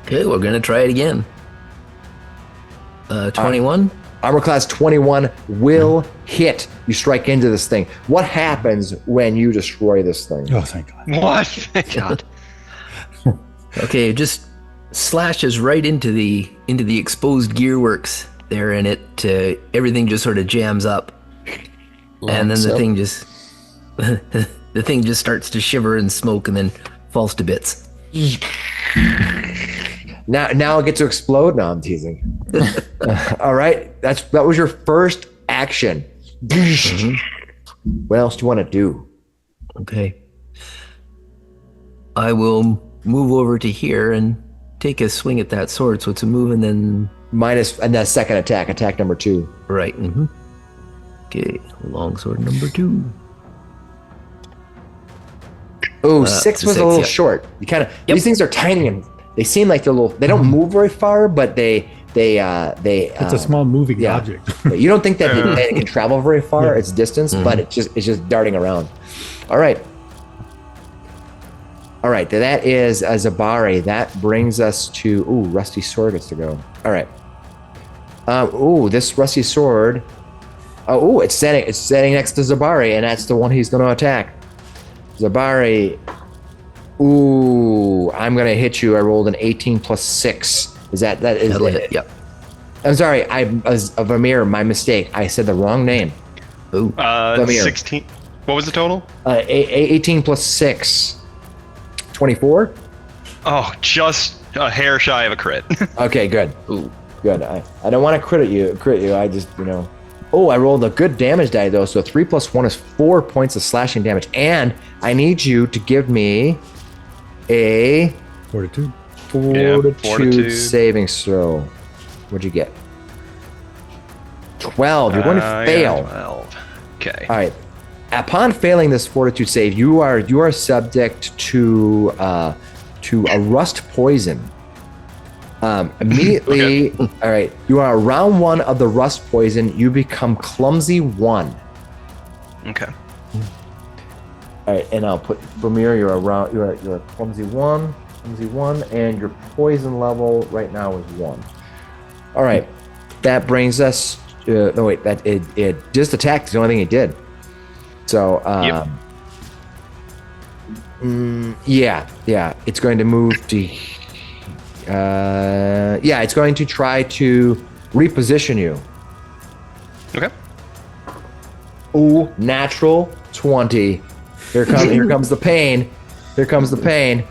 Okay, we're gonna try it again. 21. Armor class 21 will hit. You strike into this thing. What happens when you destroy this thing? Oh, thank God. What? Thank God. Okay, it just slashes right into the exposed gearworks there, and everything just sort of jams up, and then the thing just the thing just starts to shiver and smoke, and then falls to bits. Now it gets to explode. No, I'm teasing. All right, that was your first action. What else do you want to do? Okay. I will move over to here and take a swing at that sword. So it's a move and then and that second attack number 2. Right. Mm-hmm. Okay, longsword number 2. Oh, 6 was a little short. You kind of these things are tiny and they seem like they're little. They don't move very far, but they. It's a small moving object. You don't think that it can travel very far, its distance, but it's just darting around. All right. That is Zebari. That brings us to Rusty Sword gets to go. All right. This Rusty Sword. It's standing next to Zebari, and that's the one he's going to attack. Zebari. I'm gonna hit you. I rolled an 18 plus 6. That is it? Yep. I'm sorry. Vamir. My mistake. I said the wrong name. Vamir. 16. What was the total? 18 plus 6. 24. Oh, just a hair shy of a crit. Okay, good. Good. I don't want to crit you. I just I rolled a good damage die though. So 3 plus 1 is 4 points of slashing damage, and I need you to give me a Fortitude saving throw. What'd you get? 12. You're going to fail. Yeah, 12. Okay. All right. Upon failing this fortitude save, you are subject to a rust poison. Immediately, Okay. all right. You are around 1 of the rust poison. You become clumsy 1. Okay. All right, and I'll put Vamir. You're a clumsy 1, and your poison level right now is 1. All right, that brings us. No wait, that it just attacked is the only thing it did. So yeah, it's going to move to. It's going to try to reposition you. Okay. Ooh, natural 20. Here comes the pain. Here comes the pain.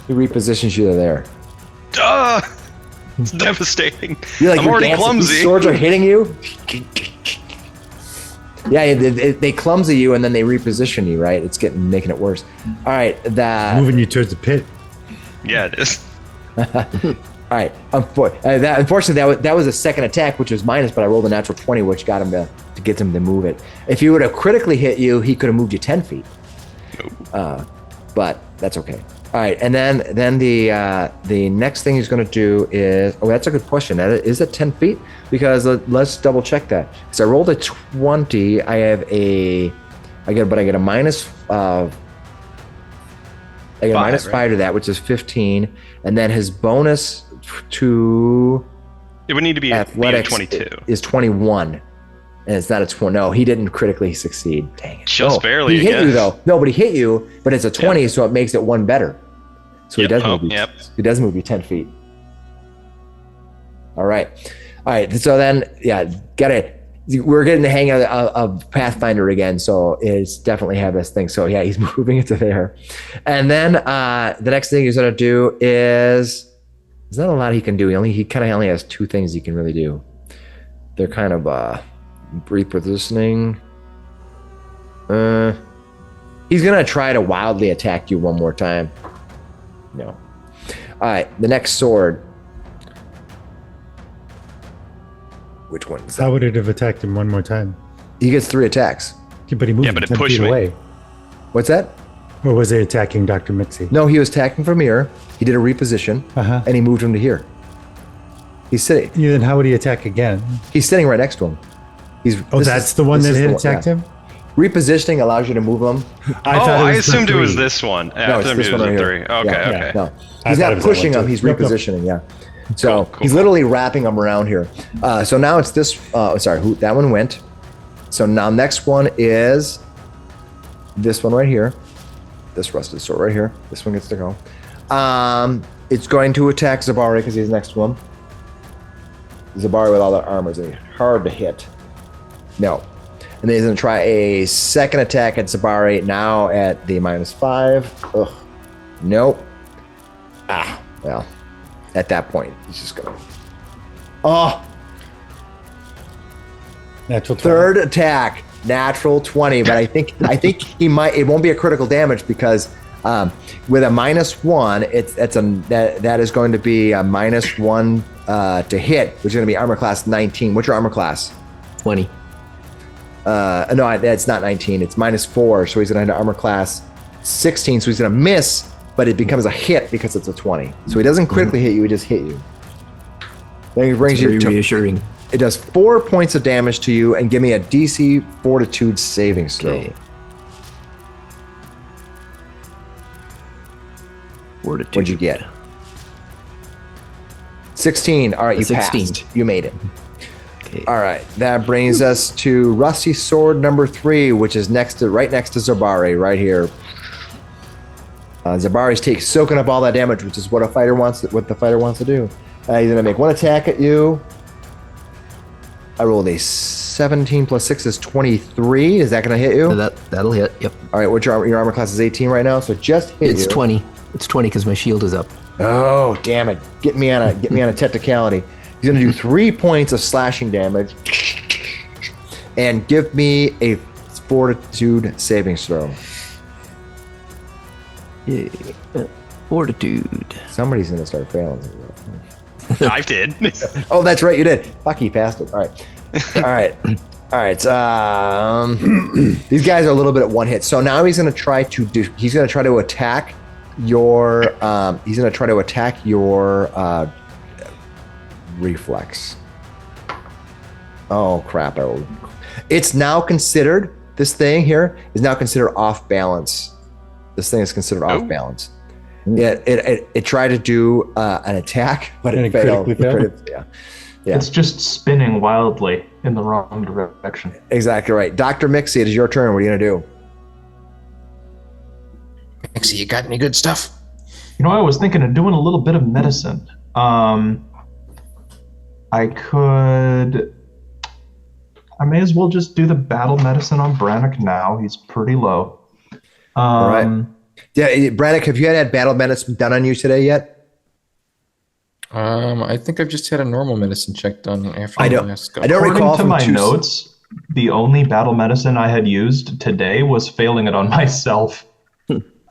He repositions you there. It's devastating. You're I'm already dancing. clumsy. These swords are hitting you. Yeah, they clumsy you and then they reposition you. Right? It's making it worse. All right, Moving you towards the pit. Yeah, it is. All right. Unfortunately, that was a second attack, which was minus, but I rolled a natural 20, which got him to get him to move it. If he would have critically hit you, he could have moved you 10 feet. But that's okay. All right, and then the next thing he's going to do is that's a good question. Is it 10 feet? Because let's double check that. So I rolled a 20. I get a minus. I get a minus 5 to that, which is 15, and then his bonus to It would need to be athletics 22. is 21. And it's not a 20. No, he didn't critically succeed. Dang it. Just barely, He I hit you, guess. though. No, but he hit you, but it's a 20, so it makes it 1 better. So Yep. he does Oh, move you. yep. He does move you 10 feet. All right. So then, got it. We're getting the hang of Pathfinder again, so it's definitely have this thing. So yeah, he's moving it to there. And then the next thing he's going to do is there's not a lot he can do. He kind of only has 2 things he can really do. They're kind of repositioning. He's going to try to wildly attack you one more time. No. All right, the next sword. Which one is that? How would it have attacked him one more time? He gets 3 attacks. Yeah, but he moved Yeah, but it 10 pushed feet me. away. What's that? Or was he attacking Dr. Miksi? No, he was attacking from here. He did a reposition, Uh-huh. and he moved him to here. He's sitting. Yeah, then how would he attack again? He's sitting right next to him. That's the one that attacked him? Repositioning allows you to move him. I the assumed it was 3. this one. No, I it's thought this it one was right a here. 3. Okay, Yeah, okay. No, I he's thought not it was that pushing one him. too. He's Nope, nope. repositioning. Yeah. So Cool. he's literally wrapping them around here. So now it's this. That one went. So now next one is this one right here. This rusted sword right here. This one gets to go. It's going to attack Zebari because he's next to him. Zebari with all that armor is hard to hit. No. And then he's going to try a second attack at Zebari, now at the -5. Ugh. Nope. Well, at that point, he's just going to... Oh! Natural 20. Third attack, natural 20, but I think he might... It won't be a critical damage because with a -1, that is going to be a -1 to hit, which is going to be armor class 19. What's your armor class? 20. No, that's not 19. It's -4, so he's going to have armor class 16, so he's going to miss, but it becomes a hit because it's a 20. So he doesn't critically hit you, he just hit you. Then he brings Very you to... reassuring. It does 4 points of damage to you and give me a DC Fortitude saving throw. Okay. Fortitude. What'd you get? 16. All right, you 16. passed. You made it. Okay. All right, that brings us to Rusty Sword number 3, which is right next to Zebari, right here. Zebari's soaking up all that damage, which is what the fighter wants to do. He's gonna make 1 attack at you. I rolled a 17 plus 6 is 23. Is that gonna hit you? So that'll hit. Yep. All right, what's your armor class is 18 right now, so just hit It's you. 20. It's 20 because my shield is up. Oh, damn it. Get me on a technicality. He's going to do 3 points of slashing damage and give me a Fortitude saving throw. Yeah. Fortitude. Somebody's going to start failing. I did. Oh, that's right, you did. Fuck, he passed it. All right. All right. These guys are a little bit at one hit. So now he's going to try to attack your. He's going to try to attack your reflex. Oh crap! It's now considered. This thing here is now considered off balance. This thing is considered off balance. Yeah, it tried to do an attack, but it failed. Yeah. It's just spinning wildly in the wrong direction. Exactly right. Dr. Miksi, it is your turn. What are you going to do? Miksi, you got any good stuff? You know, I was thinking of doing a little bit of medicine. I may as well just do the battle medicine on Brannok now. He's pretty low. All right. Yeah, Brannok, have you had battle medicine done on you today yet? I think I've just had a normal medicine check done after I the don't last go. recall According to from my notes, the only battle medicine I had used today was failing it on myself.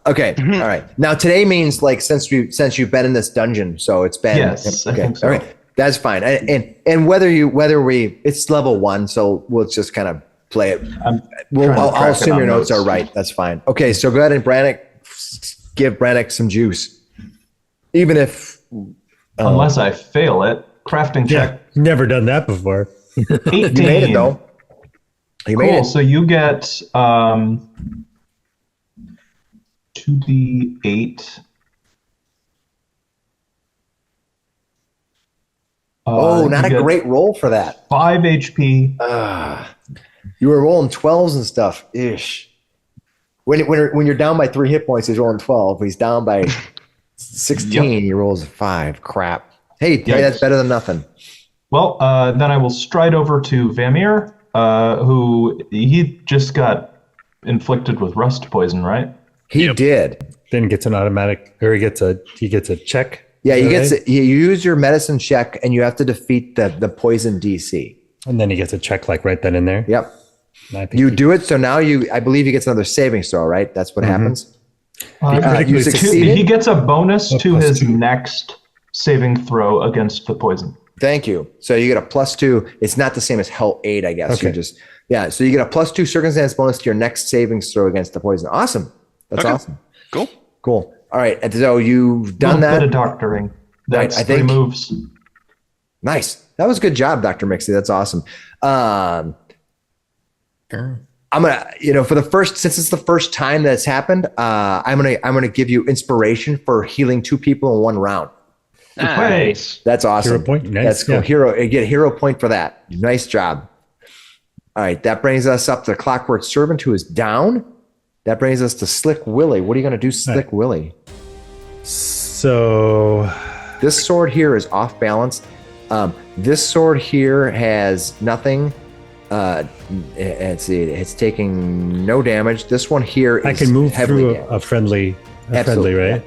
Okay, all right. Now today means like since you've been in this dungeon, so it's been Yes, okay. I think so. All right, that's fine. And whether we it's level 1, so we'll just kind of play it. I'll assume your notes are right. That's fine. Okay, so go ahead and give Brannok some juice, even if. Unless I fail it. Crafting check. Never done that before. 18. You made it though. You made it. So you get 2d8. Not a great roll for that. 5 HP. You were rolling 12s and stuff. Ish. When you're down by 3 hit points, he's rolling 12. When he's down by 16, he rolls a 5. Crap. Hey, that's better than nothing. Well, then I will stride over to Vamir, who he just got inflicted with rust poison, right? He did. Then he gets an automatic, or he gets a check. Yeah, you use your medicine check, and you have to defeat the poison DC. And then he gets a check like right then and there. Yep. And You do it, so now I believe he gets another saving throw, right? That's what happens. You succeeded. He gets a bonus to his next saving throw against the poison. Thank you. So you get a +2. It's not the same as Hell 8, I guess. Okay. So you get a +2 circumstance bonus to your next saving throw against the poison. Awesome. That's awesome. Cool. Cool. All right. And so you've done Bit that. of doctoring. That's I 3 think- moves. Nice. That was a good job, Dr. Miksi. That's awesome. Sure. I'm gonna, since it's the first time that's happened, I'm gonna give you inspiration for healing 2 people in 1 round. Nice. That's awesome. Hero point? Nice, That's cool. yeah. You get a hero point for that. Nice job. All right, that brings us up to Clockwork Servant, who is down. That brings us to Slick Willy. What are you gonna do, Slick Willy? So This sword here is off balance. This sword here has nothing. Let's see, it's taking no damage. This one here is I can move through damaged. a friendly, Absolutely, right?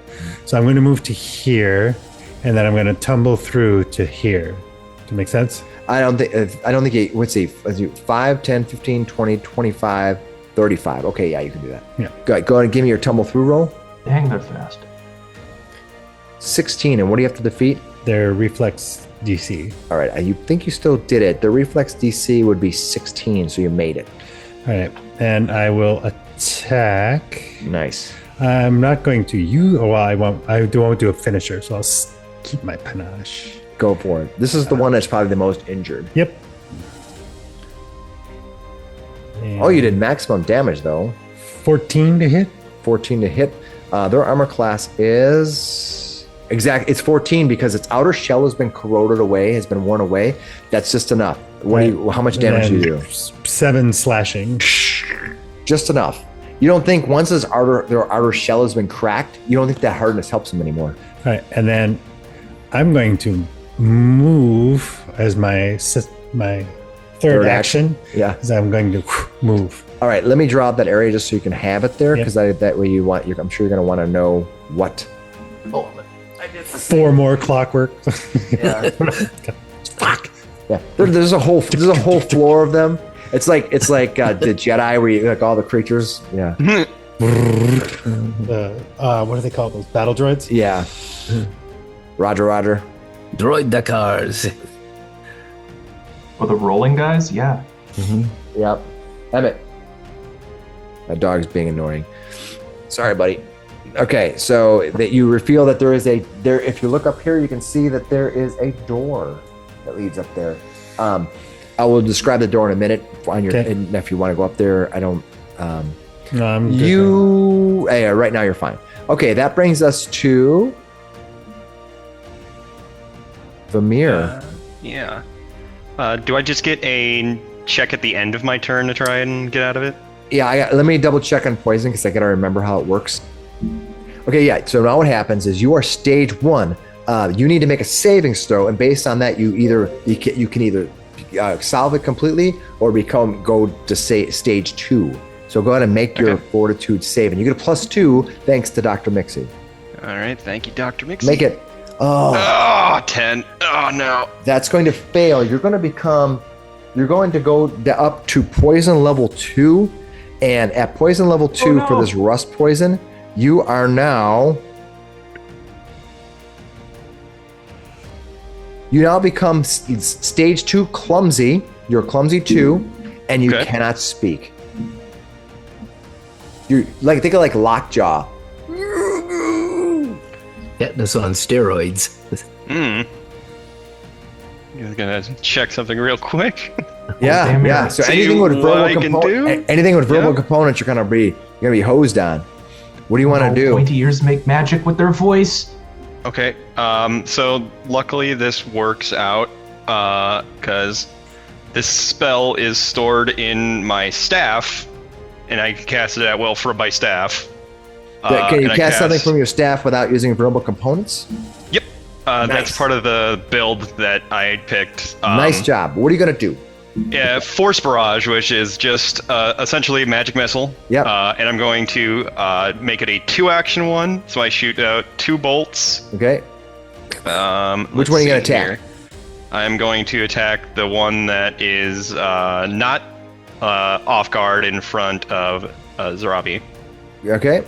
So I'm going to move to here, and then I'm going to tumble through to here. To make sense? I don't think let's see, 5, 10, 15, 20, 25, 35. Okay, yeah, you can do that. Yeah. Go ahead and give me your tumble through roll. Dang, they're fast. 16, and what do you have to defeat? Their reflex DC. All right, you think you still did it. The reflex DC would be 16, so you made it. All right, and I will attack. Nice. I'm not going to use. Well, I won't. I won't do a finisher, so I'll keep my panache. Go for it. This is the one that's probably the most injured. Yep. Oh, you did maximum damage, though. 14 to hit. 14 to hit. Their armor class is... It's 14 because its outer shell has been corroded away, has been worn away. That's just enough. How much damage do you do? 7 slashing. Just enough. You don't think once their outer shell has been cracked, you don't think that hardness helps them anymore. All right, and then I'm going to move as my third action. Yeah. Is I'm going to move. All right, let me draw up that area just so you can have it there, Yep. because that way I'm sure you're going to want to know what. 4 more clockwork. Yeah. Fuck. Yeah, there's a whole floor of them. It's like the Jedi where you like all the creatures. Yeah. What do they call those? Battle droids? Yeah. Roger. Droid the cars. For the rolling guys, yeah. Yep. Emmett. That dog's being annoying. Sorry, buddy. Okay, so that you reveal that there is there. If you look up here, you can see that there is a door that leads up there. I will describe the door in a minute. On your, and if you want to go up there, I don't. No, I'm good. Right now you're fine. Okay, that brings us to Vamir. Yeah. Do I just get a check at the end of my turn to try and get out of it? Yeah, let me double check on poison because I gotta remember how it works. Okay, yeah. So now what happens is you are stage 1. You need to make a savings throw, and based on that, you can either solve it completely or go to stage 2. So go ahead and make your fortitude save, and you get a +2 thanks to Dr. Miksi. All right, thank you, Dr. Miksi. Make it. Oh, 10. Oh no. That's going to fail. You're going to go up to poison level 2, and at poison level 2 for this rust poison, you are now. You now become stage 2 clumsy. You're clumsy 2, and you cannot speak. You think of lockjaw. Tetanus on steroids. You're gonna check something real quick. Yeah. So anything with verbal components, you're gonna be hosed on. What do you want to do? Pointy ears make magic with their voice. Okay. So luckily this works out because this spell is stored in my staff, and I can cast it at will from my staff. Can you cast something from your staff without using verbal components? Yep. Nice. That's part of the build that I picked. Nice job. What are you gonna do? Yeah, Force Barrage, which is just essentially a magic missile. Yep. And I'm going to make it a 2-action one, so I shoot out 2 bolts. Okay. Which one are you gonna attack? I'm going to attack the one that is not off guard in front of Zebari. Okay.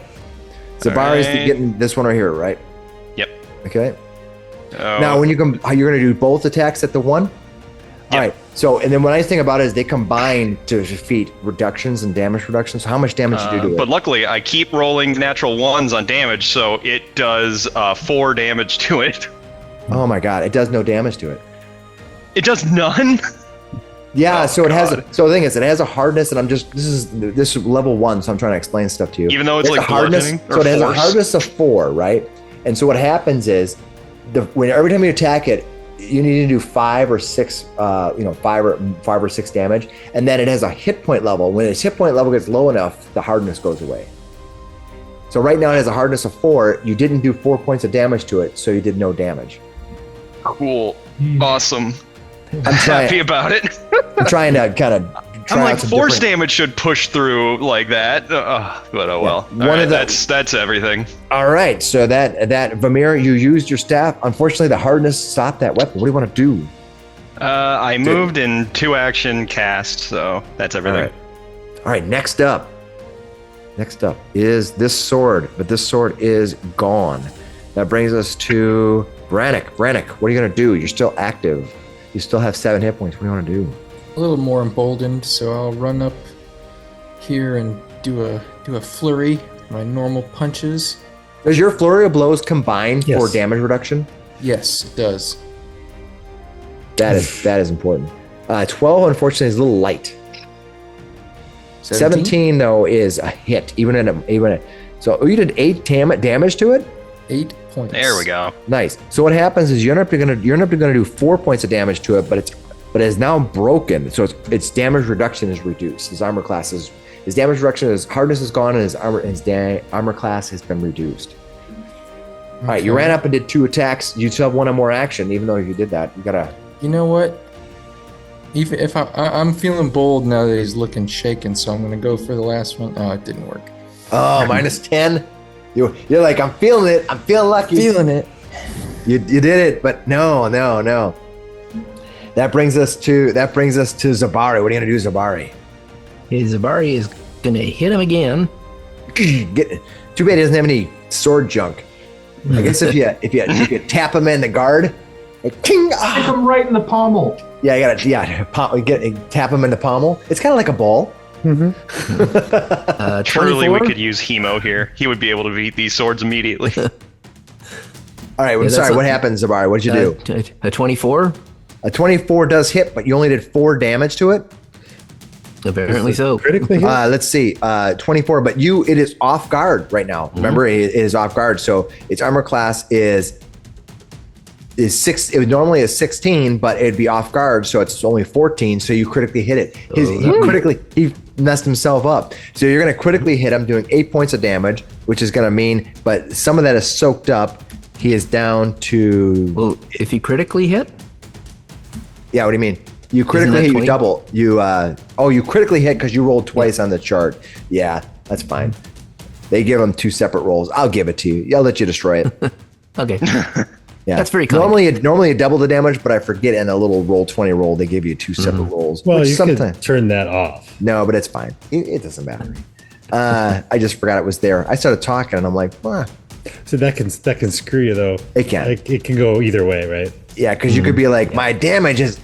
Zebari's getting this one right here, right? Yep. Okay. Now, when you're going to do both attacks at the one? Yep. All right. So, and then what I think about it is they combine to defeat reductions and damage reductions. So how much damage do you do to it? But luckily, I keep rolling natural 1s on damage, so it does 4 damage to it. Oh my god, it does no damage to it. It does none? Yeah, so it has. So the thing is, it has a hardness, and this is level 1, so I'm trying to explain stuff to you. Even though it's like hardness, so it has a hardness of 4, right? And so what happens is, every time you attack it, you need to do 5 or 6, 5 or 6 damage, and then it has a hit point level. When its hit point level gets low enough, the hardness goes away. So right now it has a hardness of 4. You didn't do 4 points of damage to it, so you did no damage. Cool. Awesome. I'm happy about it. I'm trying to kind of. I'm like, force damage should push through like that. But oh well. Yeah, that's everything. All right. So that Vamir, you used your staff. Unfortunately, the hardness stopped that weapon. What do you want to do? I moved in 2-action cast, so that's everything. All right. Next up is this sword, but this sword is gone. That brings us to Brannok. Brannok, what are you gonna do? You're still active. You still have 7 hit points. What do you want to do? A little more emboldened, so I'll run up here and do a flurry, my normal punches. Does your flurry of blows combine Yes. for damage reduction? Yes, it does. That is important. 12, unfortunately, is a little light. 17 though is a hit, even at. So you did 8 damage to it. 8 points. There we go. Nice. So what happens is you end up gonna do 4 points of damage to it, but it's now broken. So its damage reduction is reduced. His armor class is his damage reduction, his hardness is gone, and his armor class has been reduced. All right, you ran up and did 2 attacks. You still have 1 more action, even though you did that. You gotta. You know what? Even if I'm feeling bold now that he's looking shaken, so I'm gonna go for the last one. Oh, it didn't work. Oh, minus 10. You're like, I'm feeling it. I'm feeling lucky. Feeling it. You did it, but no. That brings us to Zebari. What are you gonna do, Zebari? Okay, Zebari is gonna hit him again. Too bad he doesn't have any sword junk. I guess if you tap him in the guard, Like, ting, Hit him right in the pommel. Yeah, you gotta tap him in the pommel. It's kind of like a ball. Truly, 24? we could use Hemo here. He would be able to beat these swords immediately. All right, that's sorry, what a- happens, Zebari? What did you do? A 24? A 24 does hit, but you only did 4 damage to it. Apparently so. Critically hit? Let's see, 24, but it is off guard right now. Remember, it is off guard, so its armor class is 6. It would normally is 16, but it'd be off guard, so it's only 14. So you critically hit it. He messed himself up. So you're gonna critically hit him, doing 8 points of damage, which is gonna mean, but some of that is soaked up. He is down to. Well, if you critically hit, Yeah, what do you mean? You critically that hit, you 20? double. You critically hit because you rolled twice on the chart. Yeah, that's fine. They give them 2 separate rolls. I'll give it to you. I'll let you destroy it. okay. Yeah, That's very kind. Normally you double the damage, but I forget in a little roll 20 roll they give you 2 separate rolls. Well, which you sometimes could turn that off. no, but it's fine. It doesn't matter. I just forgot it was there. I started talking and I'm like, So that can screw you though. It can. Like, it can go either way, right? yeah, because you could be like, my damage is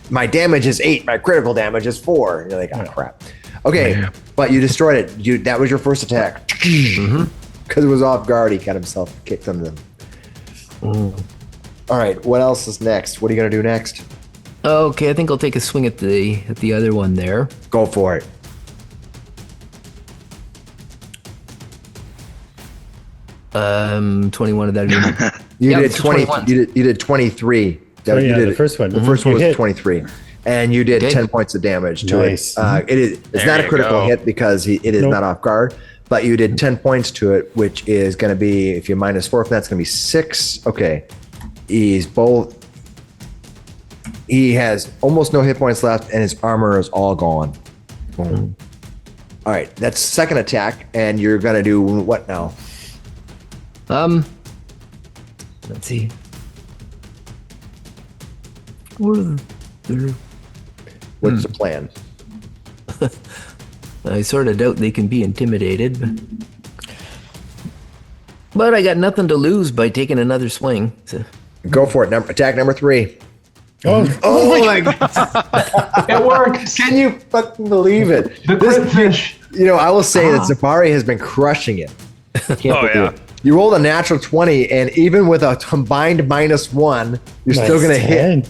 8, my critical damage is 4. And you're like, oh crap. Okay, but you destroyed it. That was your first attack. Because it was off guard, he got himself kicked under them. All right, what else is next? What are you gonna do next? Okay, I think I'll take a swing at the other one there. Go for it. Um, 21 of that. You Yeah, did it's 20. 21. You did 23. So, You yeah, did the first one. The first You one was hit. 23, and you did Okay. 10 points of damage to Nice. it. It's There not a you critical go. hit because it is Nope. not off guard, but you did 10 points to it, which is going to be, if you minus 4 from that's going to be 6. Okay, he has almost no hit points left, and his armor is all gone. Boom. All right, that's second attack, and you're going to do what now? Let's see. What are the, What's the plan? I sort of doubt they can be intimidated. But I got nothing to lose by taking another swing. So. Go for it. Attack number 3. Oh, my God. It worked. Can you fucking believe it? The crit fish. I will say that Zebari has been crushing it. Can't believe yeah. it. You rolled a natural 20, and even with a combined -1, you're still going to hit.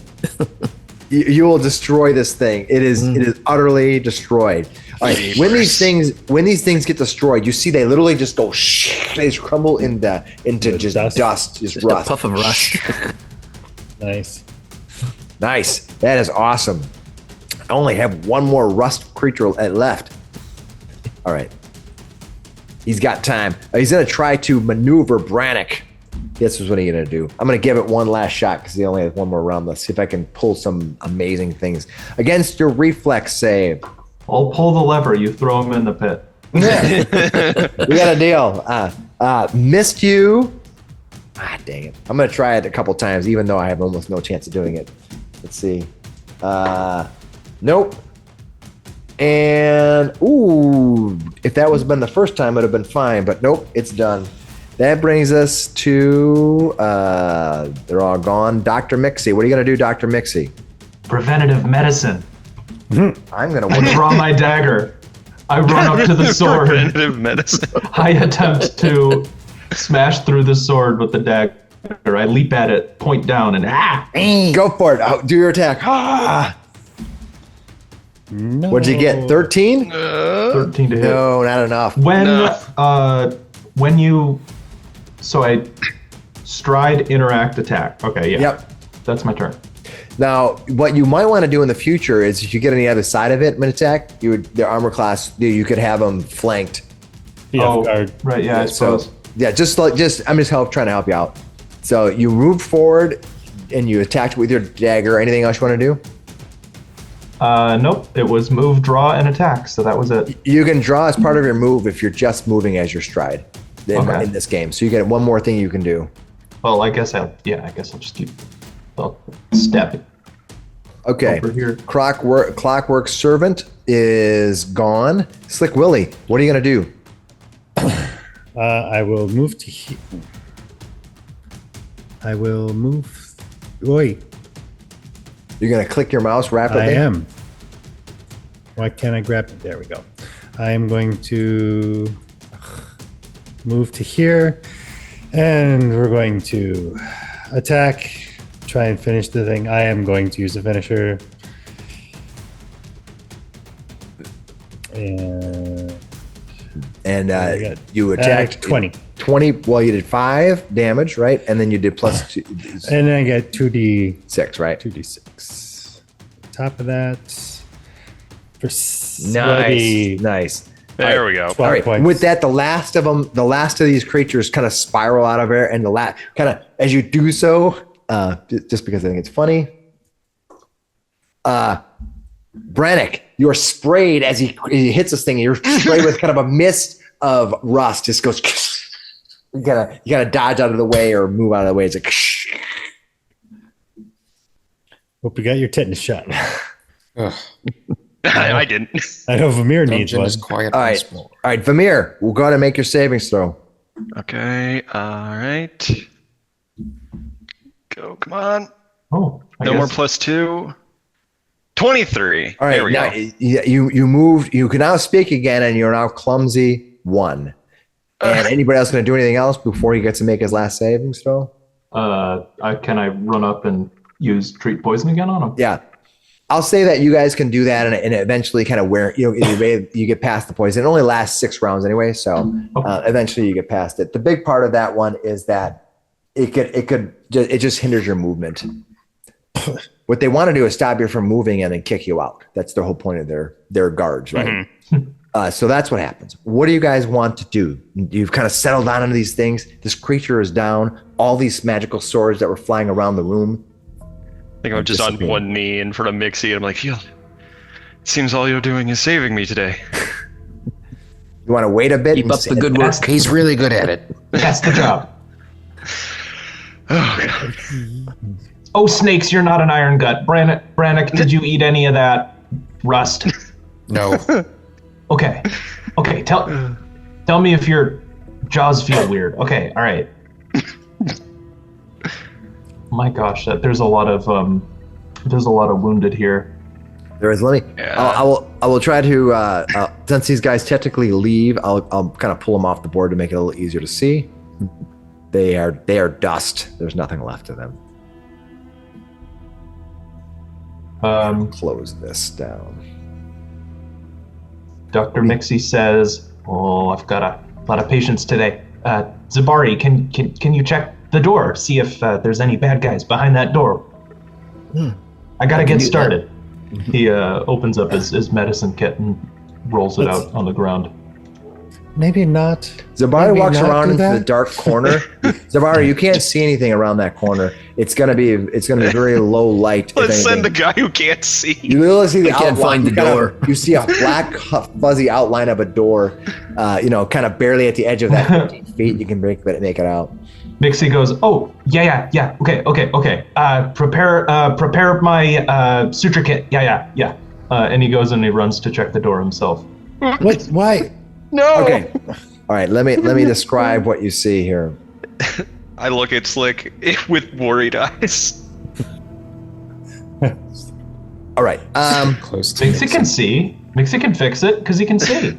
You will destroy this thing. It is utterly destroyed. All right, when these things get destroyed, you see they literally just go they just crumble into just dust, just A rust. puff of rust. Nice. Nice. That is awesome. I only have one more rust creature left. All right. He's got time. He's going to try to maneuver Brannok. This is what he's going to do. I'm going to give it one last shot because he only has one more round. Let's see if I can pull some amazing things. Against your reflex save. I'll pull the lever. You throw him in the pit. We got a deal. Missed you. Dang it. I'm going to try it a couple times, even though I have almost no chance of doing it. Let's see. Nope. And, if that was been the first time, it would have been fine. But nope, it's done. That brings us to, they're all gone. Dr. Miksi. What are you going to do, Dr. Miksi? Preventative medicine. I'm going I to draw my dagger. I run up to the sword. Preventative medicine. I attempt to smash through the sword with the dagger. I leap at it, point down, and go for it. Do your attack. No. What'd you get? 13? 13 to hit. No, not enough. When you, so I stride, interact, attack. Okay, yeah. Yep. That's my turn. Now, what you might want to do in the future is if you get on the other side of it, mid-attack, their armor class, you could have them flanked. Be off guard. Right, yeah, I suppose. So, yeah, I'm just trying to help you out. So you move forward and you attacked with your dagger. Anything else you want to do? Nope. It was move, draw, and attack. So that was it. You can draw as part of your move if you're just moving as your stride in this game. So you get one more thing you can do. Well, I guess I'll just keep. I'll step. Okay. Over here. Clockwork Servant is gone. Slick Willy, what are you gonna do? I will move to here. I will move. Wait. You're gonna click your mouse rapidly. I am. Why can't I grab it? There we go. I am going to move to here, and we're going to attack, try and finish the thing. I am going to use a finisher. And you attacked 20. 20. Well, you did 5 damage, right? And then you did plus 2. And then I get 2d6, right? 2d6. Top of that. For Nice. There we go. 12 All right. points. With that, the last of these creatures kind of spiral out of air, and kind of as you do so, just because I think it's funny, Brannok, you're sprayed as he hits this thing. You're sprayed with kind of a mist of rust. Just goes. You gotta dodge out of the way or move out of the way. It's like. Hope you got your tetanus shot. I didn't. I know Vamir needs Dungeon one. is quiet All and right, small. all right, Vamir, we'll go ahead and make your savings throw. Okay. All right. Go. Come on. Oh, No more +2. 23. All right, There we now go. you moved. You can now speak again, and you're now clumsy 1. And anybody else going to do anything else before he gets to make his last savings throw? Can I run up and use treat poison again on him? Yeah, I'll say that you guys can do that, and eventually kind of you get past the poison. It only lasts 6 rounds anyway, so eventually you get past it. The big part of that one is that it just hinders your movement. What they want to do is stop you from moving and then kick you out. That's the whole point of their guards, right? So that's what happens. What do you guys want to do? You've kind of settled down into these things. This creature is down. All these magical swords that were flying around the room. I think I'm just on one knee in front of Miksi, and I'm like, it seems all you're doing is saving me today. You want to wait a bit? Keep up the good work. He's really good at it. That's the job. Oh, God. Oh, snakes, you're not an iron gut. Brannok, did you eat any of that rust? No. Okay. Tell me if your jaws feel weird. Okay, all right. My gosh, there's a lot of wounded here. There is. Let me. I will try to. Since these guys technically leave, I'll kind of pull them off the board to make it a little easier to see. They are dust. There's nothing left of them. Close this down. Dr. Miksi says, "Oh, I've got a lot of patients today. Zebari, can you check the door? See if there's any bad guys behind that door. I gotta get started." He opens up his medicine kit and rolls it out on the ground. Maybe not. Zebari Maybe walks not around do into that? the dark corner. Zebari, you can't see anything around that corner. It's gonna be very low light. if Let's send a anything. guy who can't see. You literally see the I can't outline. find the door. You see a black fuzzy outline of a door. Kind of barely at the edge of that 15 feet. You can make it out. Miksi goes, "Oh, yeah. Okay. Prepare my suture kit. Yeah. And he goes and he runs to check the door himself. What? Why? No. Okay. All right. Let me describe what you see here. I look at Slick with worried eyes. All right. Close to Miksi can see. Miksi can fix it because he can see.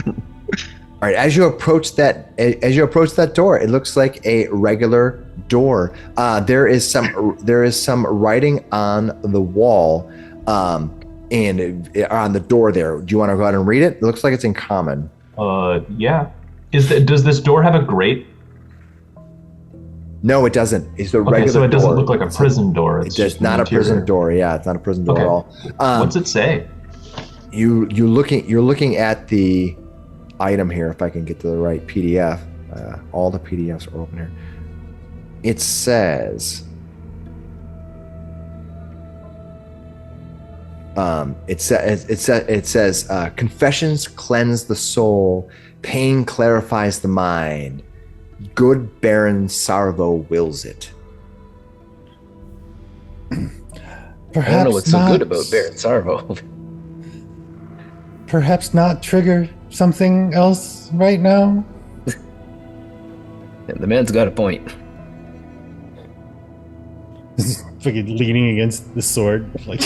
All right, as you approach that door, it looks like a regular door. There is some writing on the wall, and on the door there. Do you want to go ahead and read it? It looks like it's in common. Yeah. Does this door have a grate? No, it doesn't. It's the regular door. Okay, so it doesn't look like a prison door. It's just not a prison door. Yeah, it's not a prison door at all. What's it say? You're looking at the item here. If I can get to the right PDF, all the PDFs are open here. It says. It says confessions cleanse the soul, pain clarifies the mind, good Baron Sarvo wills it. Perhaps I don't know what's so not, good about Baron Sarvo. Perhaps not trigger something else right now. The man's got a point. fucking leaning against the sword, like.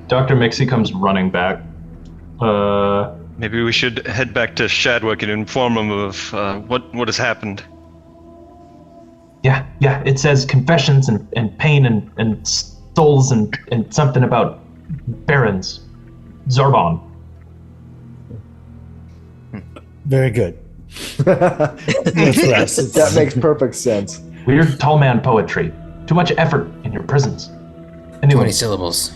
Dr. Miksi comes running back. Maybe we should head back to Shadwick and inform him of what has happened. Yeah, it says confessions and pain and souls and something about barons. Zarbon. Very good. That makes perfect sense. Weird tall man poetry. Too much effort in your prisons. Too Anyway, many syllables.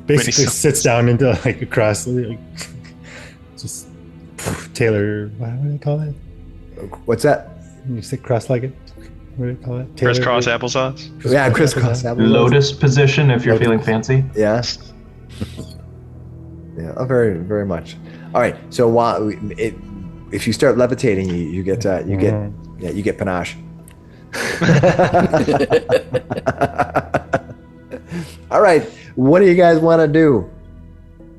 Basically sits down into like a cross, like, just Taylor. What do they call it? What's that? You say cross-legged. What do they call it? Crisscross applesauce? Yeah, crisscross apple. lotus position if you're feeling fancy. Yeah. Yeah, very, very much. All right. So while if you start levitating, you get panache. All right. What do you guys want to do?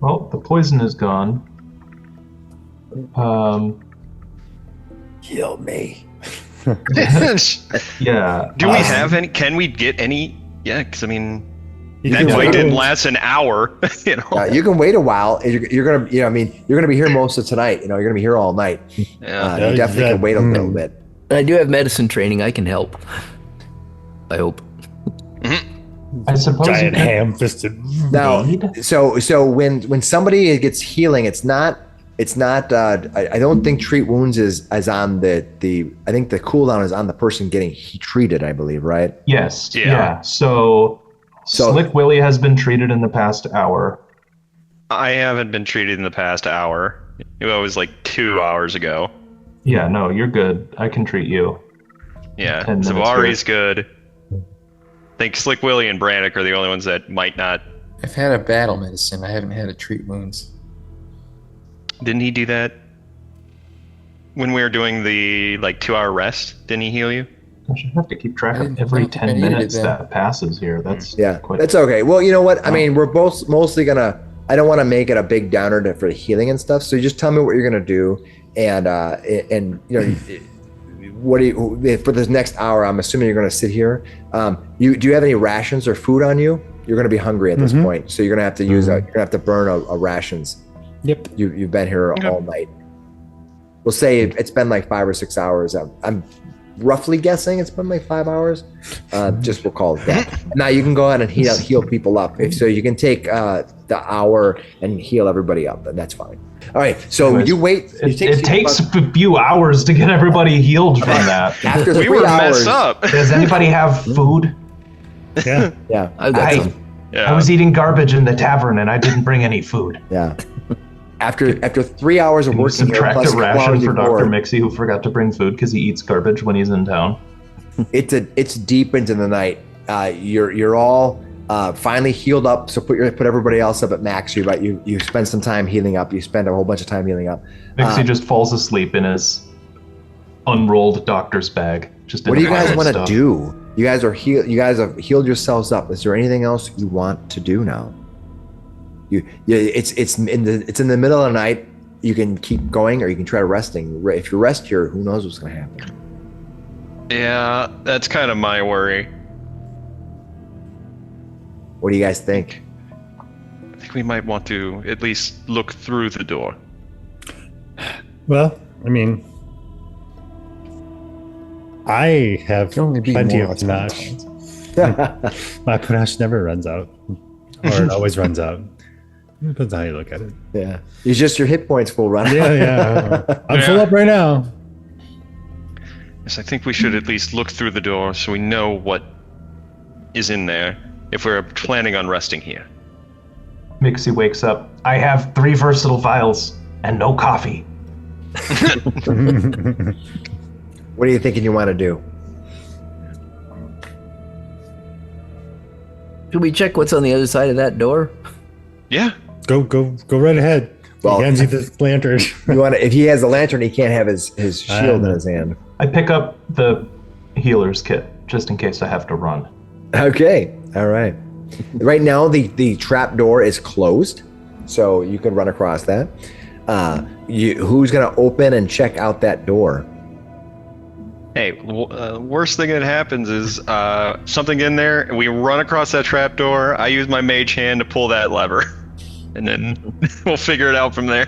Well, the poison is gone. Kill me. Yeah. Do we have any? Can we get any? Yeah, because I mean, You that can fight wait. didn't last an hour. You know. You can wait a while. You're gonna, you're gonna be here most of tonight. You're gonna be here all night. Yeah. You definitely can wait a little bit. I do have medicine training. I can help. I hope. I suppose Giant you could- ham-fisted. Now, Need? so when somebody gets healing, it's not. I don't think treat wounds is on the. I think the cooldown is on the person getting treated. I believe, right? Yes. Yeah. Yeah. So Slick Willy has been treated in the past hour. I haven't been treated in the past hour. It was like 2 hours ago. Yeah, no, you're good. I can treat you. Yeah, 10 minutes Zebari's good. I think Slick Willy and Brannok are the only ones that might not. I've had a battle medicine. I haven't had a treat wounds. Didn't he do that when we were doing the 2-hour rest? Didn't he heal you? I should have to keep track of I every needed 10 minutes it then. that passes here. That's Yeah, quite that's okay. Well, you know what? I mean, we're both mostly gonna. I don't want to make it a big downer for the healing and stuff. So just tell me what you're gonna do, and you know, what do you for this next hour? I'm assuming you're gonna sit here. Do you have any rations or food on you? You're gonna be hungry at this point, so you're gonna have to use you're gonna have to burn a rations. Yep. You've been here all night. We'll say it's been like 5 or 6 hours. I'm roughly guessing it's been like 5 hours. Just we'll call it that. Now you can go ahead and heal people up. If so, you can take the hour and heal everybody up, and that's fine. All right. So Anyways, you wait. It takes a few hours to get everybody healed from that. after We 3 were hours. messed up. Does anybody have food? Yeah. Yeah. I've got I, some. Yeah. I was eating garbage in the tavern and I didn't bring any food. Yeah. After 3 hours of Can you working here, subtract plus a a couple ration hours for before, Dr. Miksi who forgot to bring food because he eats garbage when he's in town? it's deep into the night. You're all finally healed up. So put everybody else up at max. You spend some time healing up. You spend a whole bunch of time healing up. Miksi just falls asleep in his unrolled doctor's bag. Just What do you guys want to stuff. do? You guys have healed yourselves up. Is there anything else you want to do now? It's in the middle of the night. You can keep going, or you can try resting. If you rest here, who knows what's going to happen? Yeah, that's kind of my worry. What do you guys think? I think we might want to at least look through the door. Well, I mean, I have Can only be plenty more of panache. My panache never runs out, or it always runs out. It depends on how you look at it. Yeah, it's just your hit points full run. Yeah. I'm full Yeah. up right now. Yes, I think we should at least look through the door so we know what is in there if we're planning on resting here. Miksi wakes up. I have 3 versatile vials and no coffee. What are you thinking you want to do? Should we check what's on the other side of that door? Yeah. Go right ahead. Well- He hands you this lantern. You want to? If he has a lantern, he can't have his shield in his hand. I pick up the healer's kit just in case I have to run. Okay. All right. Right now, the trap door is closed, so you can run across that. Who's going to open and check out that door? Hey, worst thing that happens is something in there, and we run across that trapdoor. I use my mage hand to pull that lever, and then we'll figure it out from there.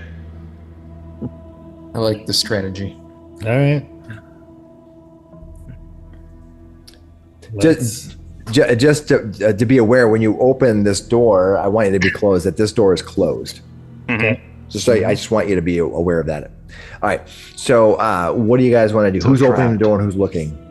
I like the strategy. All right. Just to be aware, when you open this door, I want you to be closed. That this door is closed. Okay. I just want you to be aware of that. All right. So, what do you guys want to do? Who's opening the door and who's looking?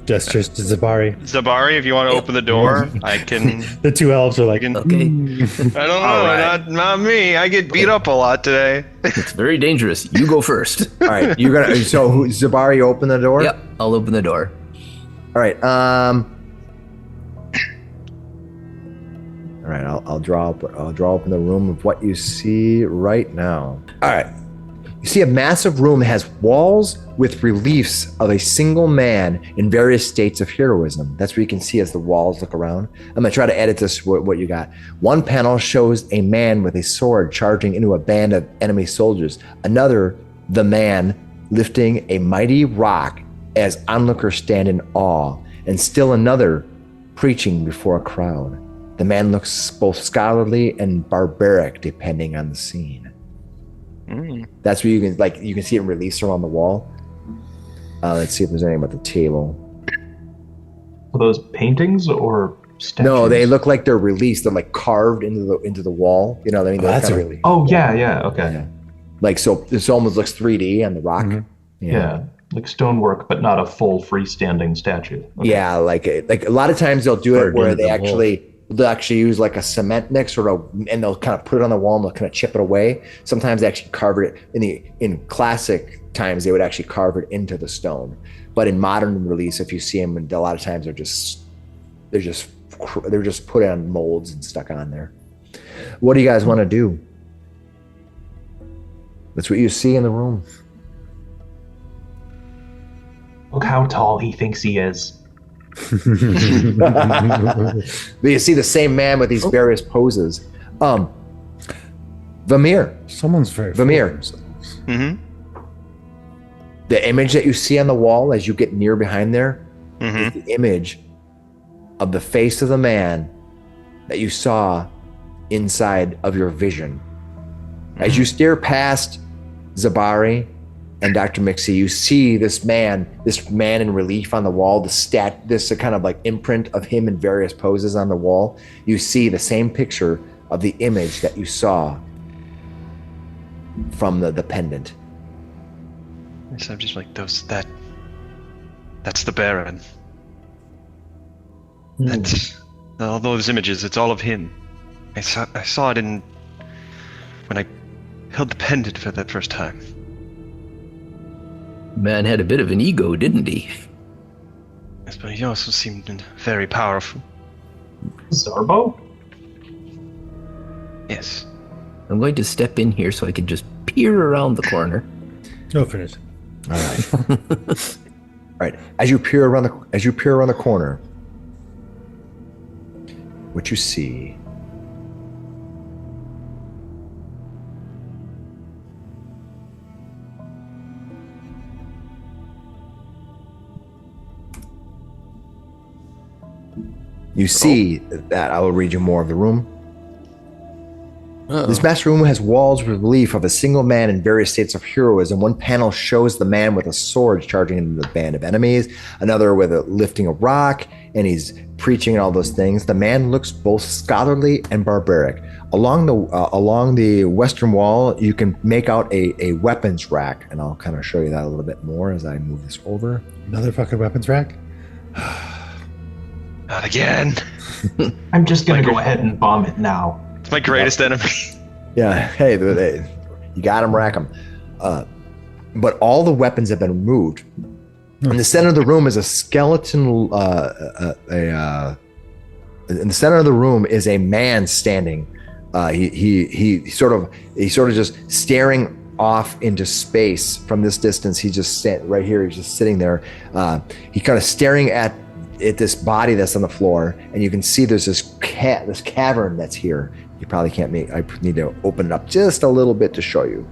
Gestures to Zebari. Zebari, if you want to open the door, I can. The two elves are like, Okay. I don't know, right. not me. I get beat up a lot today. It's very dangerous. You go first. All right. You're gonna. So, Zebari, open the door. Yep, I'll open the door. All right. All right. I'll draw open the room of what you see right now. All right. You see a massive room that has walls with reliefs of a single man in various states of heroism. That's what you can see as the walls look around. I'm going to try to edit this, what you got. One panel shows a man with a sword charging into a band of enemy soldiers. Another, the man lifting a mighty rock as onlookers stand in awe. And still another preaching before a crowd. The man looks both scholarly and barbaric depending on the scene. That's where you can see it released around the wall. Let's see if there's anything about the table. Are those paintings or statues? No, they look like they're released. They're like carved into the wall. You know what I mean? that's kinda- really. Oh yeah, okay. Yeah. Like, so this almost looks 3D on the rock. Yeah, like stonework, but not a full freestanding statue. Okay. Yeah, like a lot of times they'll do it Carved where into the they'll actually use like a cement mix and they'll kind of put it on the wall and they'll kind of chip it away. Sometimes they actually carve it in classic times, they would actually carve it into the stone. But in modern release, if you see them, a lot of times they're just put on molds and stuck on there. What do you guys want to do? That's what you see in the room. Look how tall he thinks he is. But you see the same man with these various poses. Vamir. Someone's very. Vamir. Mm-hmm. The image that you see on the wall as you get near behind there is the image of the face of the man that you saw inside of your vision. As you stare past Zebari and Dr. Miksi, you see this man in relief on the wall, this kind of like imprint of him in various poses on the wall. You see the same picture of the image that you saw from the pendant. So I'm just like, that's the Baron. That's all those images, it's all of him. I saw it when I held the pendant for that first time. Man had a bit of an ego, didn't he? Yes, but he also seemed very powerful. Zarbo? Yes. I'm going to step in here so I can just peer around the corner. Go finish. All right. All right. As you peer around the corner, what you see that I will read you more of the room. Uh-oh. This master room has walls with relief of a single man in various states of heroism. One panel shows the man with a sword charging into the band of enemies, another with lifting a rock, and he's preaching and all those things. The man looks both scholarly and barbaric. Along the western wall, you can make out a weapons rack, and I'll kind of show you that a little bit more as I move this over. Another fucking weapons rack. Not again. I'm just gonna go ahead and bomb it now. It's my greatest enemy. Yeah, hey, you got him, rack him. But all the weapons have been removed. In the center of the room is a skeleton. In the center of the room is a man standing. He sort of just staring off into space from this distance. He's just right here. He's just sitting there. He kind of staring at this body that's on the floor, and you can see there's this cavern that's here. You probably can't I need to open it up just a little bit to show you.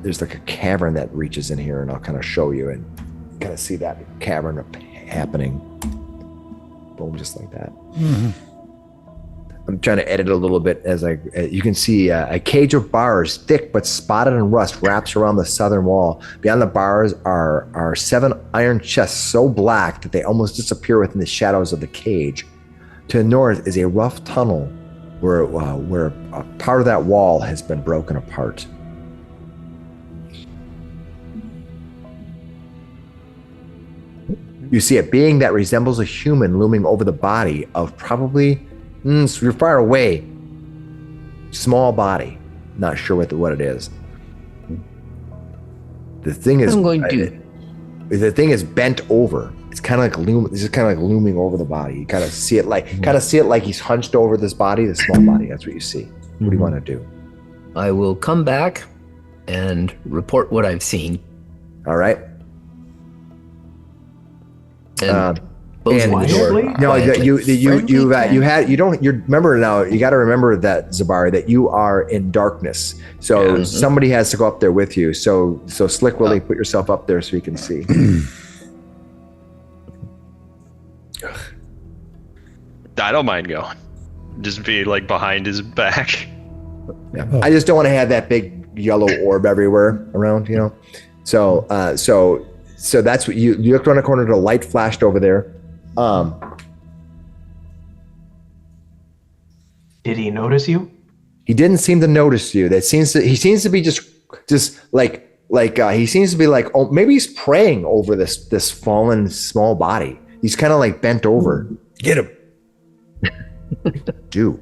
there's like a cavern that reaches in here, and I'll kind of show you and kind of see that cavern happening. Boom, just like that. Mm-hmm. I'm trying to edit a little bit as you can see a cage of bars, thick but spotted in rust, wraps around the southern wall. Beyond the bars are 7 iron chests so black that they almost disappear within the shadows of the cage. To the north is a rough tunnel where a part of that wall has been broken apart. You see a being that resembles a human looming over the body of probably, so you're far away, small body. Not sure what it is. The thing is, the thing is bent over. It's kind of like looming over the body. You kind of see it like he's hunched over this body, the small body. That's what you see. What do you want to do? I will come back and report what I've seen. All right. And remember now, you got to remember that, Zebari, that you are in darkness. So somebody has to go up there with you. So Slick Willy, put yourself up there so you can see. I don't mind going. Just be like behind his back. Yeah. I just don't want to have that big yellow orb everywhere around, you know. So that's what you looked around the corner. The light flashed over there. Did he notice you? He didn't seem to notice you. He seems to be just like he seems to be like, oh, maybe he's praying over this fallen small body. He's kind of like bent over. Get him. Do.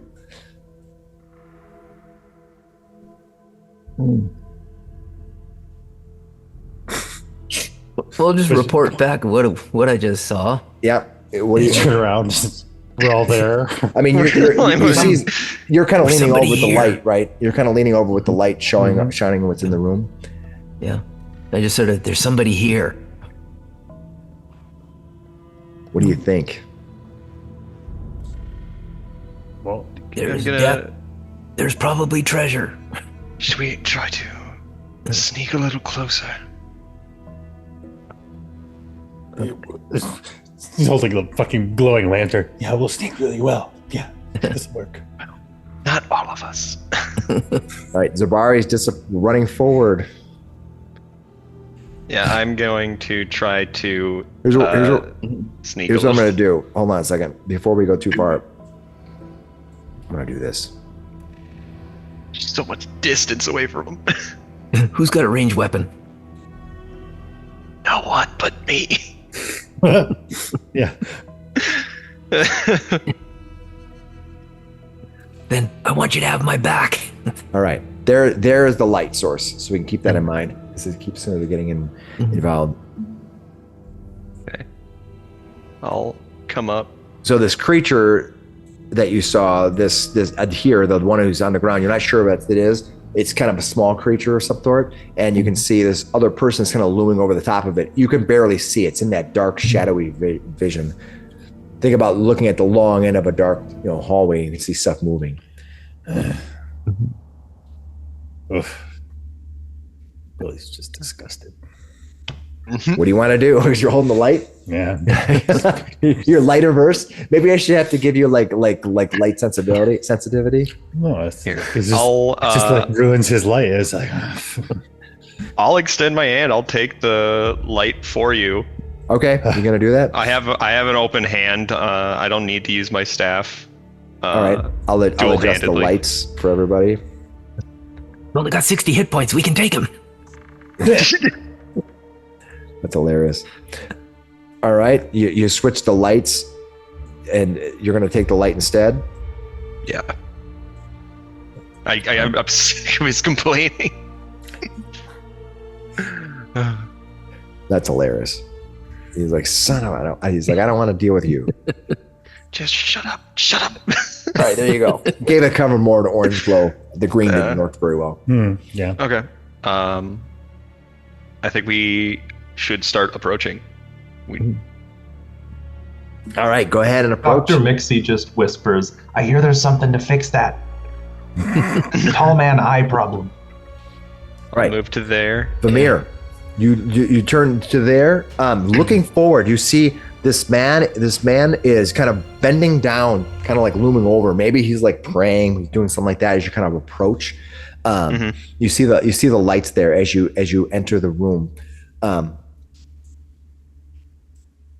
We'll just report back what I just saw. Yeah. What do you turn around? We're all there. I mean, you're kind of leaning over with the light, right? You're kind of leaning over with the light shining what's in the room. Yeah. I just sort of, there's somebody here. What do you think? Well, there's probably treasure. Should we try to sneak a little closer? He's holding the fucking glowing lantern. Yeah, we'll sneak really well. Yeah, this will work. Not all of us. All right, Zebari's just running forward. Yeah, I'm going to try to sneak. Here's what I'm going to do. Hold on a second. Before we go too far, I'm going to do this. So much distance away from him. Who's got a ranged weapon? No one but me. Yeah. Then I want you to have my back. All right. There is the light source, so we can keep that in mind. This is keep sort of getting involved. Okay. I'll come up. So this creature that you saw, this here, the one who's on the ground, you're not sure what it is. It's kind of a small creature of some sort, and you can see this other person is kind of looming over the top of it. You can barely see it. It's in that dark, shadowy vision. Think about looking at the long end of a dark, hallway. You can see stuff moving. Billy's just disgusted. What do you want to do? Because you're holding the light. Yeah. You're light averse. Maybe I should have to give you like light sensitivity. No, it's just like ruins his light. It's like I'll extend my hand. I'll take the light for you. Okay, you're gonna do that. I have an open hand. I don't need to use my staff. All right, I'll adjust the lights for everybody. We only got 60 hit points. We can take him. That's hilarious. All right, you switch the lights, and you're going to take the light instead? Yeah. I'm sick of his complaining. That's hilarious. He's like, I don't want to deal with you. Just shut up. All right, there you go. Gave it cover more to orange glow. The green didn't work very well. Yeah. Okay. I think we should start approaching. All right, go ahead and approach. Dr. Miksi just whispers, I hear there's something to fix that. Tall man eye problem. All right. Move to there. Vamir, you turn to there. Looking forward, you see this man. This man is kind of bending down, kind of like looming over. Maybe he's like praying, he's doing something like that as you kind of approach. You see the lights there as you enter the room.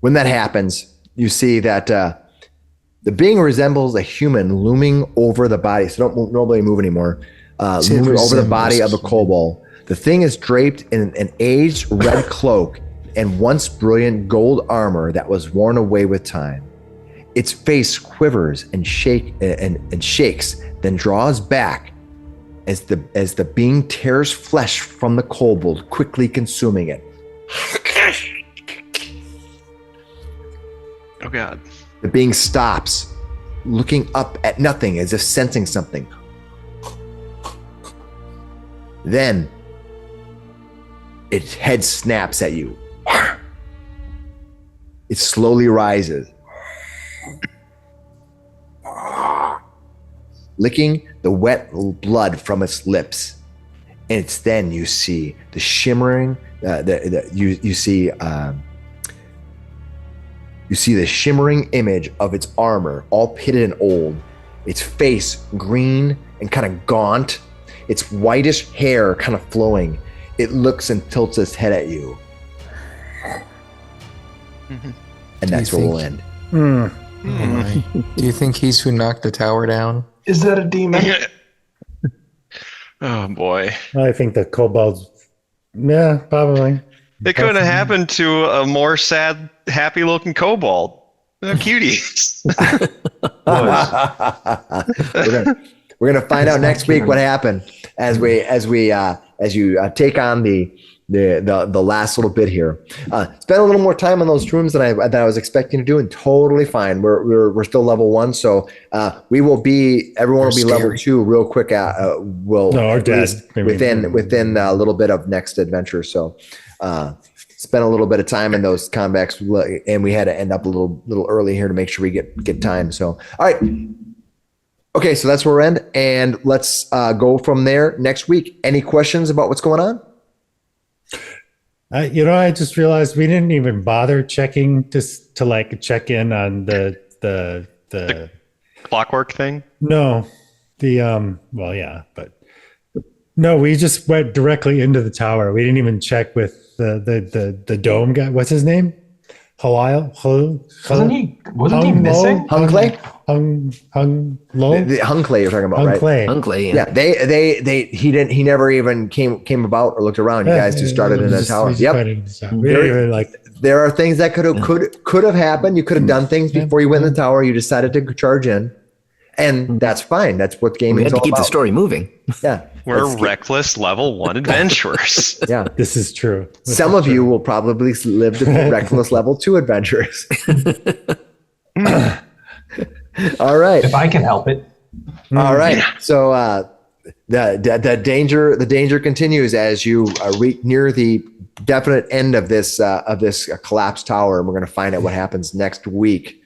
When that happens, you see that the being resembles a human looming over the body. So don't normally move anymore. Looming over the body of a kobold. The thing is draped in an aged red cloak and once brilliant gold armor that was worn away with time. Its face quivers and shakes, then draws back as the being tears flesh from the kobold, quickly consuming it. Oh God. The being stops, looking up at nothing as if sensing something. Then its head snaps at you. It slowly rises, licking the wet blood from its lips. And it's then you see the shimmering, you see the shimmering image of its armor, all pitted and old. Its face green and kind of gaunt. Its whitish hair kind of flowing. It looks and tilts its head at you. And that's where we'll end. Oh my. Do you think he's who knocked the tower down? Is that a demon? Oh boy. I think the kobolds. Yeah, probably. It couldn't have happened to a more sad, happy-looking kobold. They're cuties. We're gonna find out next week what happened as you take on the last little bit here. Spend a little more time on those rooms than I was expecting to do, and totally fine. We're still level 1, so everyone will be level 2 real quick. We'll within a little bit of next adventure. So spend a little bit of time in those combats, and we had to end up a little early here to make sure we get time. So all right. Okay, so that's where we're end, and let's go from there next week. Any questions about what's going on? I just realized we didn't even bother checking just to like check in on the Clockwork thing? No, but no, we just went directly into the tower. We didn't even check with the dome guy. What's his name? Wasn't he missing? Hunclay? Hung low? The Hunclay you're talking about, right? Unclay, Yeah, he never even came about or looked around. You guys just started in the tower. Yep. There are things that could have happened. You could have done things before you went in the tower. You decided to charge in, and that's fine. That's what gaming is all about. We had to keep the story moving. Yeah. We're reckless level 1 adventurers. Yeah. This is true. Some of you will probably live to reckless level 2 adventurers. All right. If I can help it. All right. So the danger continues as you reach near the definite end of this collapsed tower, and we're going to find out what happens next week.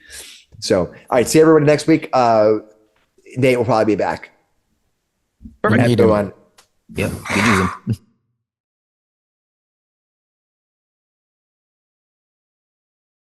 So, all right. See everybody next week. Nate will probably be back. Perfect. Everyone. Yep. Good using.